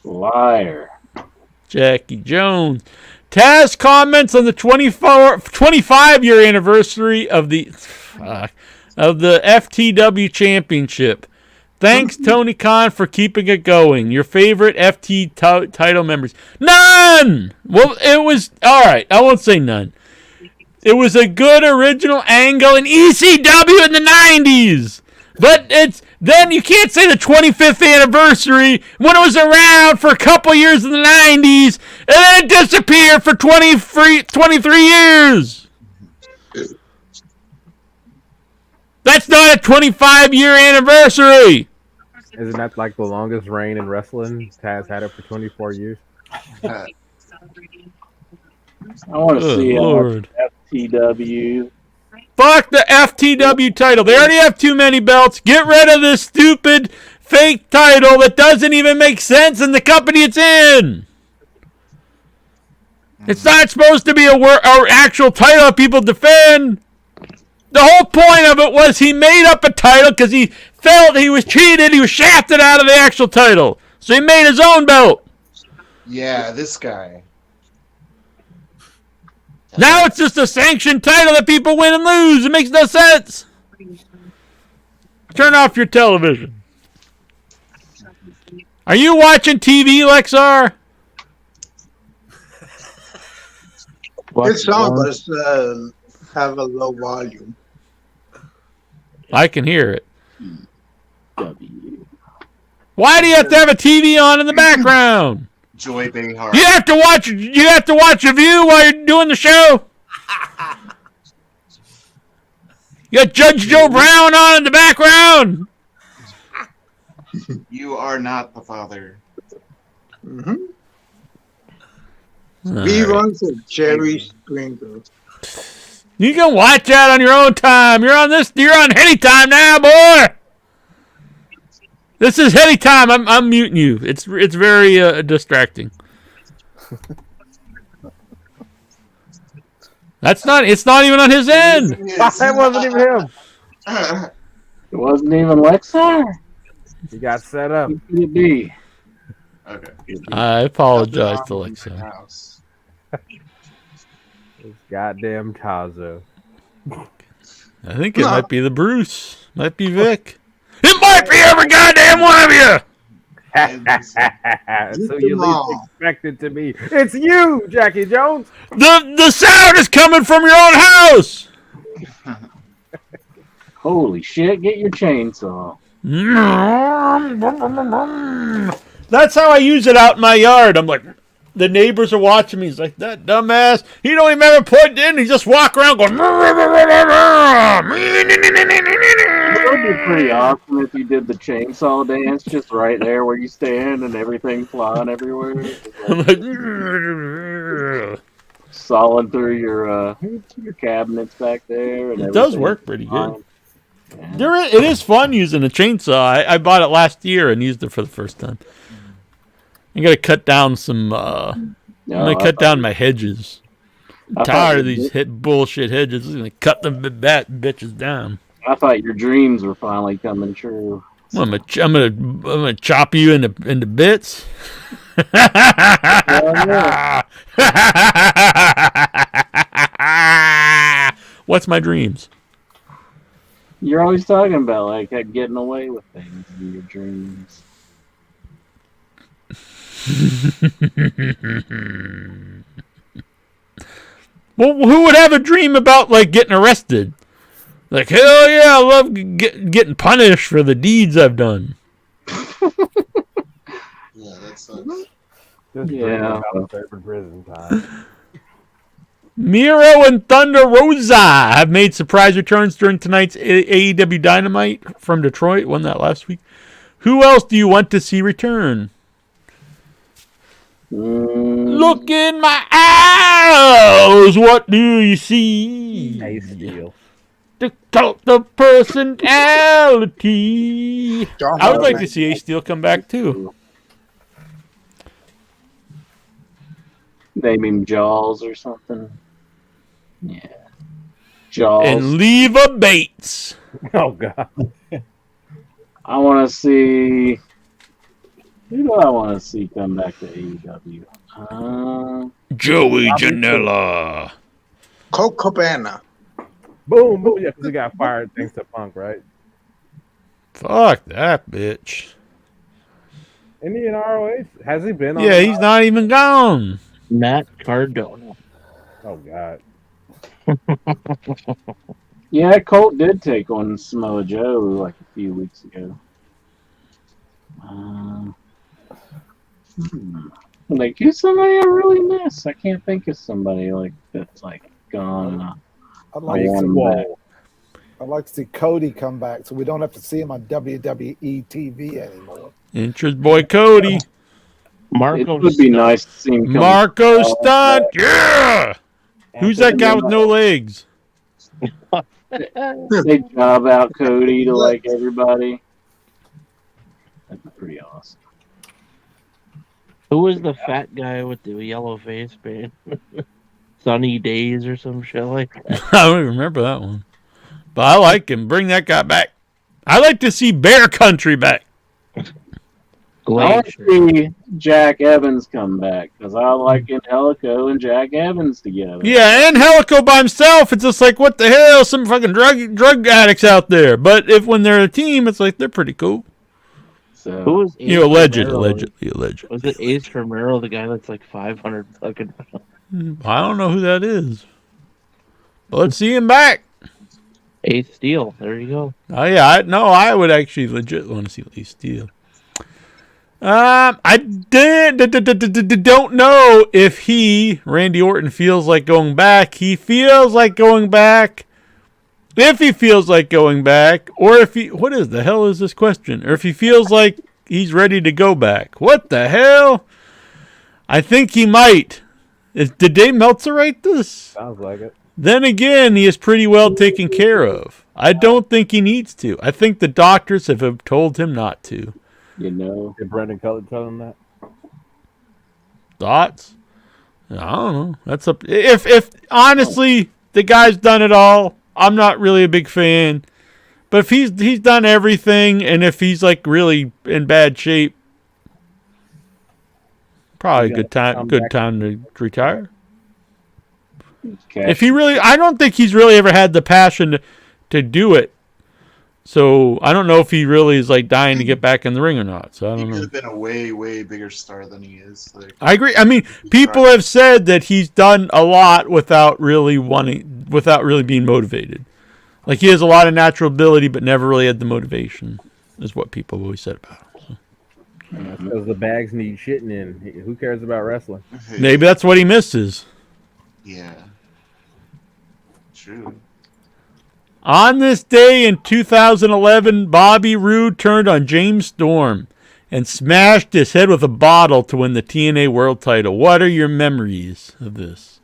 Liar. Jackie Jones. Taz comments on the 25-year anniversary of the FTW Championship. Thanks, Tony Khan, for keeping it going. Your favorite FT title members? None! Well, it was... All right, I won't say none. It was a good original angle in ECW in the 90s. But it's... Then you can't say the 25th anniversary when it was around for a couple years in the 90s, and then it disappeared for 23 years. That's not a 25-year anniversary. Isn't that like the longest reign in wrestling? Taz had it for 24 years. I want to see FTW. Fuck the FTW title. They already have too many belts. Get rid of this stupid fake title that doesn't even make sense in the company it's in. It's not supposed to be a actual title that people defend. The whole point of it was he made up a title because he felt he was cheated. He was shafted out of the actual title. So he made his own belt. Yeah, this guy. Now it's just a sanctioned title that people win and lose. It makes no sense. Turn off your television. Are you watching TV, Lexar? It's on, but it's have a low volume. I can hear it. Why do you have to have a TV on in the background? Joy Behar. You have to watch a view while you're doing the show. You got Judge Joe Brown on in the background. You are not the father. Mm-hmm. Reruns of Jerry Springer. You can watch that on your own time. You're on Heady time now, boy. This is Heady time. I'm muting you. It's very distracting. It's not even on his end. That wasn't even him. It wasn't even Lexar. He got set up. Who could it be? Okay. I apologize to Lexar. It's goddamn Tazo. I think it might be the Bruce. Might be Vic. It might be every goddamn one of you. So you least expect it to be. It's you, Jackie Jones. The sound is coming from your own house. Holy shit! Get your chainsaw. That's how I use it out in my yard. I'm like, the neighbors are watching me. He's like, that dumbass. He don't even have it plugged in. He just walk around going. It would be pretty awesome if you did the chainsaw dance just right there where you stand and everything flying everywhere. Like, sawing through your cabinets back there. And it does work pretty good. Yeah. It is fun using a chainsaw. I bought it last year and used it for the first time. I got to cut down some. I'm gonna cut down my hedges. I'm tired of these bullshit hedges. I'm gonna cut them bitches down. I thought your dreams were finally coming true. Well, I'm gonna chop you into bits. What's my dreams? You're always talking about like getting away with things in your dreams. Well, who would have a dream about like getting arrested? Like, hell yeah, I love getting punished for the deeds I've done. Yeah, that sucks. Yeah. Favorite prison time. Miro and Thunder Rosa have made surprise returns during tonight's AEW Dynamite from Detroit. Won that last week. Who else do you want to see return? Look in my eyes. What do you see? Ace Steel. The cult of personality. I would like to see Ace Steel come back too. Name him Jaws or something. Yeah. Jaws. And Leva Bates. Oh, God. I want to see... Who do I want to see come back to AEW? Joey Janela. Colt Cabana. Boom, boom. Yeah, because he got fired thanks to Punk, right? Fuck that bitch. Indian ROH? Has he been on? Yeah, he's not even gone. Matt Cardona. Oh, God. Yeah, Colt did take on Samoa Joe like a few weeks ago. Like, who's somebody I really miss? I can't think of somebody like that's like gone. I'd like to see Cody come back so we don't have to see him on WWE TV anymore. Interest boy Cody. It would be nice to see him come Marco Stunt. Yeah! Who's that guy with no legs? They job out Cody to like everybody. That'd be pretty awesome. Who was the fat guy with the yellow face paint? Sunny Days or some shit like that. I don't even remember that one. But I like him. Bring that guy back. I like to see Bear Country back. I want to see Jack Evans come back because I like Angelico and Jack Evans together. Yeah, and Helico by himself, it's just like, what the hell? Some fucking drug addicts out there. But when they're a team, it's like they're pretty cool. So who was allegedly. Was it Ace Romero, the guy that's like 500 fucking? I don't know who that is. But let's see him back. Ace Steel. There you go. Oh yeah, I would actually legit want to see Ace Steel. I don't know if Randy Orton feels like going back. He feels like going back. If he feels like going back, or if what is the hell is this question? Or if he feels like he's ready to go back. What the hell? I think he might. Did Dave Meltzer write this? Sounds like it. Then again, he is pretty well taken care of. I don't think he needs to. I think the doctors have told him not to. You know. Did Brendan Cutler tell him that? Thoughts? I don't know. That's up. If honestly the guy's done it all, I'm not really a big fan. But if he's done everything, and if he's like really in bad shape, probably a good time to retire. Okay. If he really, I don't think he's really ever had the passion to do it. So I don't know if he really is like dying to get back in the ring or not. So I don't He know. could have been a way, way bigger star than he is. Like, I agree. I mean, people have said that he's done a lot without really being motivated. Like he has a lot of natural ability, but never really had the motivation. Is what people have always said about him. So. Because the bags need shitting in. Who cares about wrestling? Maybe that's what he misses. Yeah. True. On this day in 2011, Bobby Roode turned on James Storm and smashed his head with a bottle to win the TNA World title. What are your memories of this?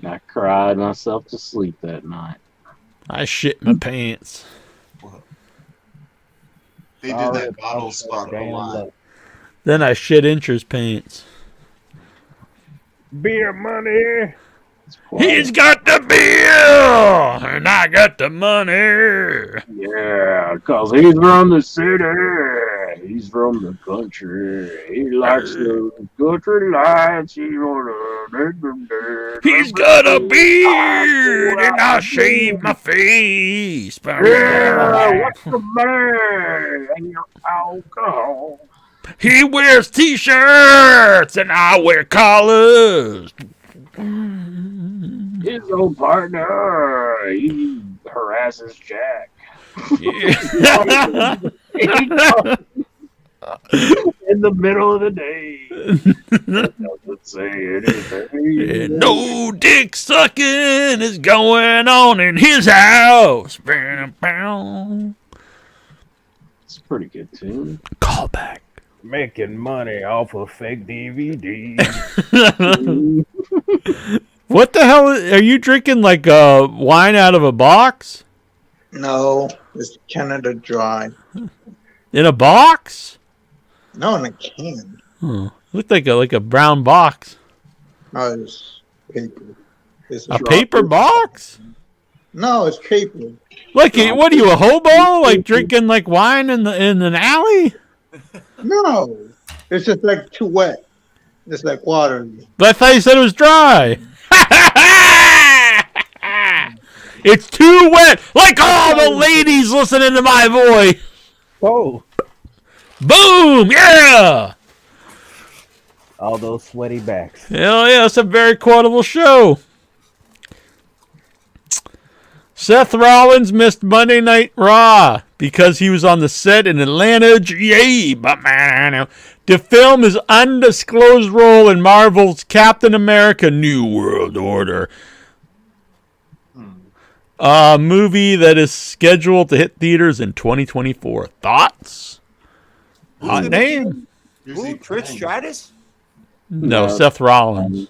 I cried myself to sleep that night. I shit my pants. They did that bottle spot a lot. Then I shit Incher's pants. Beer money. He's got the beer, and I got the money. Yeah, because he's from the city. He's from the country. He likes the country lights. He's got a beard, and I shave my face. Yeah, what's the matter? And your alcohol. He wears t-shirts, and I wear collars. His old partner, he harasses Jack. Yeah. In the middle of the day. Doesn't say anything. And no dick sucking is going on in his house. It's a pretty good tune. Call back. Making money off of fake DVDs. What the hell? Are you drinking like wine out of a box? No, it's Canada Dry. In a box? No, in a can. Huh. Looked like a brown box. No, it's paper. It's A paper box? No, it's paper. Like, what are you, a hobo? Like drinking like wine in an alley? No, it's just like too wet. It's like water. But I thought you said it was dry. It's too wet. Like all the ladies listening to my voice. Oh, Boom! Yeah! all those sweaty backs. Hell yeah, it's a very quotable show. Seth Rollins missed Monday Night Raw because he was on the set in Atlanta, GA, to film his undisclosed role in Marvel's Captain America New World Order. A movie that is scheduled to hit theaters in 2024. Thoughts? Hot name. Who? Trish Stratus? No, Seth Rollins.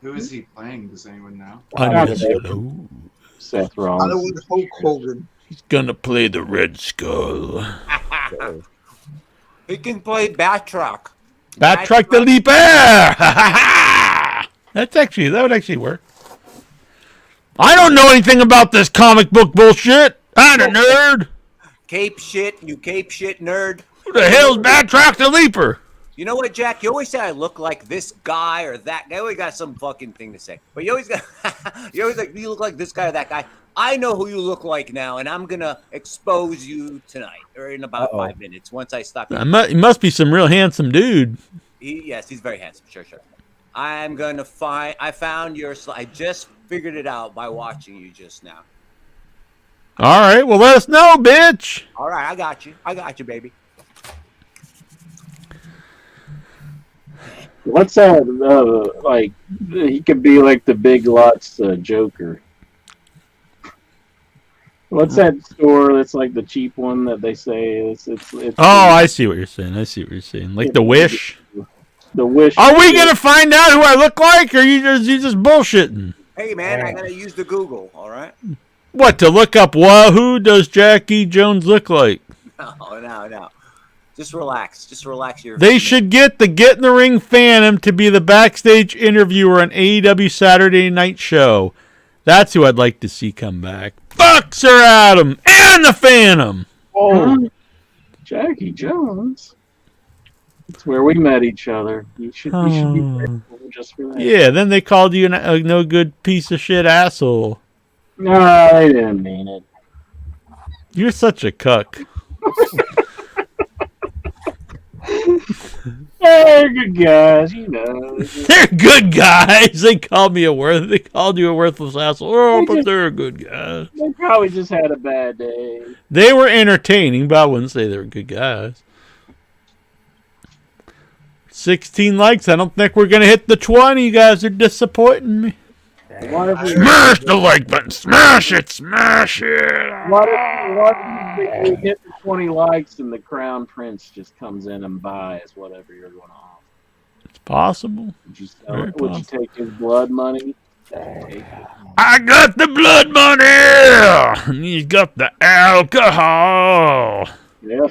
Who is he playing? Does anyone know? Seth Rollins. Hollywood Hulk Hogan. He's gonna play the Red Skull. He can play Batroc. Batroc the Leaper! That would actually work. I don't know anything about this comic book bullshit. I'm a nerd. Cape shit, you cape shit nerd. Who the hell's Batroc the Leaper? You know what, Jack? You always say I look like this guy or that guy. You always got some fucking thing to say. But you always got, you look like this guy or that guy. I know who you look like now, and I'm going to expose you tonight or in about 5 minutes once I stop. He must be some real handsome dude. Yes, he's very handsome. Sure. I'm going to find, I found your, I just figured it out by watching you just now. All right, well, let us know, bitch. All right, I got you, baby. What's that? Like he could be like the Big Lots Joker. What's that store that's like the cheap one that they say it's I see what you're saying. Like the Wish. The Wish. Are we gonna find out who I look like, or you just bullshitting? Hey man, I gotta use the Google. All right. What, to look up? Who does Jackie Jones look like? No. Just relax. They should get the Get in the Ring Phantom to be the backstage interviewer on AEW Saturday Night Show. That's who I'd like to see come back. Fuck Sir Adam and the Phantom. Oh, Jackie Jones. That's where we met each other. You should be grateful just for that. Yeah, then they called you a no good piece of shit asshole. No, they didn't mean it. You're such a cuck. They're good guys, you know. They're good guys. They called you a worthless asshole. Oh, but they're good guys. They probably just had a bad day. They were entertaining, but I wouldn't say they were good guys. 16 likes. I don't think we're gonna hit the 20. You guys are disappointing me. Smash the like button. Smash it. What if we hit the 20 likes and the Crown Prince just comes in and buys whatever you're going to offer? It's possible. Would you sell it? Would you take his blood money? I got the blood money. And he's got the alcohol. Yeah.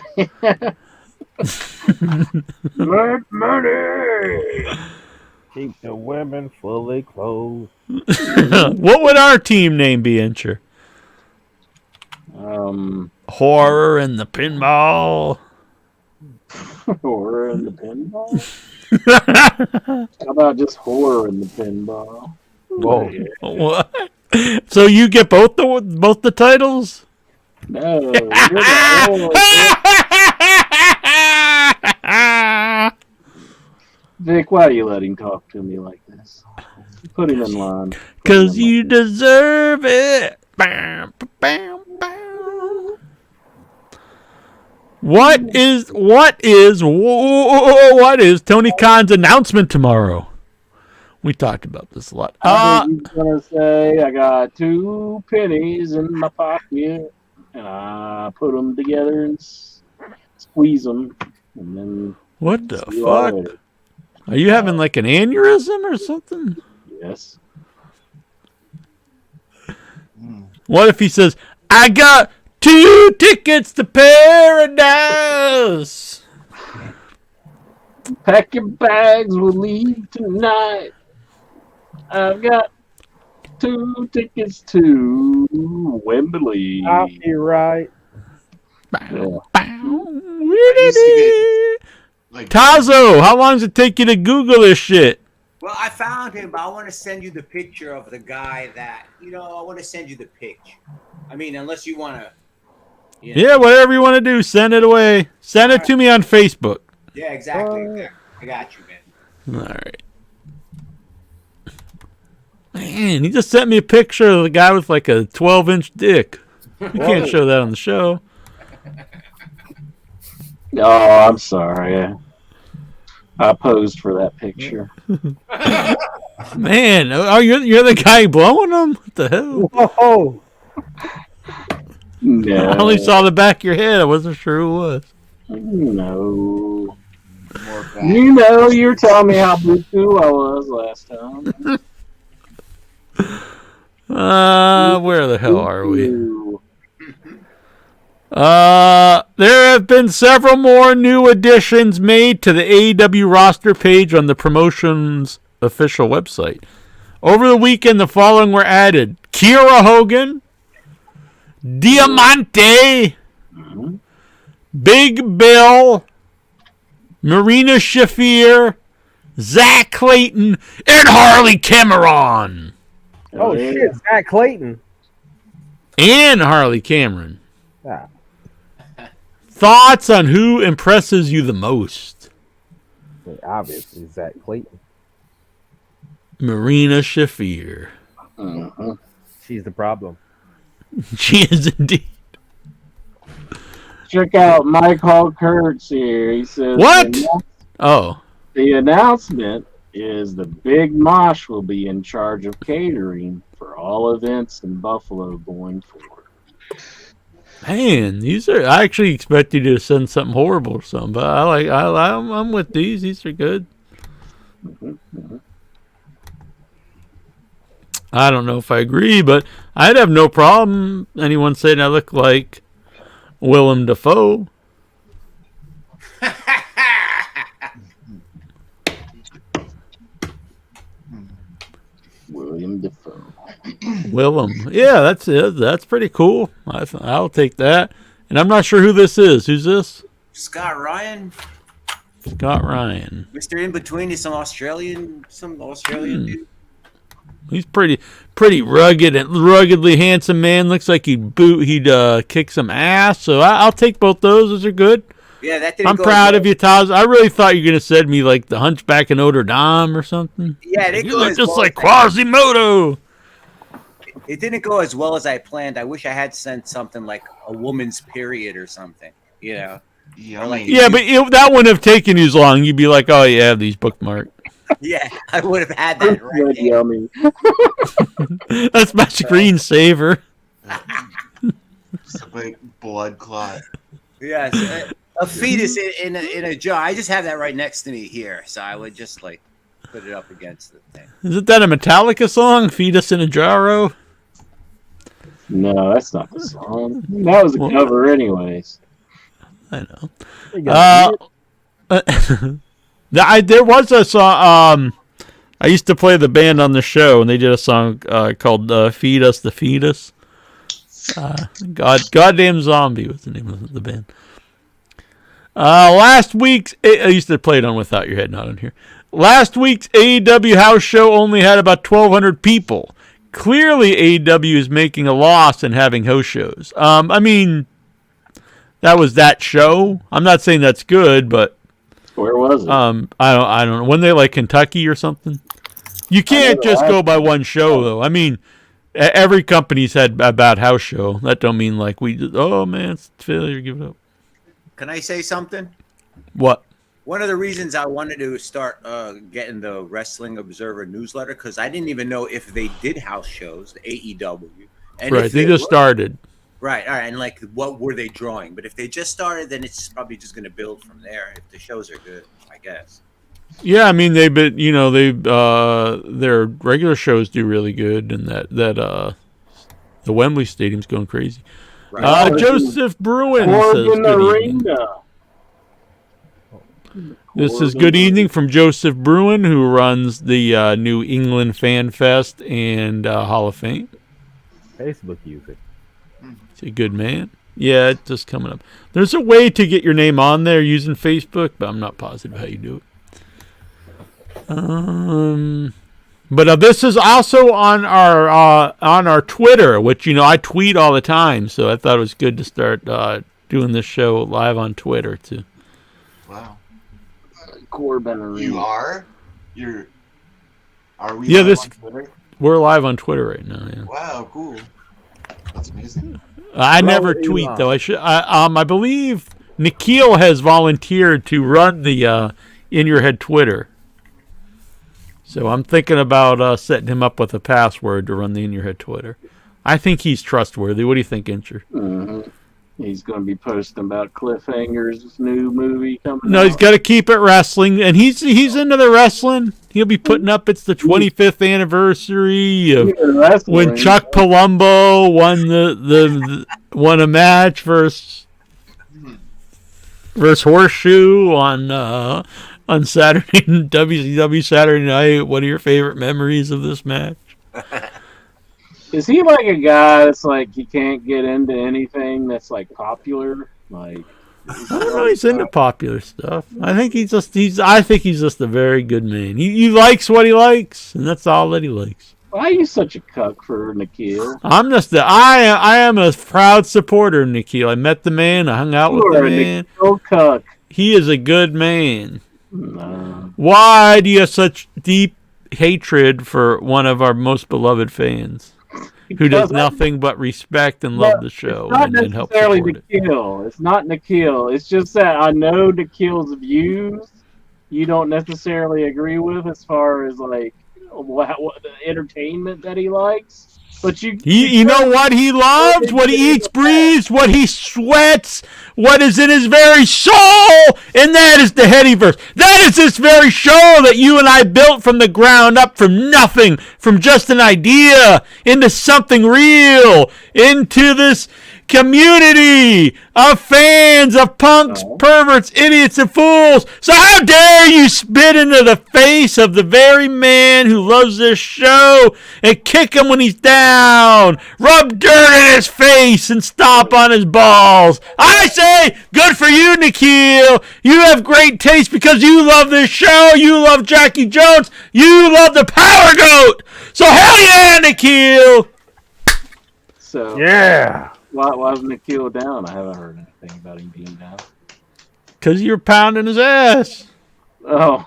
Blood money. Keep the women fully clothed. What would our team name be, Incher? Horror in the Pinball. Horror in the Pinball? How about just horror in the pinball? Whoa. What? So you get both the titles? No. Vic, why are you letting him talk to me like this? Put him in line. Because you deserve it. Bam, bam, bam. What is Tony Khan's announcement tomorrow? We talked about this a lot. I think he's gonna say, I got 2 pennies in my pocket, and I put them together and squeeze them, and then. What the fuck? Are you having like an aneurysm or something? Yes. What if he says, I got 2 tickets to paradise? Pack your bags, we'll leave tonight. I've got 2 tickets to Wembley. Copyright. Yeah. Tazo, how long does it take you to Google this shit? Well, I found him, but I want to send you the picture of the guy that, I want to send you the pitch. I mean, unless you want to. Yeah, whatever you want to do, send it away. Send it to me on Facebook. Yeah, exactly. I got you, man. All right. Man, he just sent me a picture of the guy with like a 12-inch dick. You can't show that on the show. Oh, I'm sorry. I posed for that picture. Man, oh, you're the guy blowing them? What the hell? Whoa. No. I only saw the back of your head. I wasn't sure who it was. No. You know, you were telling me how blue I was last time. Where the hell are we? There have been several more new additions made to the AEW roster page on the promotion's official website. Over the weekend, the following were added: Kiera Hogan, Diamante, Big Bill, Marina Shafir, Zach Clayton, and Harley Cameron. Oh shit, Zach Clayton. And Harley Cameron. Yeah. Thoughts on who impresses you the most? Obviously, Zach Clayton. Marina Shafir. She's the problem. She is indeed. Check out Mike Hall Kurtz here. He says, What? Oh. The announcement is the Big Mosh will be in charge of catering for all events in Buffalo going forward. Man, these are. I actually expect you to send something horrible or something, but I'm with these. These are good. I don't know if I agree, but I'd have no problem anyone saying I look like Willem Dafoe. William Dafoe. Willem. Yeah, that's it. That's pretty cool. I'll take that. And I'm not sure who this is. Who's this? Scott Ryan. Scott Ryan. Mr. In Between is some Australian dude. He's pretty rugged and ruggedly handsome man. Looks like he'd kick some ass. So I'll take both those. Those are good. Yeah, that didn't I'm go proud as of you, Taz. I really thought you were gonna send me like the Hunchback of Notre Dame or something. Yeah, you look just like Quasimodo. It didn't go as well as I planned. I wish I had sent something like a woman's period or something. You know. Yeah, but that wouldn't have taken you as long. You'd be like, oh, yeah, I have these bookmarked. Yeah, I would have had that right there. Yummy. That's my screensaver. It's a big blood clot. Yes, a fetus in a jar. I just have that right next to me here, so I would just like put it up against the thing. Isn't that a Metallica song? Fetus in a Jarro? No, that's not the song. That was a cover, anyways. I know. There was a song. I used to play the band on the show, and they did a song called "Feed Us the Fetus." Goddamn Zombie was the name of the band. Last week's I used to play it on Without Your Head, not on here. Last week's AEW house show only had about 1,200 people. Clearly, AEW is making a loss in having house shows. I mean, that was that show. I'm not saying that's good, but where was it? I don't know. When they like Kentucky or something. You can't just go by one show though. I mean, every company's had a bad house show. That don't mean like we just, oh man, it's a failure, give it up. Can I say something? What? One of the reasons I wanted to start getting the Wrestling Observer newsletter, because I didn't even know if they did house shows, the AEW. And right, they just started. Right, all right, and like, what were they drawing? But if they just started, then it's probably just going to build from there. If the shows are good, I guess. Yeah, I mean their regular shows do really good, and that the Wembley Stadium's going crazy. Right. Joseph Bruin says good evening. This is good evening from Joseph Bruin, who runs the New England Fan Fest and Hall of Fame. Facebook user. He's a good man. Yeah, it's just coming up. There's a way to get your name on there using Facebook, but I'm not positive how you do it. But this is also on our Twitter, which I tweet all the time. So I thought it was good to start doing this show live on Twitter too. Wow. Corbin. You are? Are we Yeah, live on Twitter? We're live on Twitter right now. Yeah. Wow, cool. That's amazing. I never tweet though. I believe Nikhil has volunteered to run the In Your Head Twitter. So I'm thinking about setting him up with a password to run the In Your Head Twitter. I think he's trustworthy. What do you think, Incher? Mm-hmm. He's going to be posting about Cliffhanger's new movie coming No, out. he's got to keep it wrestling, and he's into the wrestling. He'll be putting up. It's the 25th anniversary of when Chuck Palumbo won a match versus Horseshoe on Saturday WCW Saturday Night. What are your favorite memories of this match? Is he like a guy that's like he can't get into anything that's like popular? Like I don't know. He's into popular stuff. I think he's just a very good man. He likes what he likes, and that's all that he likes. Why are you such a cuck for Nikhil? I am a proud supporter of Nikhil. I met the man. I hung out with the man. Nikhil cuck. He is a good man. No. Why do you have such deep hatred for one of our most beloved fans? Who does nothing but respect and love the show and help support it. It's not Nikhil. It's just that I know Nikhil's views you don't necessarily agree with as far as like what the entertainment that he likes. But you know what he loves, what he eats, breathes, what he sweats, what is in his very soul, and that is the Headyverse. That is this very show that you and I built from the ground up, from nothing, from just an idea, into something real, into this community of fans, of punks, perverts, idiots, and fools. So how dare you spit into the face of the very man who loves this show and kick him when he's down, rub dirt in his face and stomp on his balls. I say, good for you, Nikhil. You have great taste because you love this show. You love Jackie Jones. You love the Power Goat. So hell yeah, Nikhil. So yeah. Why is Nikhil down? I haven't heard anything about him being down. Because you're pounding his ass. Oh.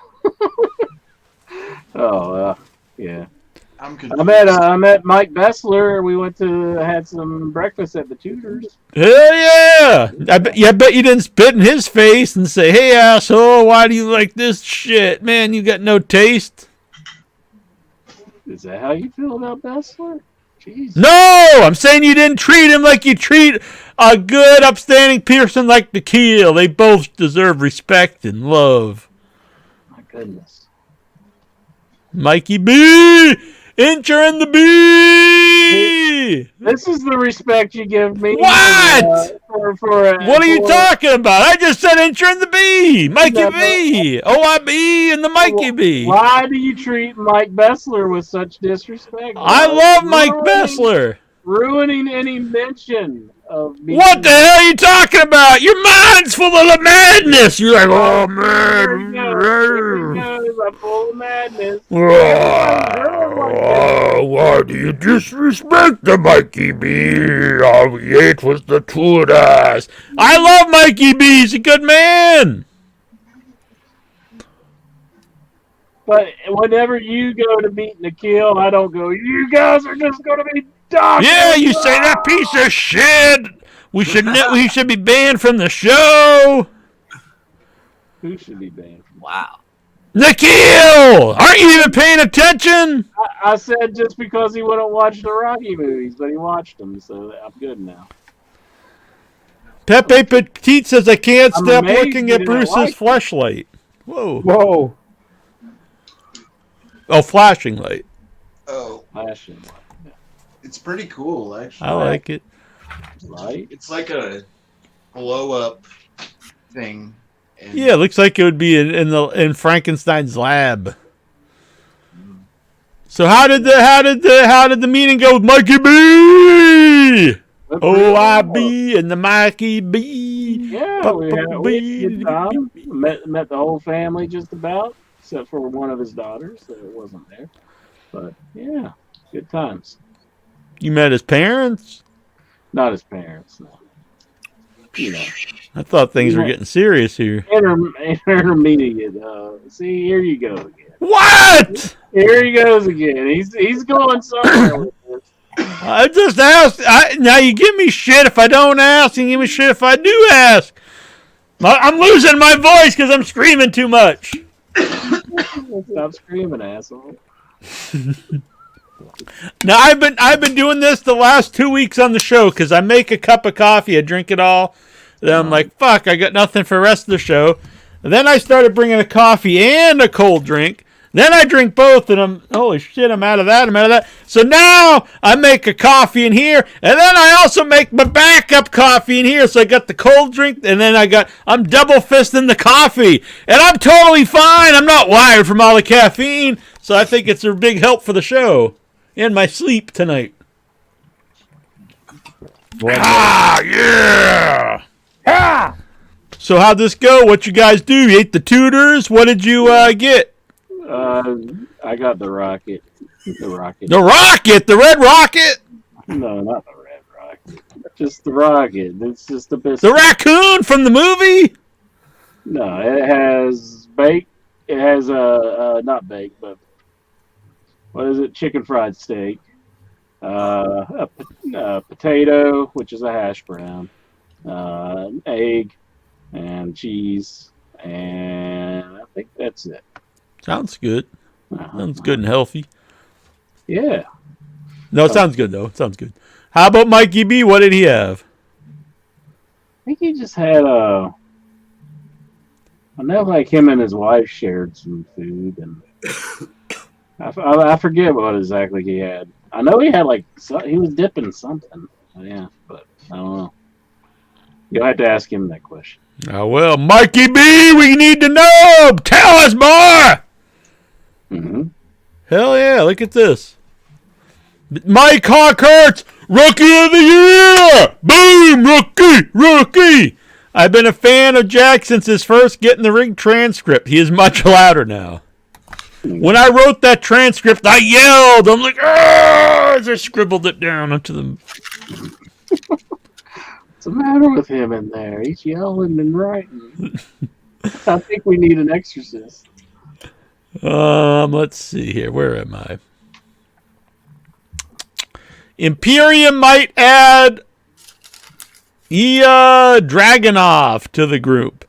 Yeah. I'm confused. I met Mike Bessler. We had some breakfast at the Tudors. Hell yeah! I bet you didn't spit in his face and say, "Hey asshole, why do you like this shit? Man, you got no taste." Is that how you feel about Bessler? Jeez. No! I'm saying you didn't treat him like you treat a good, upstanding person like Nikhil. They both deserve respect and love. My goodness. Mikey B! Incher and the B! This is the respect you give me. What? What are you talking about? I just said Incher and the B! Mikey B! OIB and the Mikey B! Why do you treat Mike Bessler with such disrespect? I love Mike Bessler! Ruining any mention of me. What the hell are you talking about? Your mind's full of the madness! You're like, oh man! I'm full of madness. Why do you disrespect the Mikey B? All we ate was the Tudors. I love Mikey B. He's a good man. But whenever you go to meet Nikhil, I don't go, you guys are just going to be dogs. Yeah, you say that piece of shit. We should be banned from the show. Who should be banned? Wow. Nikhil! Aren't you even paying attention? I said just because he wouldn't watch the Rocky movies, but he watched them, so I'm good now. Pepe Petite says, I can't I'm stop amazed looking you at didn't Bruce's like it. fleshlight. Whoa. Whoa. Oh, flashing light. Oh, Flashing light. it's pretty cool, actually. I like it. Right? It's like a blow-up thing. And Yeah, it looks like it would be in Frankenstein's lab. So how did the meeting go with Mikey B? OIB and the Mikey B. Yeah, we had a good time. Met the whole family just about, except for one of his daughters that wasn't there. But yeah, good times. You met his parents? Not his parents, no. You know. I thought things were getting serious here. Intermediate. See, here you go again. What? Here he goes again. He's going somewhere with this. I just asked. Now you give me shit if I don't ask, and you give me shit if I do ask. I'm losing my voice because I'm screaming too much. Stop screaming, asshole. Now I've been doing this the last 2 weeks on the show because I make a cup of coffee, I drink it all, then I'm like, fuck, I got nothing for the rest of the show. And then I started bringing a coffee and a cold drink. Then I drink both, and I'm holy shit, I'm out of that. So now I make a coffee in here, and then I also make my backup coffee in here. So I got the cold drink, and then I'm double fisting the coffee, and I'm totally fine. I'm not wired from all the caffeine, so I think it's a big help for the show and my sleep tonight. Yeah! Ah! So how'd this go? What you guys do? You ate the Tudors? What did you get? I got the rocket. The rocket. The rocket? The red rocket? No, not the red rocket. Just the rocket. It's just the best. The raccoon from the movie? No, it has bake. It has not bake, but what is it? Chicken fried steak. A potato, which is a hash brown. An egg and cheese, and I think that's it. Sounds good. Sounds good and healthy. Yeah. No, it sounds good, though. It sounds good. How about Mikey B? What did he have? I think he just had I know, like, him and his wife shared some food, and I forget what exactly he had. I know he had, like, he was dipping something. Yeah, but I don't know. You'll have to ask him that question. Oh, well, Mikey B, we need to know. Tell us more. Mm-hmm. Hell yeah, look at this. Mike Hawkhurst, Rookie of the Year. Boom, rookie. I've been a fan of Jack since his first Get in the Ring transcript. He is much louder now. When I wrote that transcript, I yelled. I'm like, ah, as I scribbled it down onto the... What's the matter with him in there? He's yelling and writing. I think we need an exorcist. Let's see here. Where am I? Imperium might add Dragunov to the group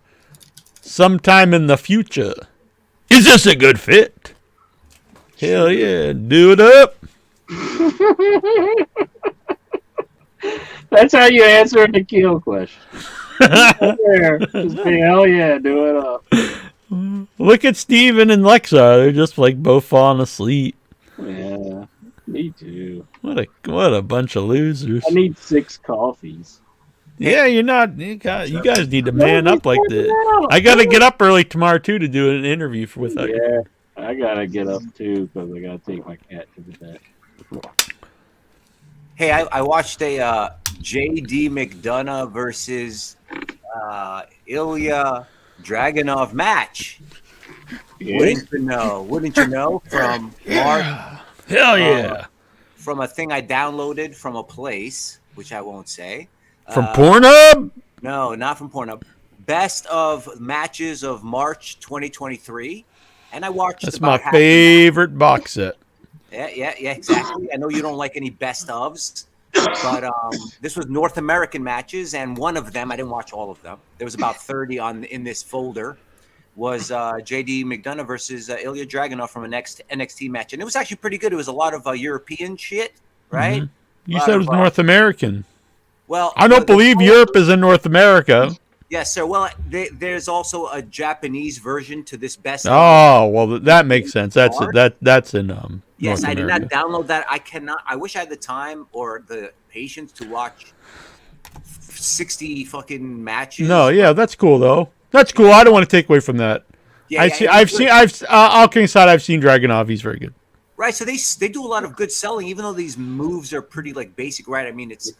sometime in the future. Is this a good fit? Hell yeah. Do it up. That's how you answer the kill question. There. Just say, hell yeah, do it up. Look at Steven and Lexa. They're just like both falling asleep. Yeah, me too. What a bunch of losers. I need 6 coffees. Yeah, you guys need to man up like this. I got to get up early tomorrow too to do an interview with us. Yeah, I gotta get up too because I gotta take my cat to the vet. Hey, I watched a J.D. McDonough versus Ilya Dragunov match. Yeah. Wouldn't you know? From Mark. Hell yeah. From a thing I downloaded from a place, which I won't say. From Pornhub? No, not from Pornhub. Best of matches of March 2023. And I watched That's about my favorite box set. Yeah, exactly. I know you don't like any best ofs, but this was North American matches, and one of them, I didn't watch all of them. There was about 30 in this folder. Was J.D. McDonough versus Ilya Dragunov from an NXT match, and it was actually pretty good. It was a lot of European shit, right? Mm-hmm. You said it was North American. Well, I don't believe Europe is in North America. Yes, sir. Well, there's also a Japanese version to this best. Oh, well, that makes sense. That's in Yes, North I did America. not download that. I cannot. I wish I had the time or the patience to watch 60 fucking matches. No, yeah, that's cool though. That's cool. I don't want to take away from that. Yeah, I've seen all kidding aside, I've seen Dragunov. He's very good. Right, so they do a lot of good selling, even though these moves are pretty like basic. Right, I mean it's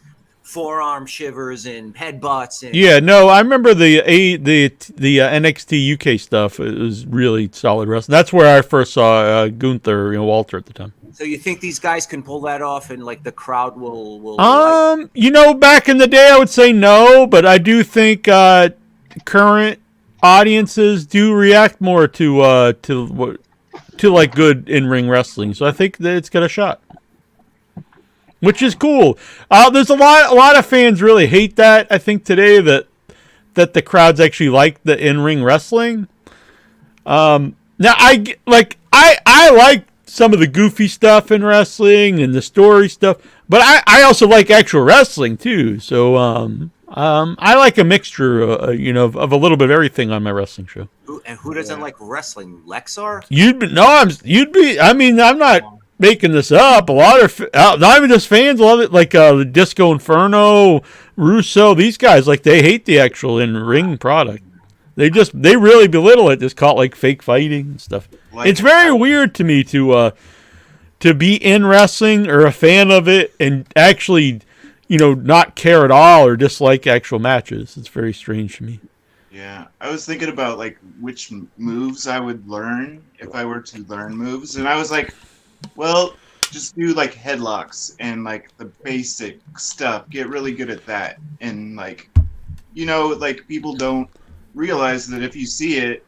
forearm shivers and headbutts. And Yeah, no, I remember the NXT UK stuff. It was really solid wrestling. That's where I first saw Gunther, Walter at the time. So you think these guys can pull that off, and like the crowd will? Back in the day, I would say no, but I do think current audiences do react more to like good in-ring wrestling. So I think that it's got a shot, which is cool. There's a lot of fans really hate that. I think today that the crowds actually like the in-ring wrestling. Now I like some of the goofy stuff in wrestling and the story stuff, but I also like actual wrestling too. So I like a mixture, of a little bit of everything on my wrestling show. Who doesn't like wrestling? Lexar? I'm not making this up. A lot of not even just fans love it. Like the Disco Inferno, Russo, these guys they hate the actual in-ring product. They really belittle it. Just call it like fake fighting and stuff. It's very weird to me to be in wrestling or a fan of it and actually, not care at all or dislike actual matches. It's very strange to me. Yeah, I was thinking about which moves I would learn if I were to learn moves, and I was like, well, just do headlocks and the basic stuff. Get really good at that, and people don't realize that if you see it,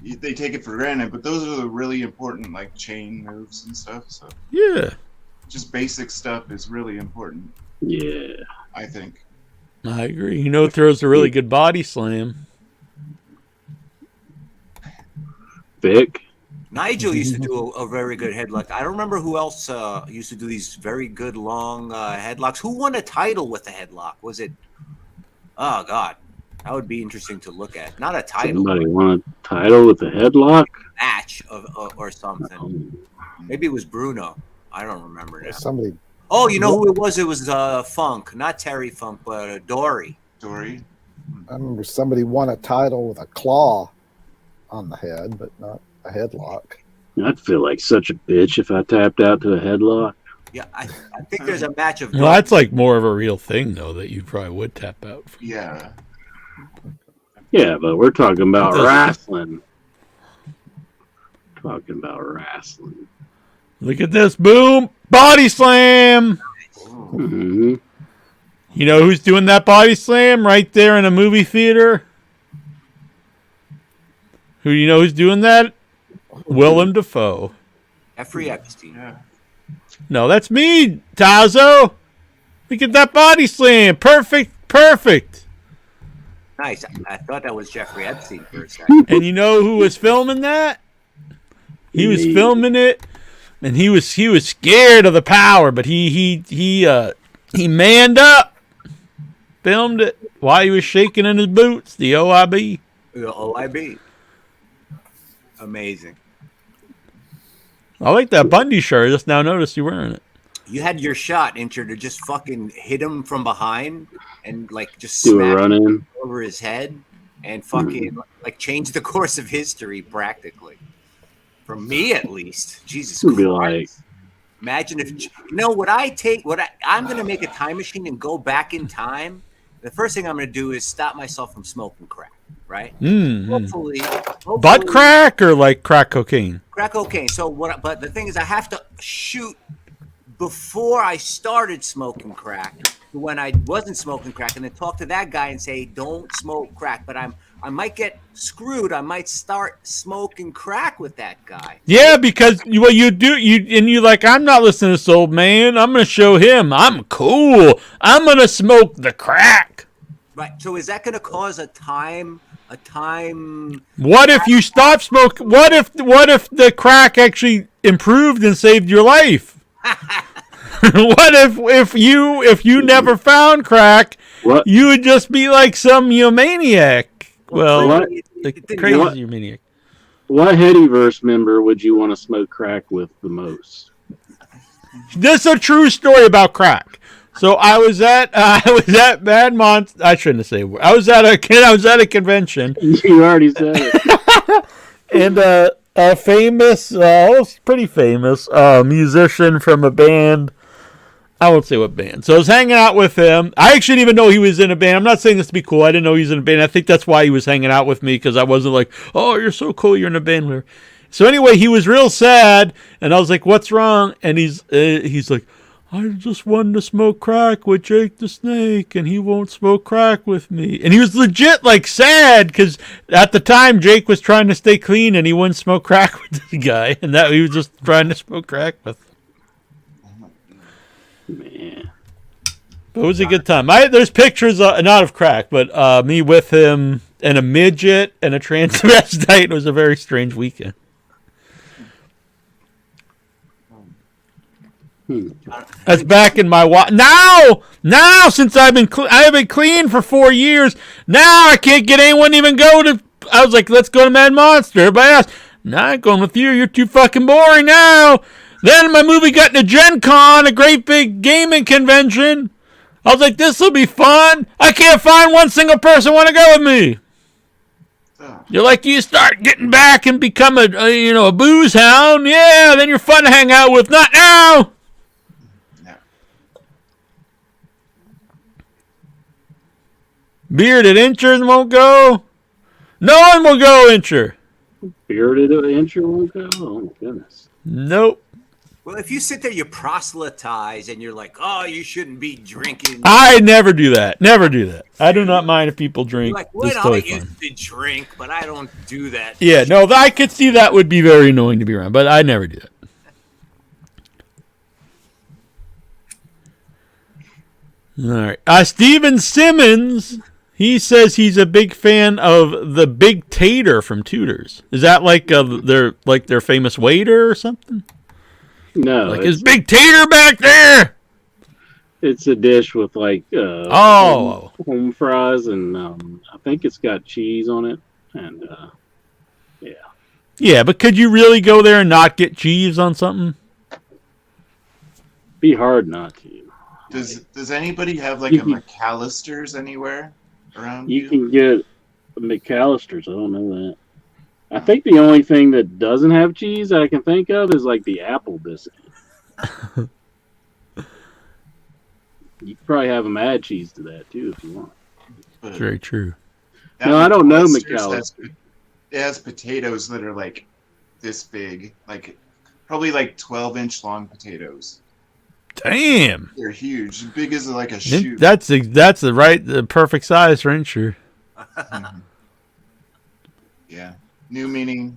they take it for granted. But those are the really important chain moves and stuff. So yeah, just basic stuff is really important. Yeah, I think. I agree. Throws a really good body slam. Vic? Nigel used to do a very good headlock. I don't remember who else used to do these very good long headlocks. Who won a title with a headlock? Was it? Oh God, that would be interesting to look at. Not a title. Somebody won a title with a headlock? Match or something. Maybe it was Bruno. I don't remember now. Somebody. Oh, you know who it was? It was Funk, not Terry Funk, but Dory. Dory. I remember somebody won a title with a claw on the head, but not a headlock. I'd feel like such a bitch if I tapped out to a headlock. Yeah, I think there's a match of. Well, that's more of a real thing though that you probably would tap out. Yeah. Yeah, but we're talking about wrestling. Look at this, boom, body slam. Mm-hmm. You know who's doing that body slam right there in a movie theater? Who's doing that? Willem Dafoe. Jeffrey Epstein. Yeah. No, that's me, Tazo. Look at that body slam. Perfect. Nice. I thought that was Jeffrey Epstein for a second. And you know who was filming that? He was filming it, and he was scared of the power, but he manned up, filmed it while he was shaking in his boots. The OIB. The OIB. Amazing. I like that Bundy shirt. I just now noticed you wearing it. You had your shot, Incher, to just fucking hit him from behind and just do a smack run him in over his head and fucking change the course of history practically. For me, at least. Jesus Christ. Be like, imagine if I'm going to make a time machine and go back in time. The first thing I'm going to do is stop myself from smoking crack, right? Hopefully, butt crack or crack cocaine? Crack cocaine. But the thing is, I have to shoot before I started smoking crack when I wasn't smoking crack, and then talk to that guy and say, don't smoke crack. But I might get screwed. I might start smoking crack with that guy. Yeah, because you're like, I'm not listening to this old man. I'm going to show him I'm cool. I'm going to smoke the crack. Right. So is that going to cause a time? What if you stop smoking? What if the crack actually improved and saved your life? What if you never found crack? What? You would just be like some maniac. Well, crazy maniac. What Headyverse member would you want to smoke crack with the most? This is a true story about crack. So I was at Badmont. I shouldn't have said it. I was at a convention. You already said it. And a famous, pretty famous musician from a band I won't say what band. So I was hanging out with him. I actually didn't even know he was in a band. I'm not saying this to be cool. I didn't know he was in a band. I think that's why he was hanging out with me, because I wasn't like, oh, you're so cool, you're in a band. So anyway, he was real sad, and I was like, what's wrong? And he's like, I just wanted to smoke crack with Jake the Snake, and he won't smoke crack with me. And he was legit, like, sad, because at the time, Jake was trying to stay clean, and he wouldn't smoke crack with the guy, and that he was just trying to smoke crack with him. Man. But it was a good time. There's pictures, not of crack, but me with him, and a midget, and a transvestite. It was a very strange weekend. That's back in my now since I've been clean for 4 years. Now I can't get anyone to even go to. I was like, let's go to Mad Monster. Everybody asked, nah, I ain't going with you. You're too fucking boring now. Then my movie got into Gen Con, a great big gaming convention. I was like, this will be fun. I can't find one single person want to go with me. You're like, you start getting back and become a booze hound. Yeah, then you're fun to hang out with. Not now. Bearded Incher won't go. No one will go, Incher. Bearded Incher won't go? Oh, my goodness. Nope. Well, if you sit there, you proselytize, and you're like, oh, you shouldn't be drinking. I never do that. Never do that. I do not mind if people drink. You're like, well, I used to drink, but I don't do that. Yeah, no, I could see that would be very annoying to be around, but I never do that. All right. Steven Simmons, he says he's a big fan of the Big Tater from Tudors. Is that like their famous waiter or something? No. Like, is Big Tater back there? It's a dish with like home fries, and I think it's got cheese on it, and yeah. Yeah, but could you really go there and not get cheese on something? Be hard not to. Does anybody have like a McAllister's anywhere around you? You can get a McAllister's. I don't know that. I think the only thing that doesn't have cheese that I can think of is like the apple biscuit. You could probably have them add cheese to that too if you want. But very true. No, I don't know McAllister. It has potatoes that are like this big, like probably like 12-inch long potatoes. Damn. They're huge, as big as like a shoe. That's the perfect size for Incher. Yeah, new meaning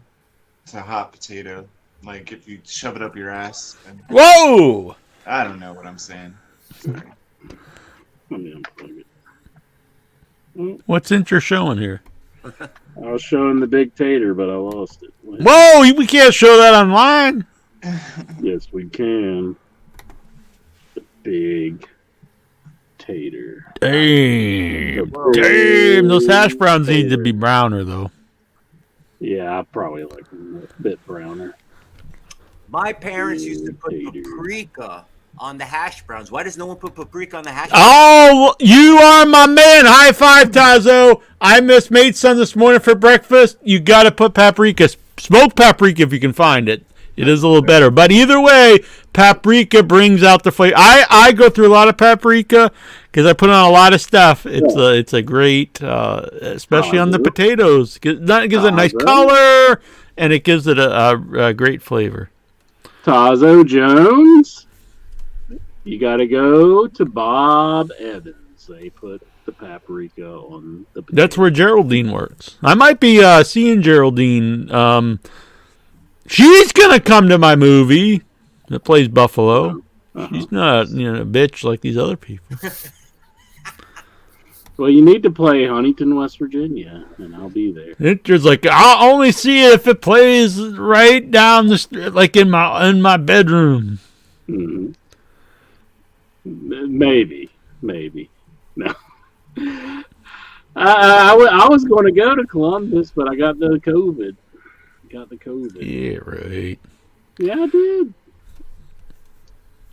to hot potato. Like if you shove it up your ass. Whoa! I don't know what I'm saying. Sorry. What's Incher showing here? I was showing the Big Tater, but I lost it. Whoa! We can't show that online. Yes, we can. The Big Tater. Damn. Damn. Those hash browns need to be browner, though. Yeah, I probably like them a bit browner. My parents used to put paprika on the hash browns. Why does no one put paprika on the hash browns? Oh, you are my man. High five, Tazo. I made some this morning for breakfast. You got to put paprika. Smoked paprika if you can find it. It is a little better. But either way, paprika brings out the flavor. I go through a lot of paprika because I put on a lot of stuff. It's a great, especially on the potatoes. It gives it a nice color, and it gives it a great flavor. Tazo Jones, you got to go to Bob Evans. They put the paprika on the potatoes. That's where Geraldine works. I might be seeing Geraldine. She's gonna come to my movie that plays Buffalo. She's not, a bitch like these other people. Well, you need to play Huntington, West Virginia, and I'll be there. It's like I'll only see it if it plays right down the street, like in my bedroom. Mm-hmm. Maybe. No. I was going to go to Columbus, but I got the COVID. Yeah, right. Yeah, I did.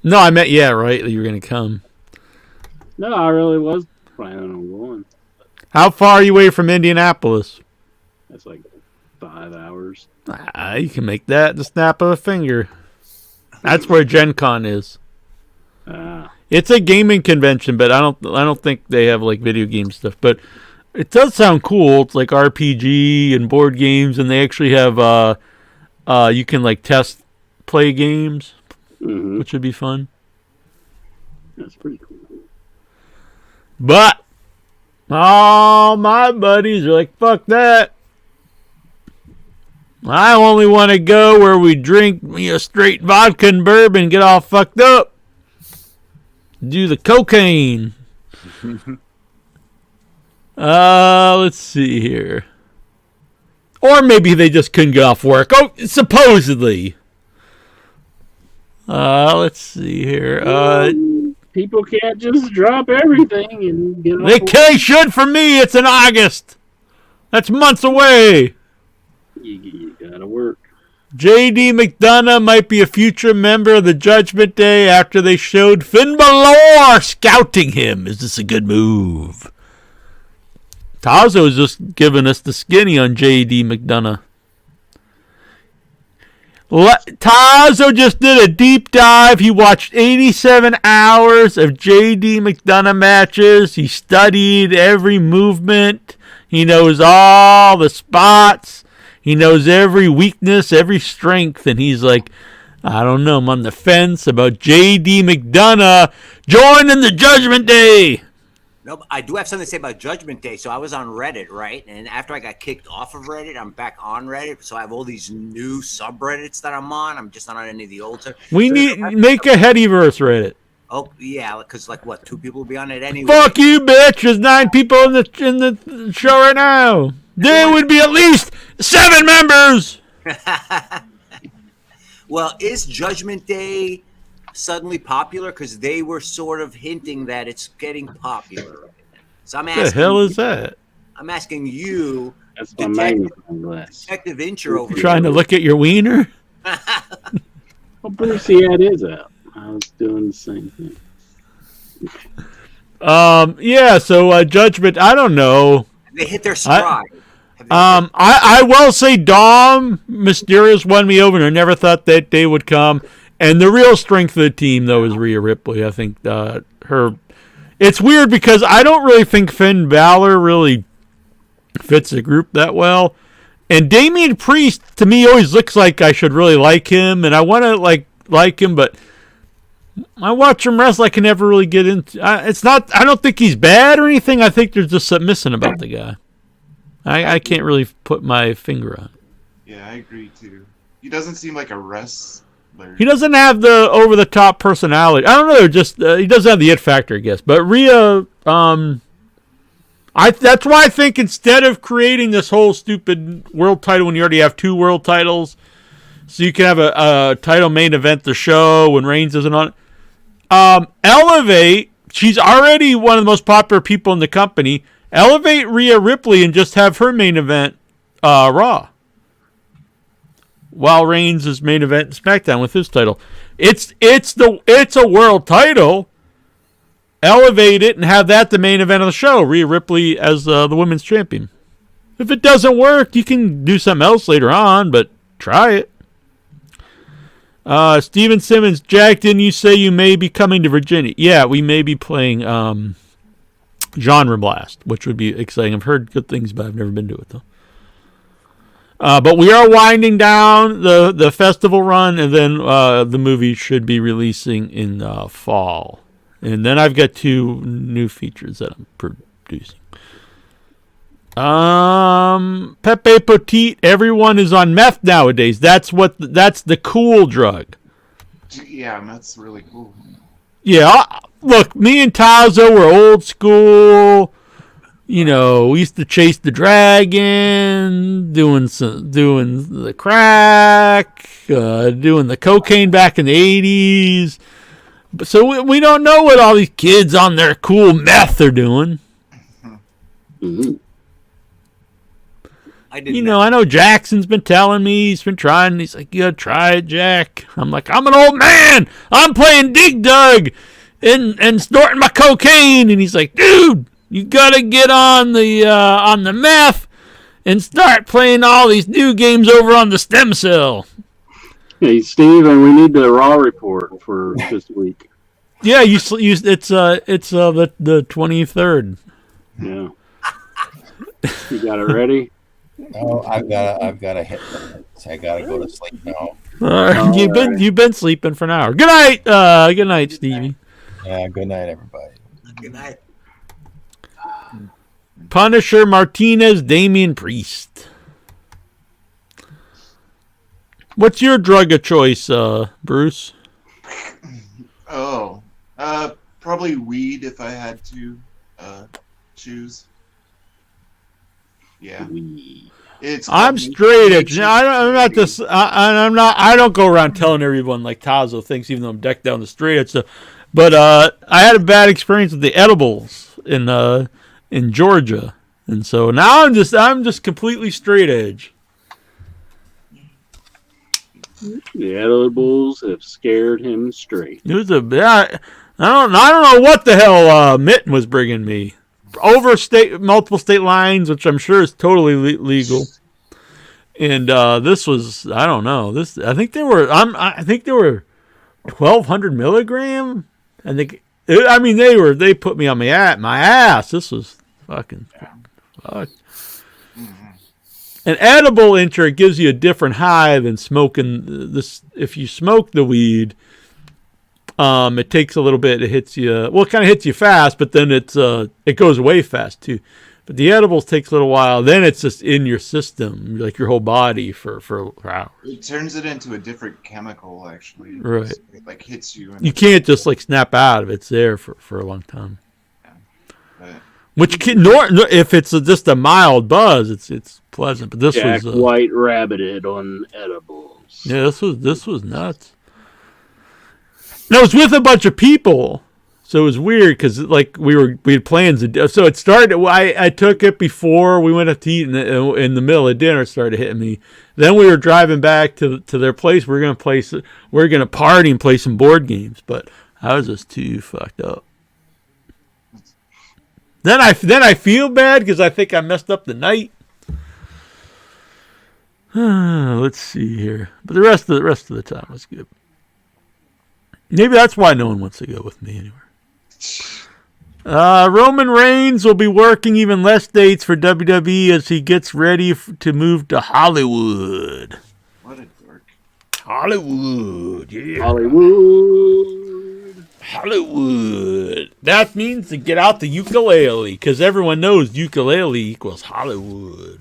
No, I meant yeah, right. You were gonna come. No, I really was planning on going. How far are you away from Indianapolis? That's like 5 hours. You can make that the snap of a finger. That's where Gen Con is. It's a gaming convention, but I don't think they have like video game stuff. But it does sound cool. It's like RPG and board games, and they actually have you can like test play games, which would be fun. That's pretty cool. But all my buddies are like, fuck that. I only want to go where we drink straight vodka and bourbon, get all fucked up, do the cocaine. Let's see here. Or maybe they just couldn't get off work. Oh, supposedly. Let's see here. People can't just drop everything and get off They should for me. It's in August. That's months away. You gotta work. J.D. McDonough might be a future member of the Judgment Day after they showed Finn Balor scouting him. Is this a good move? Tazo is just giving us the skinny on J.D. McDonough. Tazo just did a deep dive. He watched 87 hours of J.D. McDonough matches. He studied every movement. He knows all the spots. He knows every weakness, every strength. And he's like, I don't know. I'm on the fence about J.D. McDonough joining the Judgment Day. No, but I do have something to say about Judgment Day. So I was on Reddit, right? And after I got kicked off of Reddit, I'm back on Reddit. So I have all these new subreddits that I'm on. I'm just not on any of the old stuff. We need make a Headyverse Reddit. Oh yeah, because like what? 2 people will be on it anyway. Fuck you, bitch! There's 9 people in the show right now. There would be at least 7 members. Well, is Judgment Day suddenly popular? Because they were sort of hinting that it's getting popular. So I'm asking. The hell is that? I'm asking you, That's my magnifying glass. Detective Incher over here. Trying to look at your wiener? Well, Bruce, it is out. I was doing the same thing. Yeah. So Judgment. I don't know. They hit their stride. I will say Dom Mysterious won me over, and I never thought that day would come. And the real strength of the team, though, is Rhea Ripley. I think her. It's weird because I don't really think Finn Balor really fits the group that well. And Damian Priest, to me, always looks like I should really like him, and I want to like him, but I watch him wrestle. I can never really get into. It's not. I don't think he's bad or anything. I think there's just something missing about the guy. I can't really put my finger on it. Yeah, I agree too. He doesn't seem like a wrestler. He doesn't have the over-the-top personality. I don't know. Just he doesn't have the it factor, I guess. But Rhea, that's why I think instead of creating this whole stupid world title when you already have 2 world titles, so you can have a title main event the show when Reigns isn't on it. Elevate. She's already one of the most popular people in the company. Elevate Rhea Ripley and just have her main event Raw, while Reigns is main event SmackDown with his title. It's a world title. Elevate it and have that the main event of the show. Rhea Ripley as the women's champion. If it doesn't work, you can do something else later on, but try it. Steven Simmons, Jack, didn't you say you may be coming to Virginia? Yeah, we may be playing Genre Blast, which would be exciting. I've heard good things, but I've never been to it, though. But we are winding down the festival run, and then the movie should be releasing in fall. And then I've got 2 new features that I'm producing. Pepe Petit, everyone is on meth nowadays. That's the cool drug. Yeah, that's really cool. Yeah, look, me and Tazo were old school. You know, we used to chase the dragon, doing the crack, doing the cocaine back in the 80s. So we don't know what all these kids on their cool meth are doing. Mm-hmm. I know Jackson's been telling me he's been trying. He's like, you gotta try it, Jack. I'm like, I'm an old man. I'm playing Dig Dug and snorting my cocaine. And he's like, dude, you gotta get on the meth and start playing all these new games over on the stem cell. Hey, Steve, and we need the Raw report for this week. Yeah, it's the 23rd. Yeah. You got it ready? Oh, I've got to hit. I gotta go to sleep now. All right. You've been sleeping for an hour. Good night. Good night, Stevie. Yeah. Good night, everybody. Good night. Punisher, Martinez, Damian Priest. What's your drug of choice, Bruce? Oh, probably weed if I had to choose. Yeah. I'm straight edge. I'm not this. I'm not. I don't go around telling everyone like Tazo thinks, even though I'm decked down the straight edge stuff. But I had a bad experience with the edibles in Georgia, and so now I'm just completely straight edge. The edibles have scared him straight. It was I don't know what the hell Mitten was bringing me. Over multiple state lines, which I'm sure is totally legal. And this was, I don't know. I think they were 1,200 milligram. They put me on my ass. This was fucking fuck. An edible it gives you a different high than smoking this. If you smoke the weed, it takes a little bit. It hits you. Well, it kind of hits you fast, but then it goes away fast too. But the edibles takes a little while. Then it's just in your system, like your whole body for hours. It turns it into a different chemical, actually. Right. It like hits you. You can't just like snap out of it. It's there for a long time. Yeah. If it's just a mild buzz, it's pleasant. But this Jack was White rabbited on edibles. Yeah, this was nuts. And I was with a bunch of people, so it was weird because like we had plans. So it started. I took it before we went to eat, and in the middle of dinner, it started hitting me. Then we were driving back to their place. We were gonna party and play some board games, but I was just too fucked up. Then I feel bad because I think I messed up the night. Let's see here, but the rest of the time was good. Maybe that's why no one wants to go with me anywhere. Roman Reigns will be working even less dates for WWE as he gets ready to move to Hollywood. What a dork. Hollywood, yeah. Hollywood. That means to get out the ukulele, because everyone knows ukulele equals Hollywood.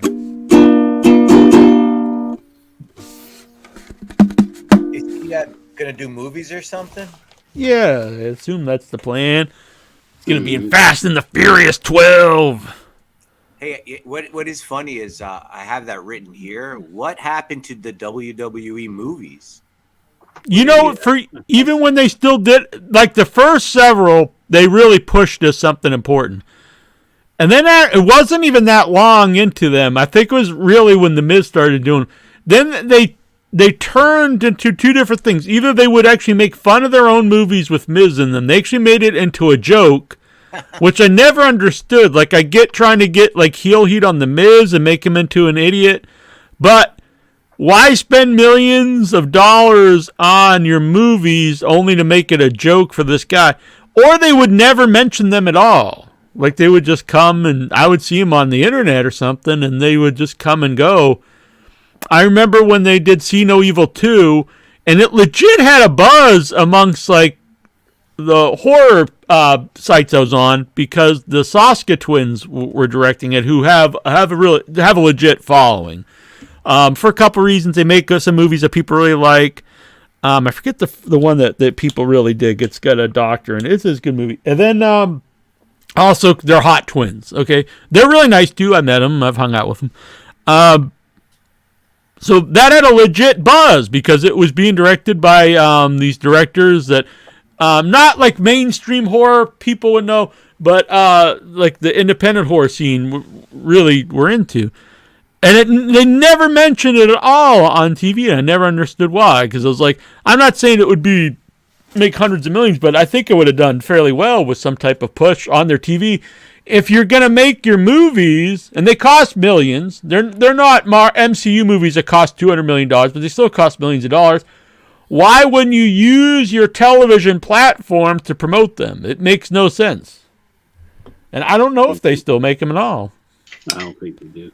Is he gonna do movies or something? Yeah, I assume that's the plan. It's gonna be in Fast and the Furious 12. Hey, what is funny is I have that written here. What happened to the WWE movies? You know, even when they still did, like the first several, they really pushed us something important. And then it wasn't even that long into them. I think it was really when The Miz started doing. Then they turned into two different things. Either they would actually make fun of their own movies with Miz in them. They actually made it into a joke, which I never understood. Like, I get trying to get like heel heat on The Miz and make him into an idiot, but why spend millions of dollars on your movies only to make it a joke for this guy? Or they would never mention them at all. Like, they would just come, and I would see them on the internet or something, and they would just come and go. I remember when they did See No Evil 2, and it legit had a buzz amongst, like, the horror sites I was on, because the Soska twins were directing it, who have a legit following. For a couple reasons. They make some movies that people really like. I forget the one that people really dig. It's got a doctor, and it's a good movie. And then also, they're hot twins, okay? They're really nice, too. I met them. I've hung out with them. So that had a legit buzz because it was being directed by these directors that not like mainstream horror people would know, but like the independent horror scene really were into. And they never mentioned it at all on TV, and I never understood why, because I was like, I'm not saying it would make hundreds of millions, but I think it would have done fairly well with some type of push on their TV. If you're going to make your movies, and they cost millions, they're not MCU movies that cost $200 million, but they still cost millions of dollars. why wouldn't you use your television platform to promote them? It makes no sense. And I don't know if they still make them at all. I don't think they do.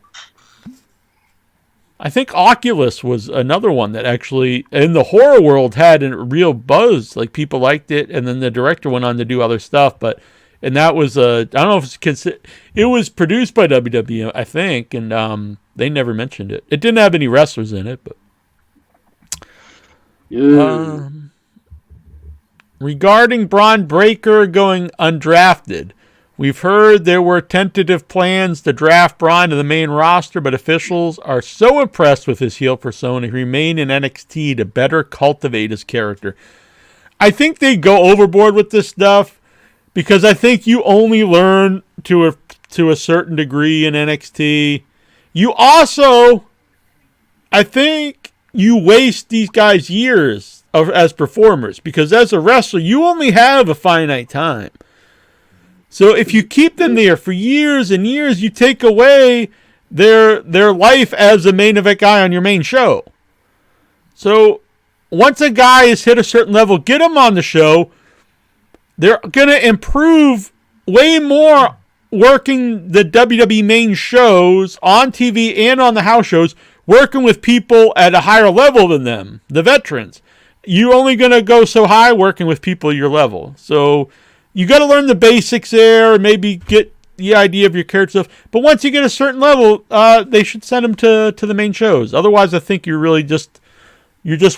I think Oculus was another one that actually, in the horror world, had a real buzz. Like, people liked it, and then the director went on to do other stuff. And that was I don't know if it was produced by WWE, I think, and they never mentioned it. It didn't have any wrestlers in it, but. Regarding Braun Breaker going undrafted, we've heard there were tentative plans to draft Braun to the main roster, but officials are so impressed with his heel persona, he remained in NXT to better cultivate his character. I think they go overboard with this stuff because I think you only learn to a certain degree in NXT. You also, I think, you waste these guys' years as performers because as a wrestler, you only have a finite time. So if you keep them there for years and years, you take away their life as a main event guy on your main show. So once a guy has hit a certain level, get him on the show. They're going to improve way more working the WWE main shows on TV and on the house shows, working with people at a higher level than them, the veterans. You're only going to go so high working with people your level. So you got to learn the basics there, maybe get the idea of your character stuff. But once you get a certain level, they should send them to the main shows. Otherwise, I think you're really just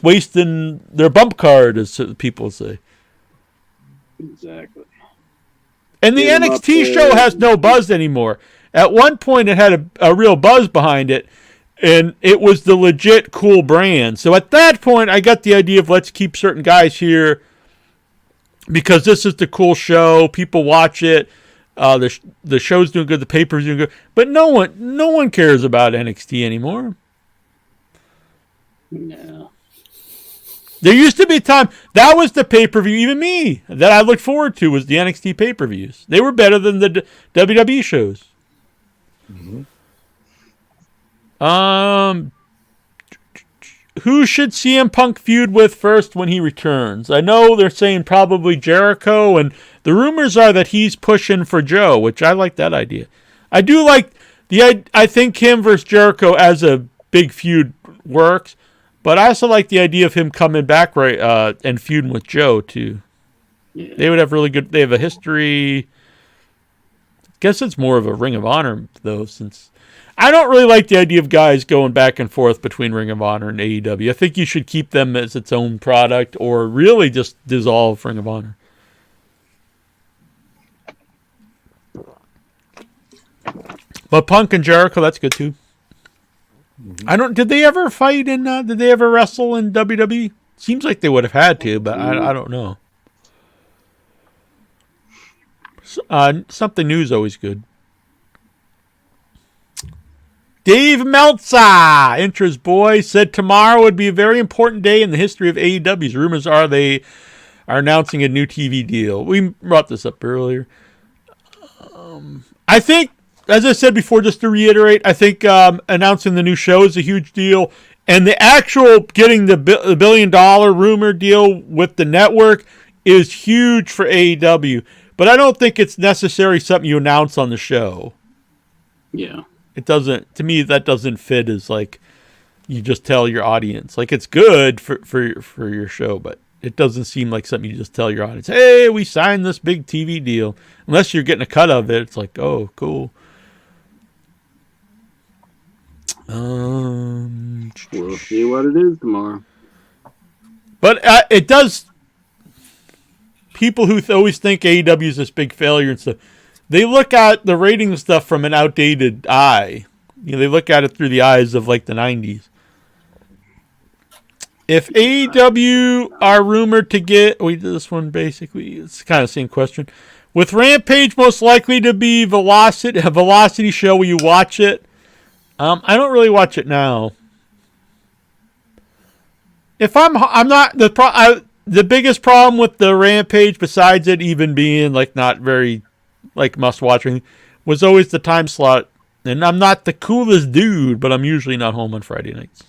wasting their bump card, as people say. Exactly. And the NXT show has no buzz anymore. At one point, it had a real buzz behind it, and it was the legit cool brand. So at that point, I got the idea of let's keep certain guys here because this is the cool show. People watch it. The show's doing good. The paper's doing good. But no one cares about NXT anymore. No. There used to be a time that was the pay-per-view, even me, that I looked forward to was the NXT pay-per-views. They were better than the WWE shows. Mm-hmm. Who should CM Punk feud with first when he returns? I know they're saying probably Jericho, and the rumors are that he's pushing for Joe, which I like that idea. I do like I think him versus Jericho as a big feud works, but I also like the idea of him coming back and feuding with Joe too. Yeah. They would have they have a history. I guess it's more of a Ring of Honor though, since I don't really like the idea of guys going back and forth between Ring of Honor and AEW. I think you should keep them as its own product or really just dissolve Ring of Honor. But Punk and Jericho, that's good too. Mm-hmm. Did they ever fight did they ever wrestle in WWE? Seems like they would have had to, but I don't know. Something new is always good. Dave Meltzer, Intra's boy, said tomorrow would be a very important day in the history of AEW's. Rumors are they are announcing a new TV deal. We brought this up earlier. I think, as I said before, just to reiterate, I think announcing the new show is a huge deal. And the actual getting the $1 billion rumor deal with the network is huge for AEW. But I don't think it's necessarily something you announce on the show. Yeah. It doesn't, to me, that doesn't fit as like you just tell your audience. Like it's good for your show, but it doesn't seem like something you just tell your audience, hey, we signed this big TV deal. Unless you're getting a cut of it, it's like, oh, cool. We'll see what it is tomorrow. But it does. People who always think AEW is this big failure and stuff, they look at the rating stuff from an outdated eye. They look at it through the eyes of like the 90s. If AEW are rumored to get, we did this one basically, it's kind of the same question. With Rampage most likely to be a Velocity show where you watch it. I don't really watch it now. If I'm not the biggest problem with the Rampage, besides it even being like not very like must watching, was always the time slot. And I'm not the coolest dude, but I'm usually not home on Friday nights.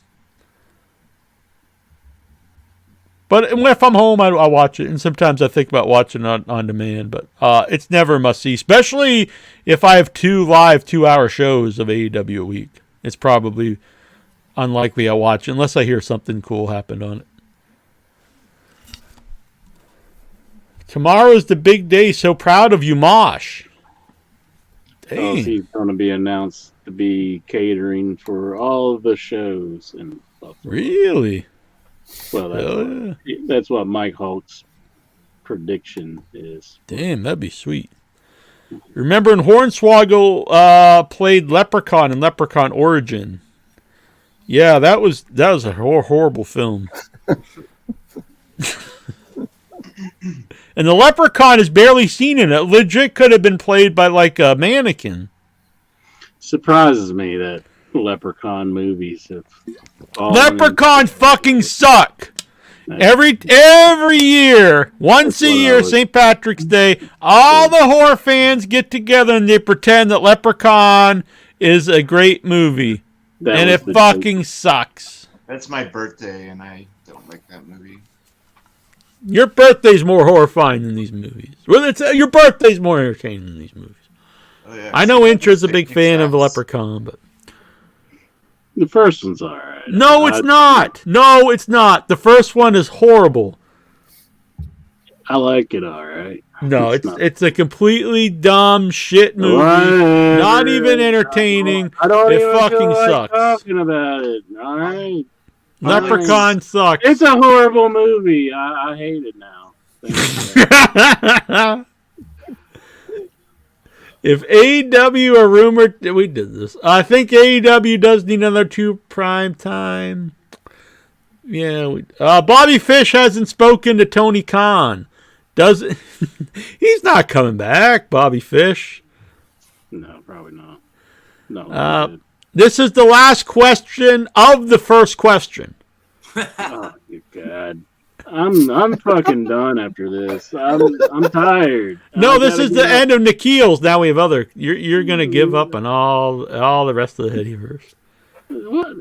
But if I'm home, I watch it, and sometimes I think about watching it on demand. But it's never a must see, especially if I have 2 live 2-hour shows of AEW a week. It's probably unlikely I'll watch it unless I hear something cool happened on it. Tomorrow's the big day. So proud of you, Mosh. Oh, he's going to be announced to be catering for all of the shows in Buffalo. Really? Well, that's what Mike Holt's prediction is. Damn, that'd be sweet. Remember when Hornswoggle played Leprechaun in Leprechaun Origin? Yeah, that was a horrible film. And the Leprechaun is barely seen in it. Legit could have been played by like a mannequin. Surprises me that Leprechaun movies have Leprechaun fucking suck. Every year, once a year, St. Patrick's Day, all the horror fans get together and they pretend that Leprechaun is a great movie. And it fucking sucks. That's my birthday, and I don't like that movie. Your birthday's more horrifying than these movies. Well, your birthday's more entertaining than these movies. Oh, yeah. I know Intra's a big fan of Leprechaun, but the first one's all right. No, it's not. No, it's not. The first one is horrible. I like it all right. No, it's a completely dumb shit movie. Whatever. Not even entertaining. I don't it even fucking feel like sucks. Talking about it. All right. Leprechaun sucks. It's a horrible movie. I hate it now. If AEW are rumored, we did this. I think AEW does need another 2 prime time. Yeah, Bobby Fish hasn't spoken to Tony Khan. He's not coming back, Bobby Fish. No, probably not. No. This is the last question of the first question. Oh, God. I'm fucking done after this. I'm tired. No, this is the end of Nikhil's. Now we have other. You're gonna give up on all the rest of the Headyverse. What?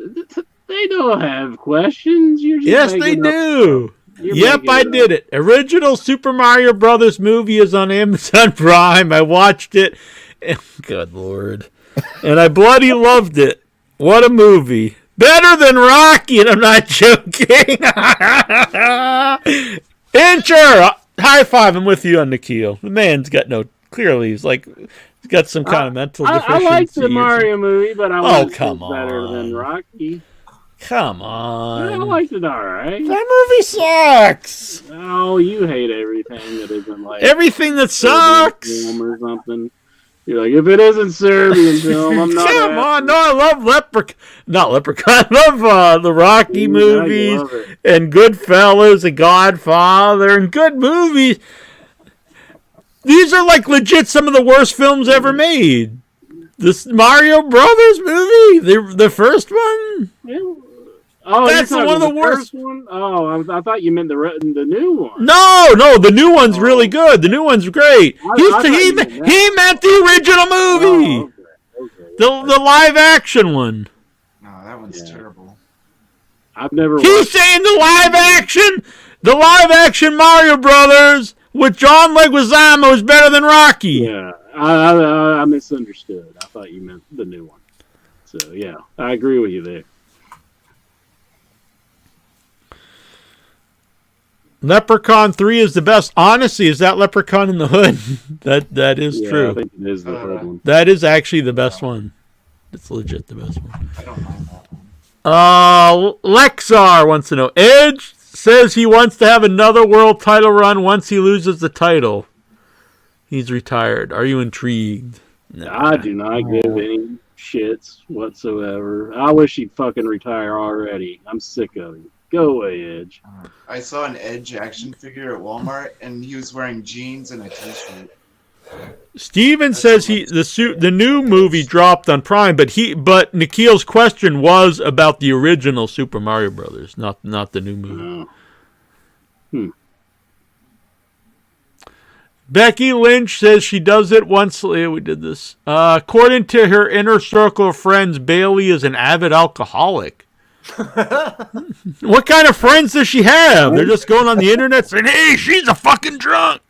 They don't have questions. You're just yes, they do. Yep, I did it. Original Super Mario Brothers movie is on Amazon Prime. I watched it. Good Lord. And I bloody loved it. What a movie. Better than Rocky, and I'm not joking. Incher, high five. I'm with you on Nikhil. The man's got he's got some kind of mental deficiency. I like the Mario movie, but I like it come better on. than Rocky. Come on. I liked it all right. That movie sucks. Oh, you hate everything that isn't like everything that sucks film or something. You're like, if it isn't Serbian film, I'm not. Come on, no, I love not Leprechaun. I love the Rocky movies and Goodfellas and Godfather and good movies. These are like legit some of the worst films ever made. This Mario Brothers movie, the first one. Yeah. Oh, that's one of the worst. One? Oh, I thought you meant the new one. No, the new one's really good. The new one's great. He meant the original movie. Okay. The live action one. No, that one's terrible. I've never. He's saying the live action Mario Brothers with John Leguizamo is better than Rocky. Yeah, I misunderstood. I thought you meant the new one. So yeah, I agree with you there. Leprechaun 3 is the best. Honestly, is that Leprechaun in the Hood? that is true. I think it is the third one. That is actually the best one. It's legit the best one. I don't mind that one. Lexar wants to know. Edge says he wants to have another world title run once he loses the title. He's retired. Are you intrigued? No, I do not give any shits whatsoever. I wish he'd fucking retire already. I'm sick of him. Go away, Edge. I saw an Edge action figure at Walmart, and he was wearing jeans and a t-shirt. Steven says the new movie dropped on Prime, but Nikhil's question was about the original Super Mario Brothers, not the new movie. Becky Lynch says she does it once. Yeah, we did this. According to her inner circle of friends, Bailey is an avid alcoholic. What kind of friends does she have? They're just going on the internet saying, "Hey, she's a fucking drunk."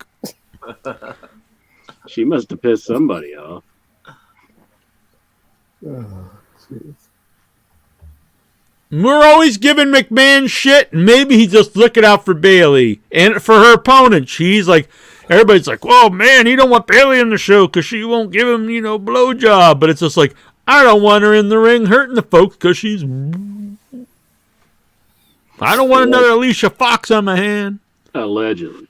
She must have pissed somebody off. Oh, jeez. We're always giving McMahon shit, and maybe he's just looking out for Bailey and for her opponent. She's like, everybody's like, "Well, man, he don't want Bailey in the show because she won't give him, blowjob." But it's just like, I don't want her in the ring hurting the folks because she's. I don't want another Alicia Fox on my hand. Allegedly.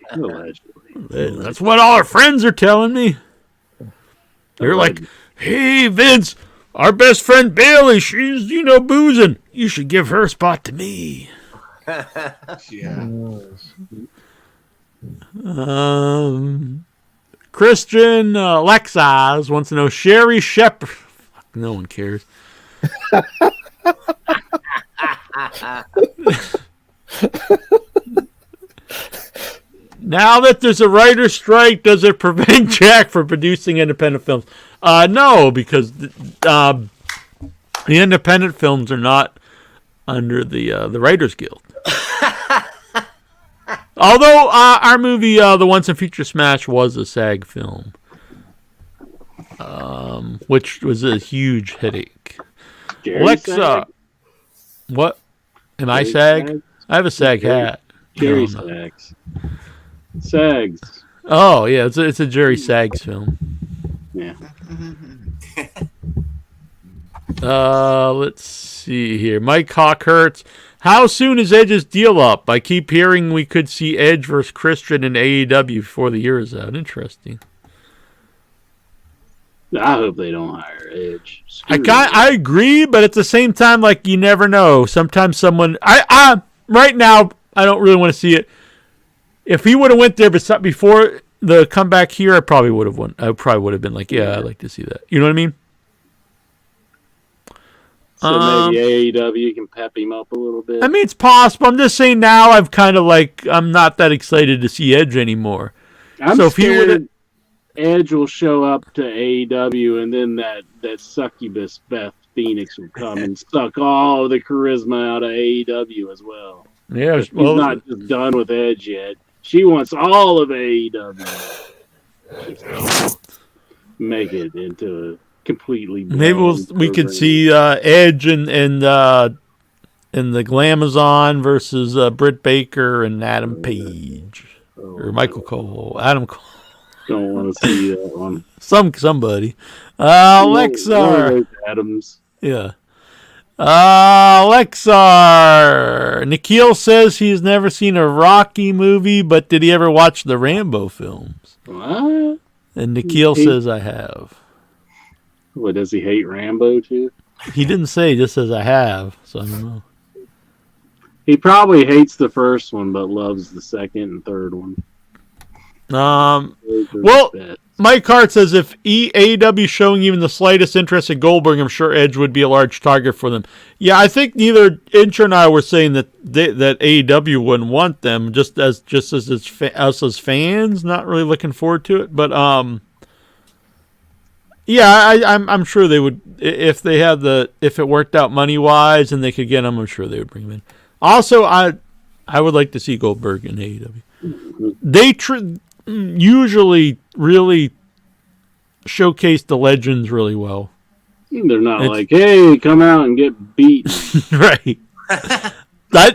That's what all her friends are telling me. They're like, "Hey, Vince, our best friend Bailey, she's, boozing. You should give her spot to me." Yeah. Christian Lexaz wants to know Sherry Shepherd. Fuck, no one cares. Now that there's a writer's strike, does it prevent Jack from producing independent films? No, because the independent films are not under the Writers Guild. Although our movie, The Once and Future Smash, was a SAG film, which was a huge headache. Alexa, SAG? What? Am I SAG? I have a SAG hat. Jerry Sags. Sags. Oh yeah, it's a Jerry Sags film. Yeah. Let's see here. Mike Hawkhurst. How soon is Edge's deal up? I keep hearing we could see Edge versus Christian in AEW before the year is out. Interesting. I hope they don't hire Edge. I agree, but at the same time, like, you never know. Sometimes someone right now I don't really want to see it. If he would have went there before the comeback here, I probably would have won. I probably would have been like, yeah, I'd like to see that. You know what I mean? So maybe AEW can pep him up a little bit. I mean, it's possible. I'm just saying now I'm kind of like, I'm not that excited to see Edge anymore. I'm so if scared Edge will show up to AEW and then that succubus Beth Phoenix will come and suck all the charisma out of AEW as well. Yeah, He's not just done with Edge yet. She wants all of AEW. Make it into a completely. Maybe we could see Edge and the Glamazon versus Britt Baker and Adam Page or Michael Cole. Adam Cole. Don't want to see that one. Somebody. Lexar. Adams. Yeah. Lexar. Nikhil says he's never seen a Rocky movie, but did he ever watch the Rambo films? What? And Nikhil says I have. What, does he hate Rambo too? He didn't say, he just says I have, so I don't know. He probably hates the first one, but loves the second and third one. Well, Mike Hart says if AEW showing even the slightest interest in Goldberg, I'm sure Edge would be a large target for them. Yeah, I think neither Inch and I were saying that that AEW wouldn't want them, just as us as fans, not really looking forward to it. But yeah, I'm sure they would if it worked out money wise and they could get them. I'm sure they would bring them in. Also, I would like to see Goldberg in AEW. They usually really showcase the legends really well. They're not like, hey, come out and get beat. Right.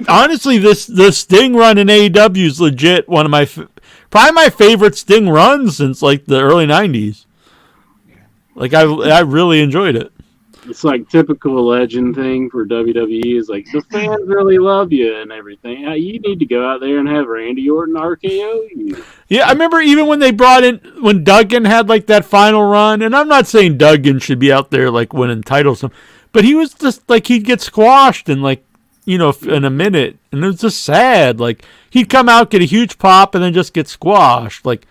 Honestly, the Sting run in AEW is legit one of my probably my favorite Sting runs since like the early 90s. Like I really enjoyed it. It's like typical legend thing for WWE is like the fans really love you and everything. You need to go out there and have Randy Orton RKO you. Yeah, I remember even when they brought in when Duggan had like that final run, and I'm not saying Duggan should be out there like winning titles, but he was just like he'd get squashed in like in a minute, and it was just sad. Like he'd come out, get a huge pop, and then just get squashed. Like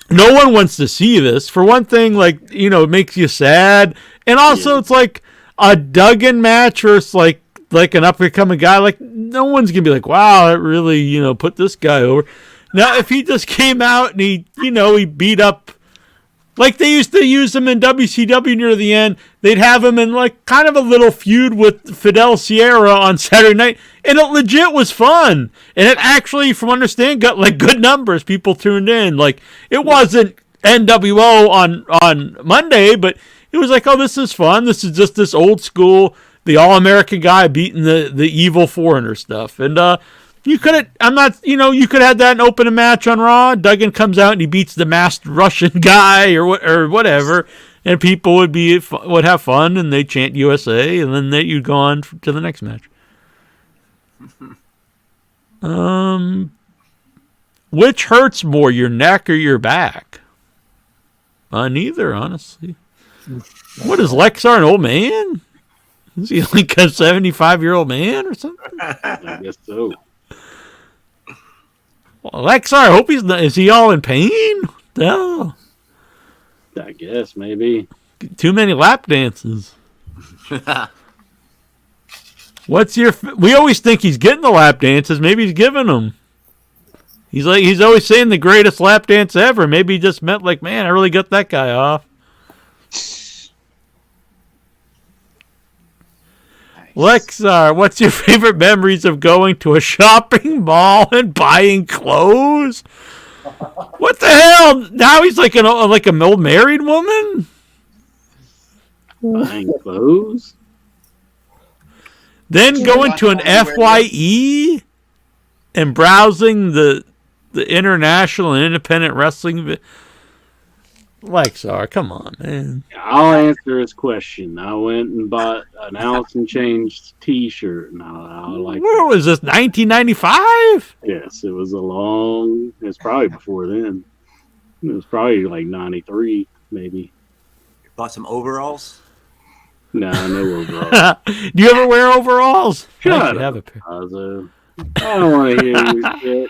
no one wants to see this. For one thing, like it makes you sad. And also, it's like a Duggan match versus like an up-and-coming guy. Like, no one's going to be like, wow, that really, put this guy over. Now, if he just came out and he beat up, like they used to use him in WCW near the end. They'd have him in like kind of a little feud with Fidel Sierra on Saturday night, and it legit was fun. And it actually, from what I understand, got like good numbers. People tuned in. Like it wasn't NWO on Monday, but it was like, oh, this is fun. This is just this old school, the All-American guy beating the evil foreigner stuff. And you could have, you could have had that and open a match on Raw. Duggan comes out and he beats the masked Russian guy or whatever, and people would have fun and they chant USA, and then you'd go on to the next match. Which hurts more, your neck or your back? Neither, honestly. What is Lexar, an old man? Is he like a 75-year-old man or something? I guess so. Well, Lexar, I hope he's not. Is he all in pain? No. I guess, maybe. Too many lap dances. We always think he's getting the lap dances. Maybe he's giving them. He's always saying the greatest lap dance ever. Maybe he just meant like, man, I really got that guy off. Lexar, what's your favorite memories of going to a shopping mall and buying clothes? What the hell? Now he's like an old married woman? Buying clothes? Then going to an FYE and browsing the international and independent wrestling. Lexar, come on, man. I'll answer his question. I went and bought an Allison Chains T-shirt. And I like. Where was this? 1995? Yes, it was it's probably before then. It was probably like 93, maybe. Bought some overalls? No overalls. Do you ever wear overalls? Shut I have a up, pair. Ozzo. I don't want to hear your shit.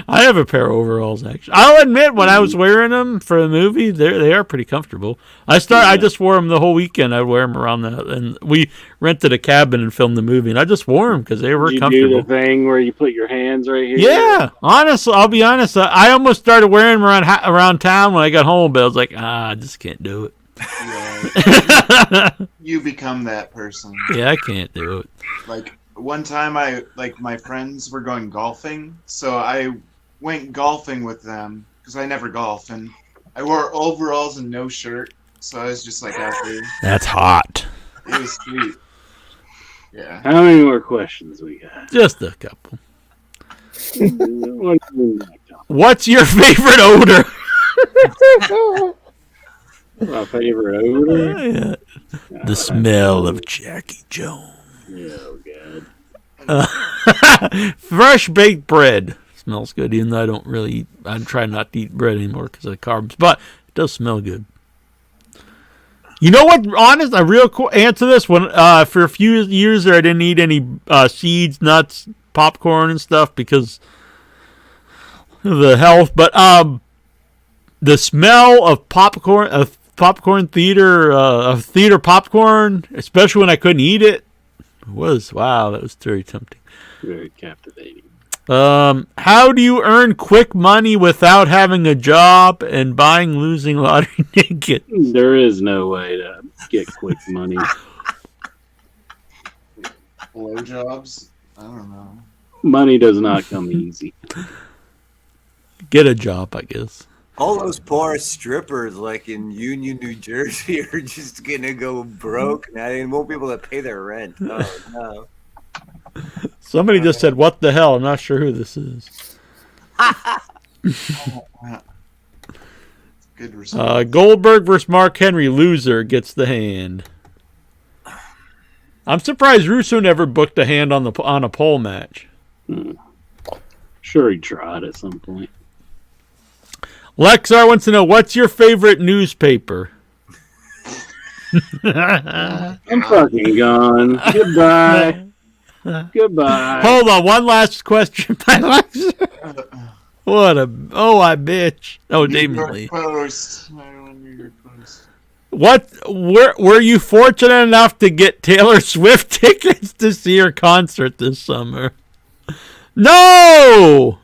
I have a pair of overalls, actually. I'll admit, when I was wearing them for the movie, they are pretty comfortable. I just wore them the whole weekend. I'd wear them around and we rented a cabin and filmed the movie, and I just wore them because they were comfortable. You do the thing where you put your hands right here? Yeah, honestly, I'll be honest. I almost started wearing them around town when I got home, but I was like, I just can't do it. Yeah. You become that person. Yeah, I can't do it. Like, one time my friends were going golfing, so I went golfing with them because I never golf, and I wore overalls and no shirt, so I was just like out there. That's hot. It was sweet. Yeah. How many more questions we got? Just a couple. What's your favorite odor? My favorite odor? Yeah. The smell of Jackie Jones. Oh, God. Fresh baked bread. Smells good, even though I don't really eat. I try not to eat bread anymore because of the carbs, but it does smell good. You know what? Honest, a real cool answer this one. For a few years there, I didn't eat any seeds, nuts, popcorn, and stuff because of the health. But the smell of popcorn, theater popcorn, especially when I couldn't eat it, that was very tempting. Very captivating. How do you earn quick money without having a job and buying losing lottery tickets? There is no way to get quick money. Blowjobs? I don't know. Money does not come easy. Get a job, I guess. All those poor strippers, like in Union, New Jersey, are just gonna go broke now. They won't be able to pay their rent. Oh no! Somebody just said, "What the hell?" I'm not sure who this is. Good result. Goldberg versus Mark Henry. Loser gets the hand. I'm surprised Russo never booked a hand on a pole match. Sure, he tried at some point. Lexar wants to know, what's your favorite newspaper? I'm fucking gone. Goodbye. Goodbye. Hold on, one last question by Lexar. I bitch. Oh, Damon Lee. Were you fortunate enough to get Taylor Swift tickets to see her concert this summer? No!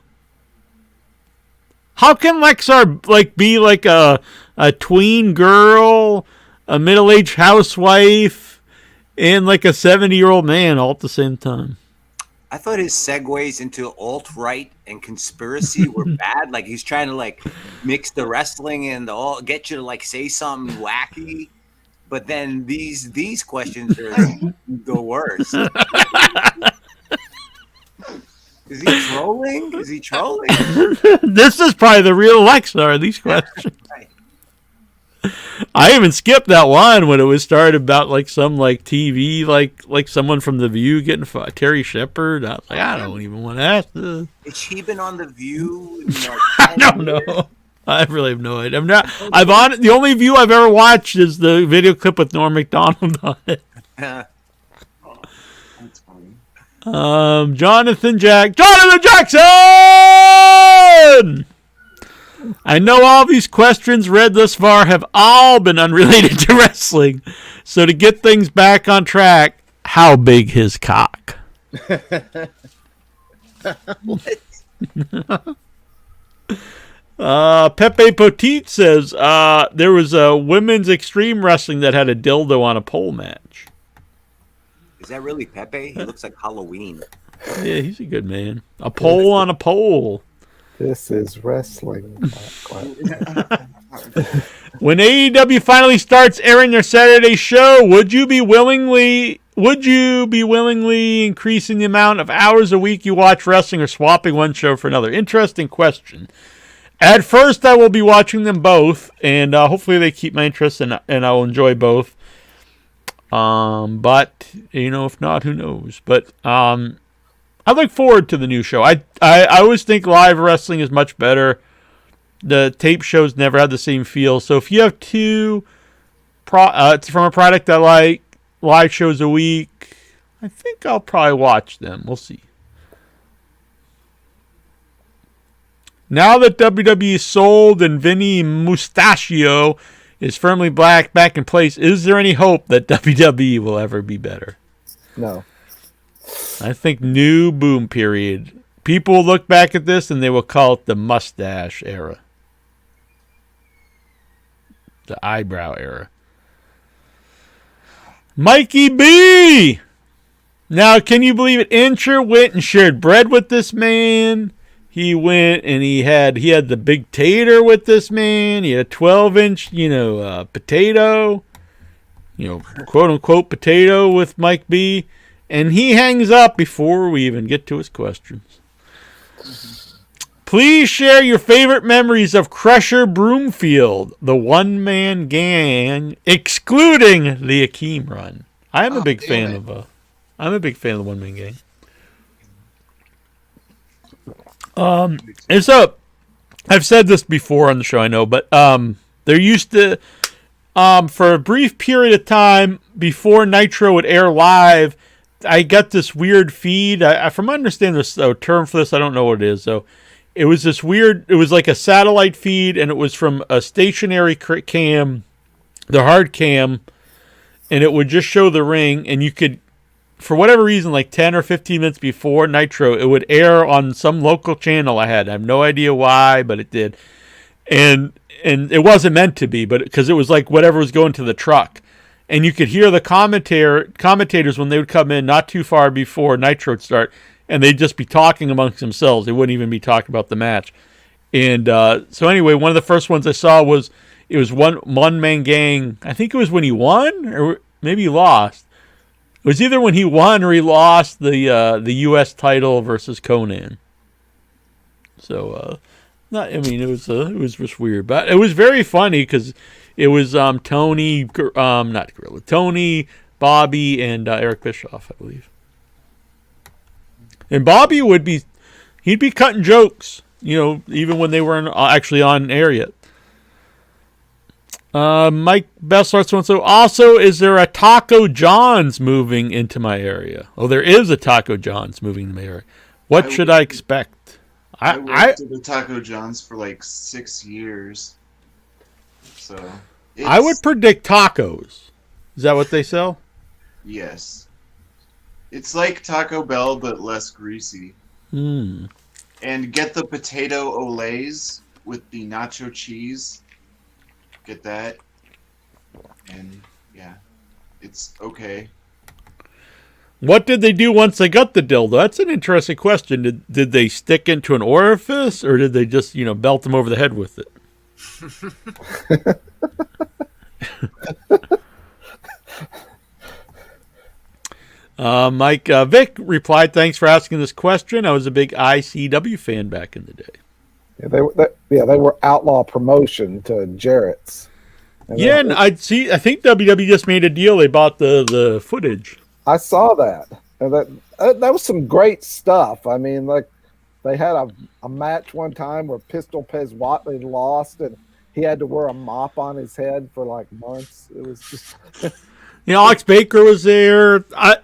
How can Lexar be like a a tween girl, a middle-aged housewife, and like a 70-year-old man all at the same time. I thought his segues into alt-right and conspiracy were bad. Like he's trying to like mix the wrestling and all, get you to like say something wacky. But then these questions are the worst. Is he trolling? Is he trolling? This is probably the real Lexar, these questions. Right. I even skipped that one when it was started about like some like TV, like someone from The View getting Terry Shepard. I was like, I don't even want to ask this. Has she been on The View? I don't know. I really have no idea. The only View I've ever watched is the video clip with Norm Macdonald on it. Jonathan Jackson! I know all these questions read thus far have all been unrelated to wrestling. So to get things back on track, how big his cock? What? Pepe Potit says there was a women's extreme wrestling that had a dildo on a pole match. Is that really Pepe? He looks like Halloween. Yeah, he's a good man. A pole on a pole. This is wrestling. When AEW finally starts airing their Saturday show, would you be willingly increasing the amount of hours a week you watch wrestling or swapping one show for another? Interesting question. At first, I will be watching them both, and hopefully they keep my interest, and I'll enjoy both. But, if not, who knows? But I look forward to the new show. I always think live wrestling is much better. The tape shows never had the same feel. So if you have two from a product I like, live shows a week, I think I'll probably watch them. We'll see. Now that WWE is sold and Vinny Mustachio is firmly back in place, is there any hope that WWE will ever be better? No. I think new boom period. People will look back at this and they will call it the mustache era. The eyebrow era. Mikey B! Now, can you believe it? Incher went and shared bread with this man. He went and he had the big tater with this man. He had a 12-inch, potato. Quote unquote potato with Mike B. And he hangs up before we even get to his questions. Please share your favorite memories of Crusher Broomfield, the one-man gang, excluding the Akeem run. I'm a big fan of the one-man gang. I've said this before on the show, I know, but there used to, for a brief period of time before Nitro would air live, I got this weird feed. From my understanding, there's a term for this. I don't know what it is. So it was this weird, it was like a satellite feed, and it was from a stationary cam, the hard cam, and it would just show the ring, and you could, for whatever reason, like 10 or 15 minutes before Nitro, it would air on some local channel I had. I have no idea why, but it did. And it wasn't meant to be, but because it was like whatever was going to the truck. And you could hear the commentators when they would come in not too far before Nitro would start, and they'd just be talking amongst themselves. They wouldn't even be talking about the match. And so anyway, one of the first ones I saw was one-man gang. I think it was when he won, or maybe he lost. It was either when he won or he lost the U.S. title versus Conan. So, it was just weird, but it was very funny because it was Tony, not Gorilla, Tony, Bobby, and Eric Bischoff, I believe. And Bobby he'd be cutting jokes, even when they weren't actually on air yet. Mike Bessler, so also, is there a Taco John's moving into my area? Oh, there is a Taco John's moving into my area. What should I expect? I worked at the Taco John's for like 6 years. So I would predict tacos. Is that what they sell? Yes. It's like Taco Bell, but less greasy. Hmm. And get the potato olays with the nacho cheese. get that, and yeah, it's okay. What did they do once they got the dildo? That's an interesting question. Did they stick into an orifice, or did they just, belt them over the head with it? Mike Vic replied, "Thanks for asking this question. I was a big ICW fan back in the day." Yeah, they were outlaw promotion to Jarrett's. And I think WWE just made a deal. They bought the footage. I saw that. And that was some great stuff. I mean, like, they had a match one time where Pistol Pez Watley lost, and he had to wear a mop on his head for like months. It was just. Alex Baker was there.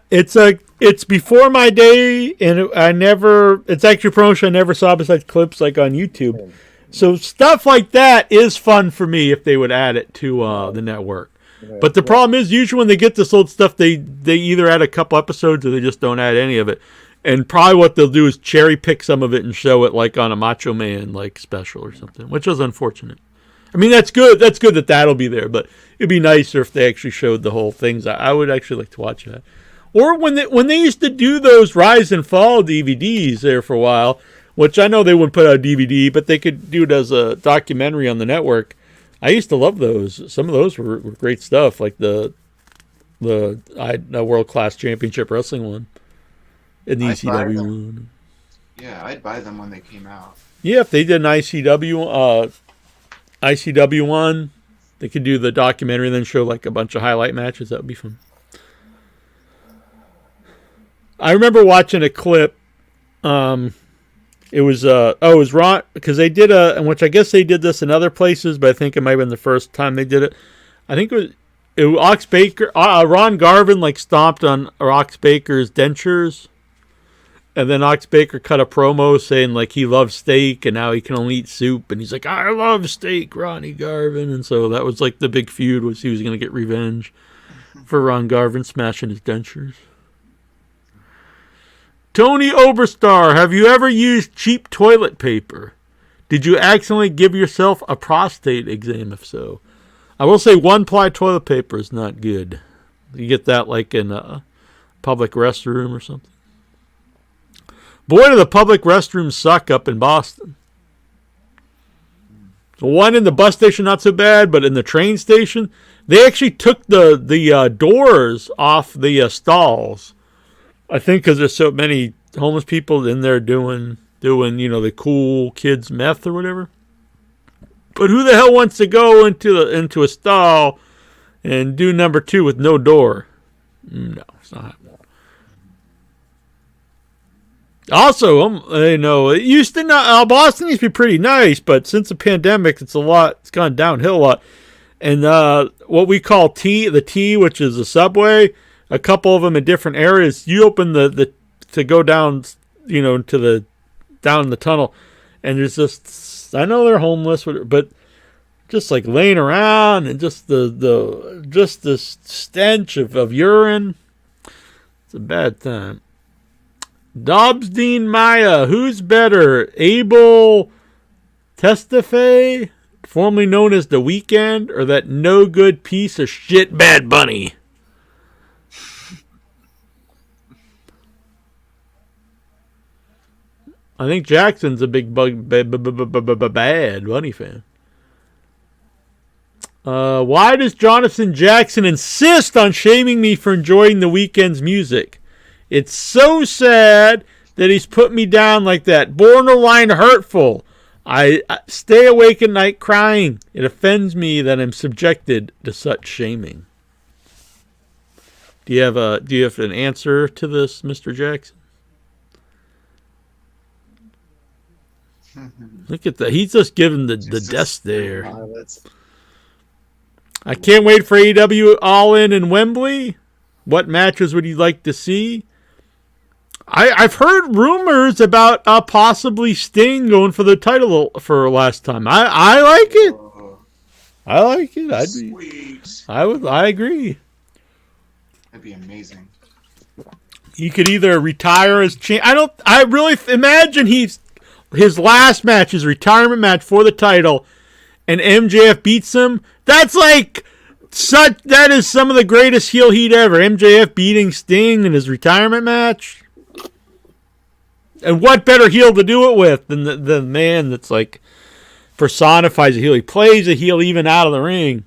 It's before my day, and it's actually a promotion I never saw besides clips like on YouTube. So stuff like that is fun for me if they would add it to the network. But the problem is, usually when they get this old stuff, they either add a couple episodes or they just don't add any of it. And probably what they'll do is cherry pick some of it and show it like on a Macho Man like special or something, which is unfortunate. I mean, that's good. That's good that that'll be there, but it'd be nicer if they actually showed the whole things. I would actually like to watch that. Or when they used to do those Rise and Fall DVDs there for a while, which I know they wouldn't put out a DVD, but they could do it as a documentary on the network. I used to love those. Some of those were great stuff, like the World Class Championship Wrestling one and the ECW one. Yeah, I'd buy them when they came out. Yeah, if they did an ICW one, they could do the documentary and then show like a bunch of highlight matches. That would be fun. I remember watching a clip. It was Ron, because they did which I guess they did this in other places, but I think it might have been the first time they did it. I think it was Ox Baker, Ron Garvin like stomped on Ox Baker's dentures, and then Ox Baker cut a promo saying like he loves steak and now he can only eat soup, and he's like, "I love steak, Ronnie Garvin," and so that was like the big feud, was he was going to get revenge for Ron Garvin smashing his dentures. Tony Oberstar, have you ever used cheap toilet paper? Did you accidentally give yourself a prostate exam? If so, I will say one-ply toilet paper is not good. You get that like in a public restroom or something. Boy, do the public restrooms suck up in Boston. The one in the bus station, not so bad, but in the train station, they actually took the doors off the stalls. I think because there's so many homeless people in there doing the cool kids meth or whatever. But who the hell wants to go into a stall and do number 2 with no door? No, it's not happening. Also, it used to not. Boston used to be pretty nice, but since the pandemic, it's gone downhill a lot. And what we call the T, which is the subway. A couple of them in different areas. You open to go down, down in the tunnel, and there's just, I know they're homeless, but just like laying around and just the stench of urine. It's a bad time. Dobbsdean Maya, who's better, Abel Tesfaye, formerly known as The Weeknd, or that no good piece of shit Bad Bunny? I think Jackson's a big Bad Bunny fan. Why does Jonathan Jackson insist on shaming me for enjoying The Weeknd's music? It's so sad that he's put me down like that. Borderline hurtful. I stay awake at night crying. It offends me that I'm subjected to such shaming. Do you have an answer to this, Mr. Jackson? Look at that. He's just giving the death stare. I can't wait for AEW All In Wembley. What matches would you like to see? I've heard rumors about possibly Sting going for the title for last time. I like it. I like it. I agree. That'd be amazing. He could either retire as champ. I really imagine his last match, his retirement match for the title, and MJF beats him, that's like that is some of the greatest heel heat ever. MJF beating Sting in his retirement match. And what better heel to do it with than the man that's like personifies a heel. He plays a heel even out of the ring.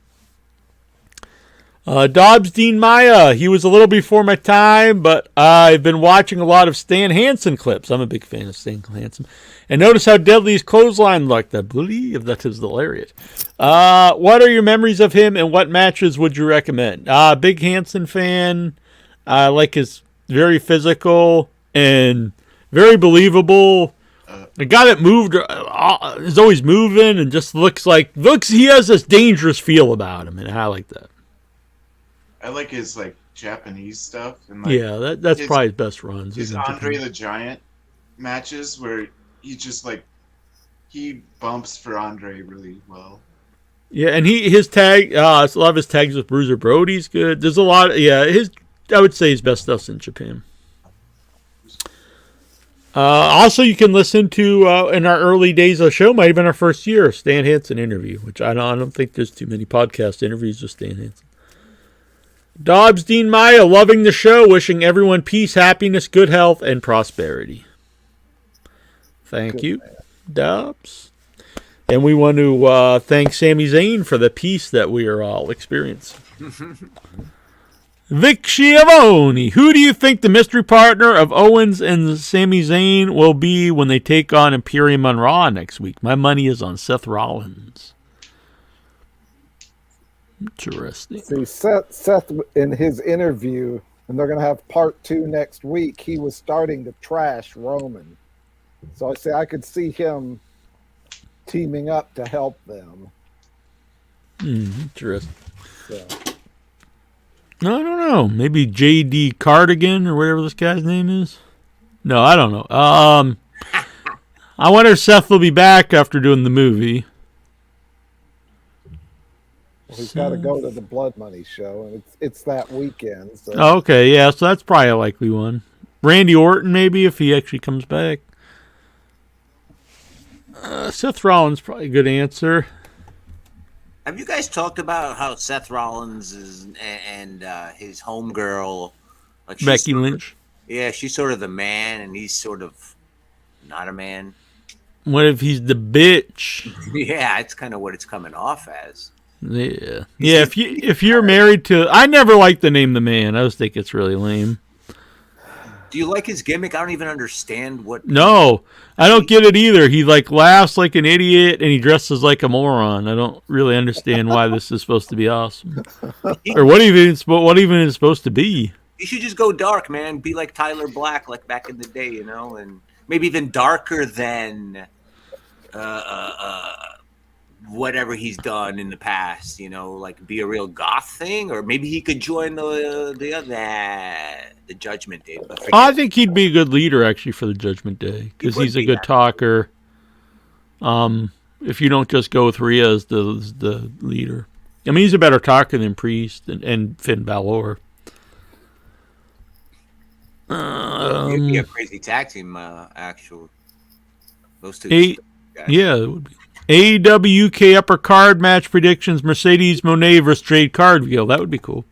Dobbs Dean Maya. He was a little before my time, but I've been watching a lot of Stan Hansen clips. I'm a big fan of Stan Hansen. And notice how deadly his clothesline looked. I believe that is hilarious. What are your memories of him, and what matches would you recommend? Big Hansen fan. I like his very physical and very believable. The guy that moved is always moving and just looks he has this dangerous feel about him, and I like that. I like his like Japanese stuff and that's probably his best runs. His Andre the Giant matches where he bumps for Andre really well. Yeah, and his tag, a lot of his tags with Bruiser Brody's good. There's a lot. I would say his best stuff's in Japan. Also, you can listen to in our early days of the show, might have been our first year, Stan Hansen interview, which I don't think there's too many podcast interviews with Stan Hansen. Dobbs Dean Maya, loving the show, wishing everyone peace, happiness, good health, and prosperity. Thank you, Dobbs. And we want to thank Sami Zayn for the peace that we are all experiencing. Vic Schiavone, who do you think the mystery partner of Owens and Sami Zayn will be when they take on Imperium on Raw next week? My money is on Seth Rollins. Interesting. See, Seth in his interview, and they're going to have part 2 next week, he was starting to trash Roman. So I could see him teaming up to help them. Interesting. So. I don't know. Maybe J.D. Cardigan or whatever this guy's name is. No, I don't know. I wonder if Seth will be back after doing the movie. Well, he's got to go to the Blood Money show, and it's that weekend. So. Oh, okay, yeah, so that's probably a likely one. Randy Orton, maybe, if he actually comes back. Seth Rollins, probably a good answer. Have you guys talked about how Seth Rollins and his homegirl, Becky Lynch? She's sort of the man, and he's sort of not a man. What if he's the bitch? Yeah, it's kind of what it's coming off as. Yeah. If you're married to, I never liked the name the man. I just think it's really lame. Do you like his gimmick? I don't even understand what. No, I don't get it either. He laughs like an idiot and he dresses like a moron. I don't really understand why this is supposed to be awesome, or what even is supposed to be. You should just go dark, man. Be like Tyler Black, like back in the day, and maybe even darker than whatever he's done in the past. Like be a real goth thing, or maybe he could join the Judgment Day. I think he'd be a good leader actually for the Judgment Day because he's a good talker. If you don't just go with Rhea as the leader, I mean he's a better talker than Priest and Finn Balor. It'd be a crazy tag team, actually. Those two. Yeah, it would be. AEW UK upper card match predictions: Mercedes Moné versus Jade Cargill. That would be cool.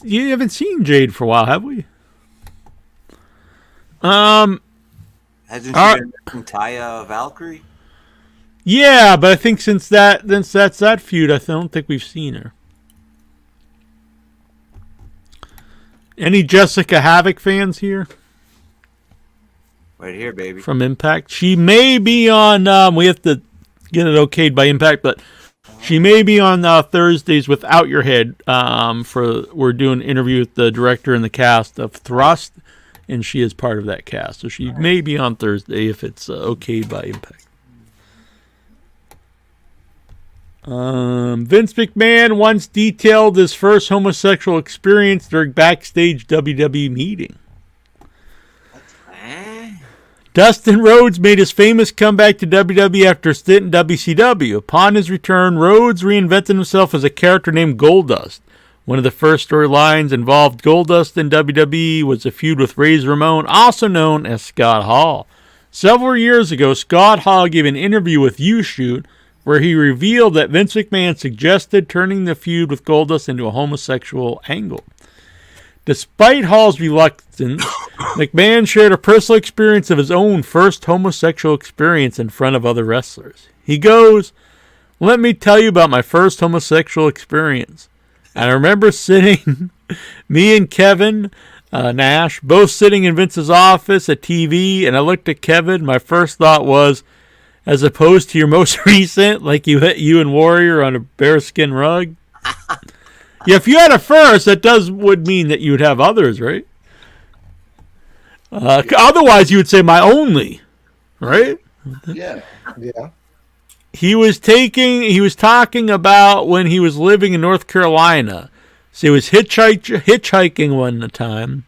You haven't seen Jade for a while, have we? Hasn't she been Taya Valkyrie? Yeah, but I think since that's that feud, I don't think we've seen her. Any Jessica Havoc fans here? Right here, baby. From Impact. She may be on, we have to get it okayed by Impact, but she may be on Thursdays Without Your Head. We're doing an interview with the director and the cast of Thrust, and she is part of that cast. So she may be on Thursday if it's okayed by Impact. Vince McMahon once detailed his first homosexual experience during backstage WWE meeting. Dustin Rhodes made his famous comeback to WWE after a stint in WCW. Upon his return, Rhodes reinvented himself as a character named Goldust. One of the first storylines involved Goldust in WWE was a feud with Razor Ramon, also known as Scott Hall. Several years ago, Scott Hall gave an interview with YouShoot where he revealed that Vince McMahon suggested turning the feud with Goldust into a homosexual angle. Despite Hall's reluctance, McMahon shared a personal experience of his own first homosexual experience in front of other wrestlers. He goes, "Let me tell you about my first homosexual experience. And I remember sitting, me and Kevin Nash, both sitting in Vince's office at TV, and I looked at Kevin. My first thought was, as opposed to your most recent, like you and Warrior on a bearskin rug." Yeah, if you had a first, that would mean that you would have others, right? Otherwise, you would say my only, right? Yeah. Yeah. He was talking about when he was living in North Carolina. So he was hitchhiking one time.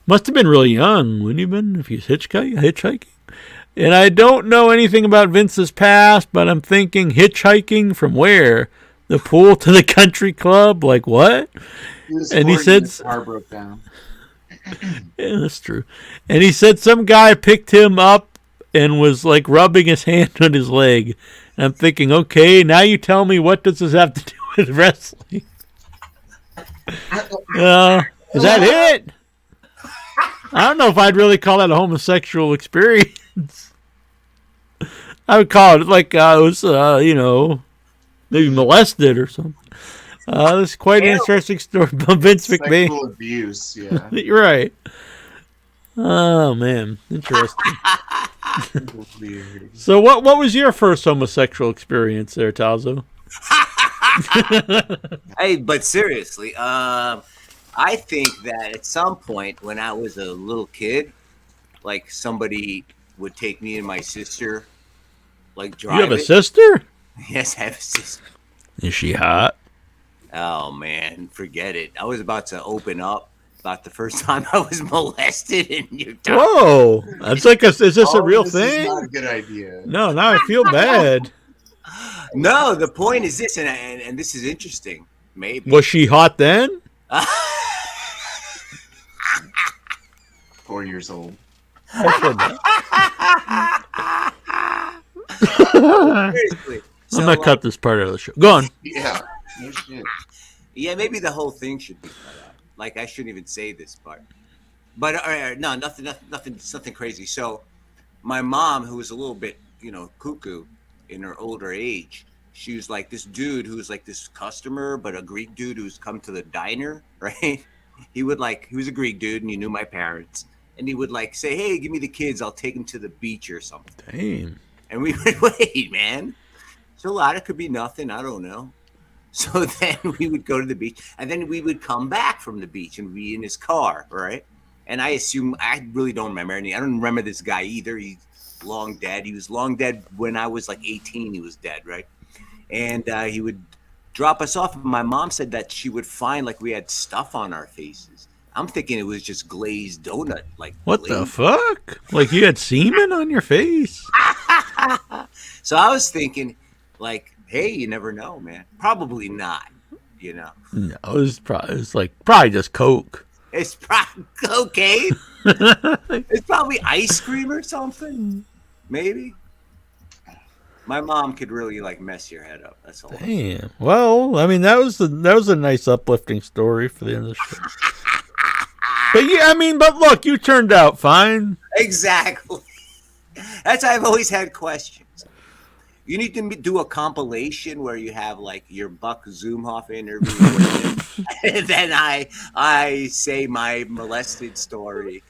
Must have been really young, wouldn't he have been, if he was hitchhiking? And I don't know anything about Vince's past, but I'm thinking hitchhiking from where? The pool to the country club? Like what? He said his car broke down. Yeah, that's true. And he said some guy picked him up and was like rubbing his hand on his leg. And I'm thinking, okay, now you tell me, what does this have to do with wrestling? Is that it? I don't know if I'd really call that a homosexual experience. I would call it like I was, maybe molested or something. This is quite an interesting story about Vince McMahon. Sexual abuse, yeah. You're right. Oh, man. Interesting. So what was your first homosexual experience there, Tazo? Hey, but seriously, I think that at some point when I was a little kid, like somebody would take me and my sister, like drive. You have a sister? Yes, I have a sister. Is she hot? Oh man, forget it. I was about to open up about the first time I was molested in Utah. Whoa, that's like is this a real thing? Is not a good idea. No, now I feel bad. No, the point is this, and this is interesting. Maybe Was she hot then? 4 years old. Seriously. I'm gonna cut this part out of the show. Go on. Yeah. No shit. Yeah, maybe the whole thing should be cut out. Like I shouldn't even say this part. But no, nothing crazy. So, my mom, who was a little bit, cuckoo in her older age, she was like this dude who was like this customer, but a Greek dude who's come to the diner, right? He was a Greek dude, and he knew my parents, and he would like say, "Hey, give me the kids. I'll take them to the beach or something." Damn. And we would wait, man. So a lot, it could be nothing. I don't know. So then we would go to the beach, and then we would come back from the beach and be in his car, right? And I assume, I really don't remember anything. I don't remember this guy either. He's long dead. He was long dead when I was like 18. He was dead, right? And he would drop us off. My mom said that she would find like we had stuff on our faces. I'm thinking it was just glazed donut. Like what the fuck? Like you had semen on your face? So I was thinking, like, hey, you never know, man. Probably not, No, it was probably just Coke. It's probably cocaine. It's probably ice cream or something. Maybe. My mom could really like mess your head up. That's all. Damn. Well, I mean, that was a nice uplifting story for the end of the show. But yeah, but look, you turned out fine. Exactly. That's why I've always had questions. You need to do a compilation where you have like your Buck Zumhoff interview, and then I say my molested story.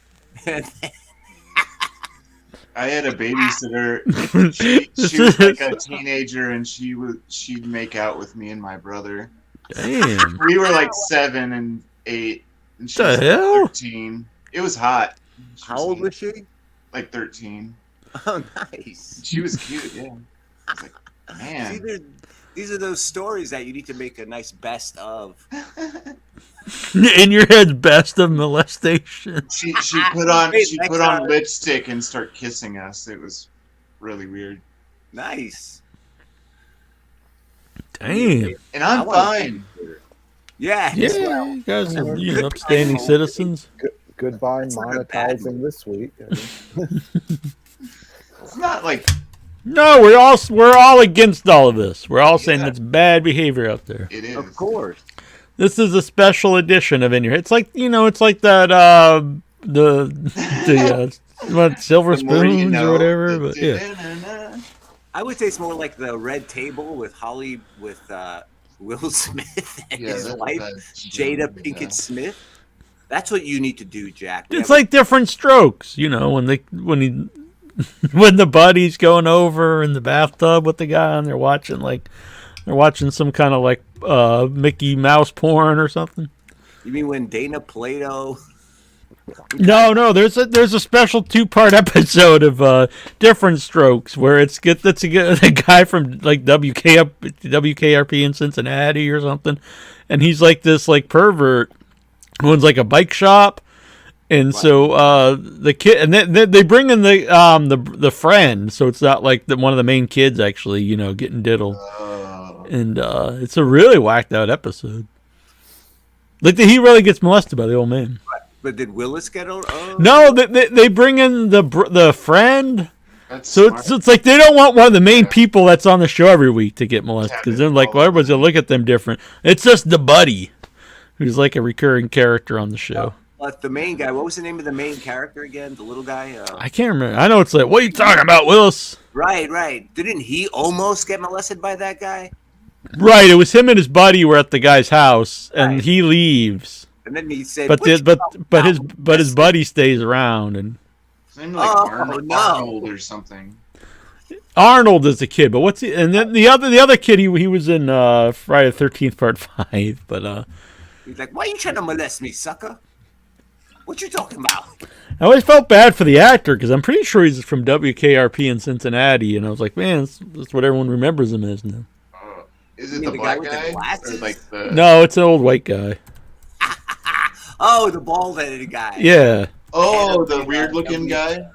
I had a babysitter. She was like a teenager, and she'd make out with me and my brother. Damn. We were like 7 and 8, and she was 13. It was hot. How old was she? Like 13. Oh, nice. She was cute. Yeah. I was like, man. See, these are those stories that you need to make a nice best of. In your head, best of molestation. She put on lipstick and start kissing us. It was really weird. Nice. Damn. And I'm fine. Yeah. Yeah. You guys are upstanding citizens. Goodbye monetizing this week. It's not like No, we're all against all of this. We're all saying it's bad behavior out there. it is. Of course. This is a special edition of In Your Head. It's like it's like that the what, Silver The more you Spoons know, or whatever. the But yeah, I would say it's more like the Red Table with Will Smith and his wife, Jada Pinkett Smith. That's what you need to do, Jack. it's like Different Strokes. When the buddy's going over in the bathtub with the guy and they're watching some kind of like Mickey Mouse porn or something. You mean when Dana Plato? No. There's a special 2-part episode of Different Strokes where it's a guy from like WKRP in Cincinnati or something, and he's like this like pervert who owns like a bike shop, and so the kid and they bring in the friend, so it's not like one of the main kids actually getting diddled, and it's a really whacked out episode. Like he really gets molested by the old man. But did Willis get on? No, they bring in the friend. So it's like they don't want one of the main people that's on the show every week to get molested because then like everybody's gonna look at them different. It's just the buddy, who's like a recurring character on the show. But the main guy, what was the name of the main character again? The little guy. I can't remember. I know it's like, what are you talking about, Willis? Right. Didn't he almost get molested by that guy? Right. It was him and his buddy were at the guy's house, and he leaves. And then he said, but his buddy stays around and. Seemed like Arnold or something. Arnold is the kid, but what's he? And then the other kid, he was in Friday the 13th Part 5, but he's like, why are you trying to molest me, sucker? What you talking about? I always felt bad for the actor because I'm pretty sure he's from WKRP in Cincinnati, and I was like, man, that's what everyone remembers him as now. Is it the black guy? Or like No, it's an old white guy. Oh, the bald-headed guy. Yeah. Oh, the weird-looking guy?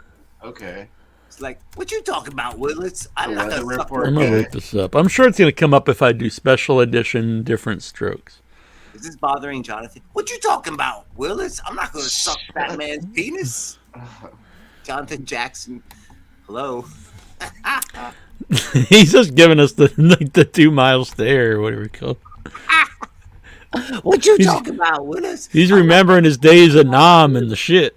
Okay. It's like, what you talking about, Willis? I'm not Weather gonna report I'm going to look this up. I'm sure it's going to come up if I do special edition Different Strokes. Is this bothering Jonathan? What you talking about, Willis? I'm not going to suck that man's penis. Jonathan Jackson. Hello. He's just giving us the 2 mile stare or whatever it's called. What you talking about, Willis? He's remembering his days at Nam and the shit.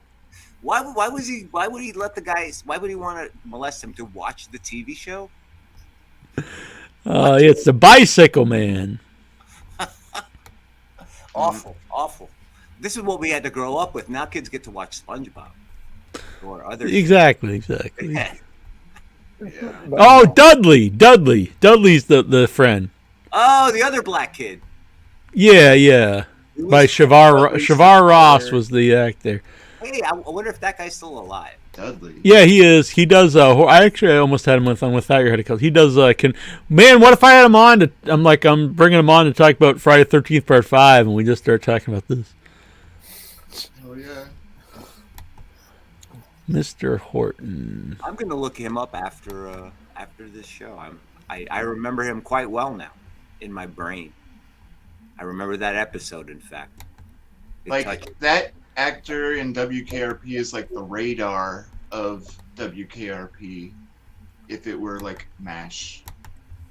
Why would he let the guys? Why would he want to molest him to watch the TV show? It's the Bicycle Man. Awful. This is what we had to grow up with. Now kids get to watch SpongeBob or other. Exactly. Yeah. Oh, Dudley. Dudley's the friend. Oh, the other black kid. Yeah. By Shavar Ross was the actor. Hey, I wonder if that guy's still alive. Dudley. Yeah, he is. He does. I almost had him on Without Your Head. He does. Man, what if I had him on? I'm bringing him on to talk about Friday 13th Part 5, and we just start talking about this. Oh yeah. Mr. Horton. I'm gonna look him up after this show. I remember him quite well now, in my brain. I remember that episode. In fact, that actor in WKRP is like the radar of WKRP. If it were like MASH.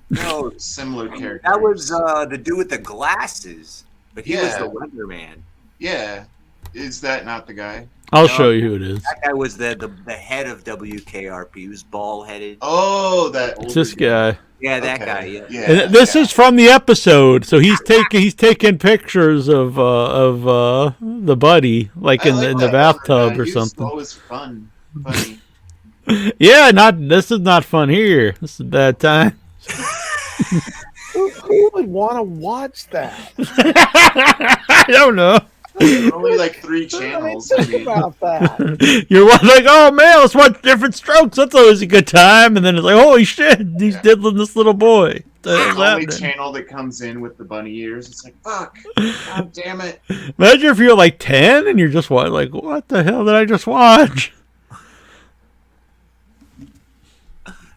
No, similar character. That was the dude with the glasses, but he was the weatherman. Yeah, is that not the guy? I'll show you who it is. That guy was the head of WKRP. He was bald headed. Oh, that. It's this guy. Yeah, that guy. Yeah. And this is from the episode, so he's taking pictures of the buddy, like in the bathtub or something. Always funny. Yeah, this is not fun here. This is a bad time. Who would want to watch that? I don't know. Only like 3 channels. Think about that. You're like, oh man, let's watch Different Strokes. That's always a good time. And then it's like, holy shit, he's diddling this little boy. The only channel that comes in with the bunny ears. It's like, fuck. God damn it. Imagine if you're like 10 and you're just like, what the hell did I just watch?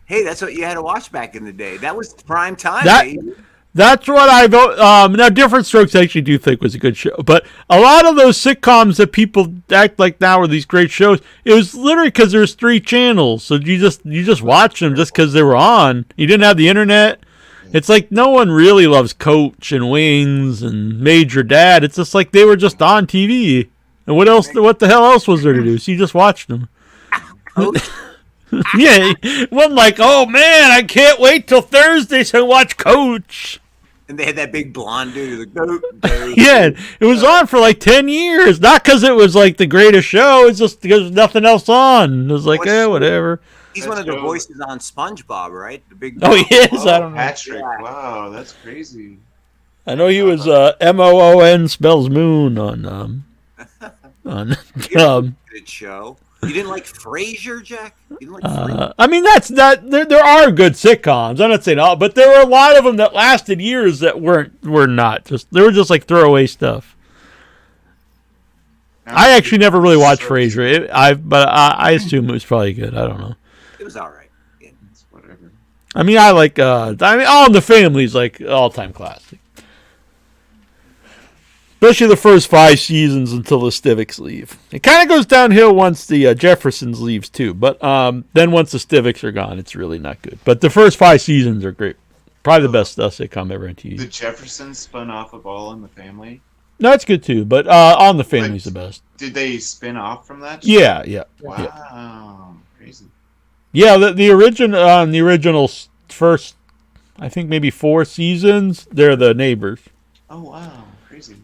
Hey, that's what you had to watch back in the day. That was prime time, baby. That's what I vote. Now, Different Strokes I actually do think was a good show, but a lot of those sitcoms that people act like now are these great shows, it was literally because there's 3 channels, so you just watch them just because they were on. You didn't have the internet. It's like no one really loves Coach and Wings and Major Dad. It's just like they were just on TV, and what else? What the hell else was there to do? So you just watched them. Yeah, it wasn't like, oh man, I can't wait till Thursday to watch Coach. And they had that big blonde dude. Like, Yeah, it was on for like 10 years. Not because it was like the greatest show. It's just because there's nothing else on. It was like, whatever. He's one of the voices on SpongeBob, right? The big. Oh, he is? I don't know. Patrick, wow, that's crazy. I know he was MOON spells moon on Good show. You didn't like Frasier, Jack? You didn't like Frasier? I mean, that's not. There are good sitcoms. I'm not saying all, but there were a lot of them that lasted years that were not. They were just like throwaway stuff. I actually never really watched Frasier. But I assume it was probably good. I don't know. It was all right. Yeah. It's whatever. I mean, I like. All in the Family's like all-time classic. Especially the first 5 seasons until the Stivics leave. It kind of goes downhill once the Jeffersons leaves too. But then once the Stivics are gone, it's really not good. But the first 5 seasons are great. Probably the best sitcom ever on TV. The Jeffersons spun off of All in the Family? No, it's good too. But All in the Family's the best. Did they spin off from that? Yeah. Wow. Yeah. Crazy. Yeah, the original first, I think maybe 4 seasons, they're the neighbors. Oh, wow. Crazy.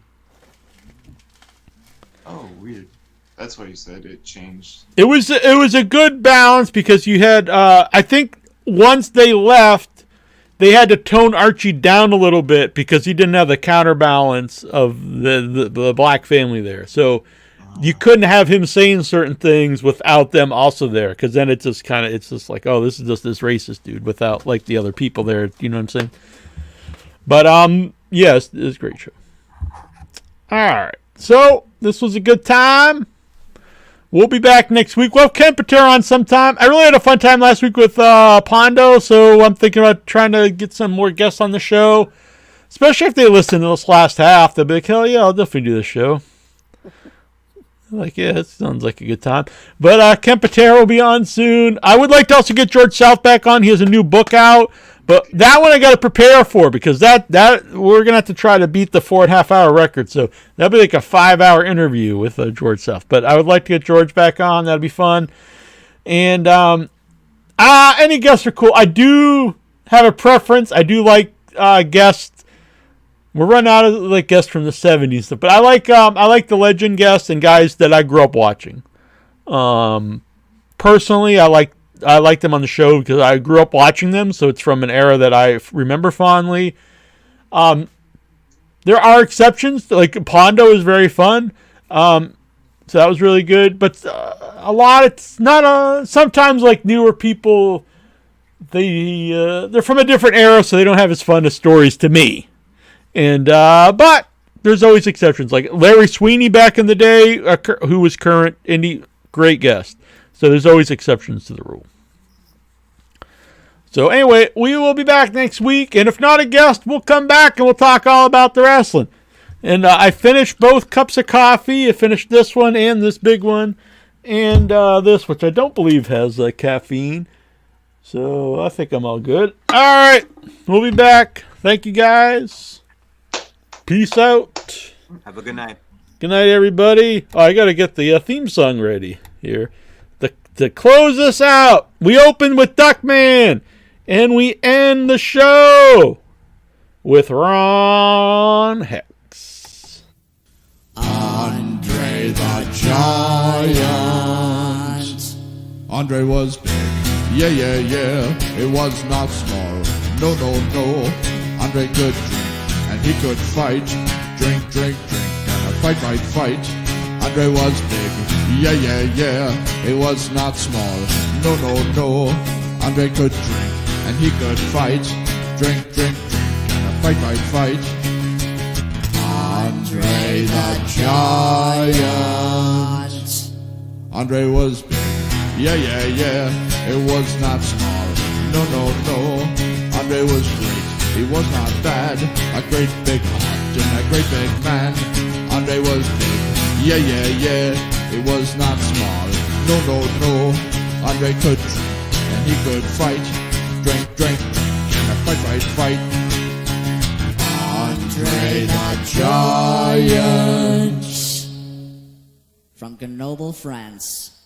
Oh, weird. That's why you said it changed. It was a good balance because you had I think once they left, they had to tone Archie down a little bit because he didn't have the counterbalance of the black family there. So you couldn't have him saying certain things without them also there, because then it's just like, oh, this is just this racist dude without like the other people there. You know what I'm saying? But yes, it's a great show. All right. So, this was a good time. We'll be back next week. We'll have Kempeter on sometime. I really had a fun time last week with Pondo, so I'm thinking about trying to get some more guests on the show. Especially if they listen to this last half. They'll be like, hell yeah, I'll definitely do this show. Like, yeah, it sounds like a good time. But Kempeter will be on soon. I would like to also get George South back on. He has a new book out. But that one I got to prepare for because that we're going to have to try to beat the 4.5 hour record. So that'll be like a 5-hour interview with George South. But I would like to get George back on. That'll be fun. And any guests are cool. I do have a preference. I do like guests. We're running out of like guests from the 70s stuff. But I like the legend guests and guys that I grew up watching. Personally, I like them on the show because I grew up watching them, so it's from an era that I remember fondly. There are exceptions, like Pondo is very fun, so that was really good. But a lot, it's not sometimes like newer people, they're from a different era, so they don't have as fun as stories to me. And but there's always exceptions, like Larry Sweeney back in the day, who was current indie, great guest. So there's always exceptions to the rule. So anyway, we will be back next week. And if not a guest, we'll come back and we'll talk all about the wrestling. And I finished both cups of coffee. I finished this one and this big one. And this, which I don't believe has caffeine. So I think I'm all good. All right. We'll be back. Thank you, guys. Peace out. Have a good night. Good night, everybody. Oh, I got to get the theme song ready here. To close us out, we open with Duckman, and we end the show with Ron Hex. Andre the Giant. Andre was big, yeah, yeah, yeah. It was not small, no, no, no. Andre could drink, and he could fight. Drink, drink, drink, and a fight, fight, fight. Andre was big, yeah, yeah, yeah. It was not small, no, no, no. Andre could drink, and he could fight. Drink, drink, drink, and a fight, fight, fight. Andre the Giant. Andre was big, yeah, yeah, yeah. It was not small, no, no, no. Andre was great, he was not bad. A great big heart and a great big man. Andre was big, yeah, yeah, yeah. He was not small, no, no, no. Andre could drink and he could fight. Drink, drink, drink, and a fight, fight, fight. Andre the Giant from Grenoble, France.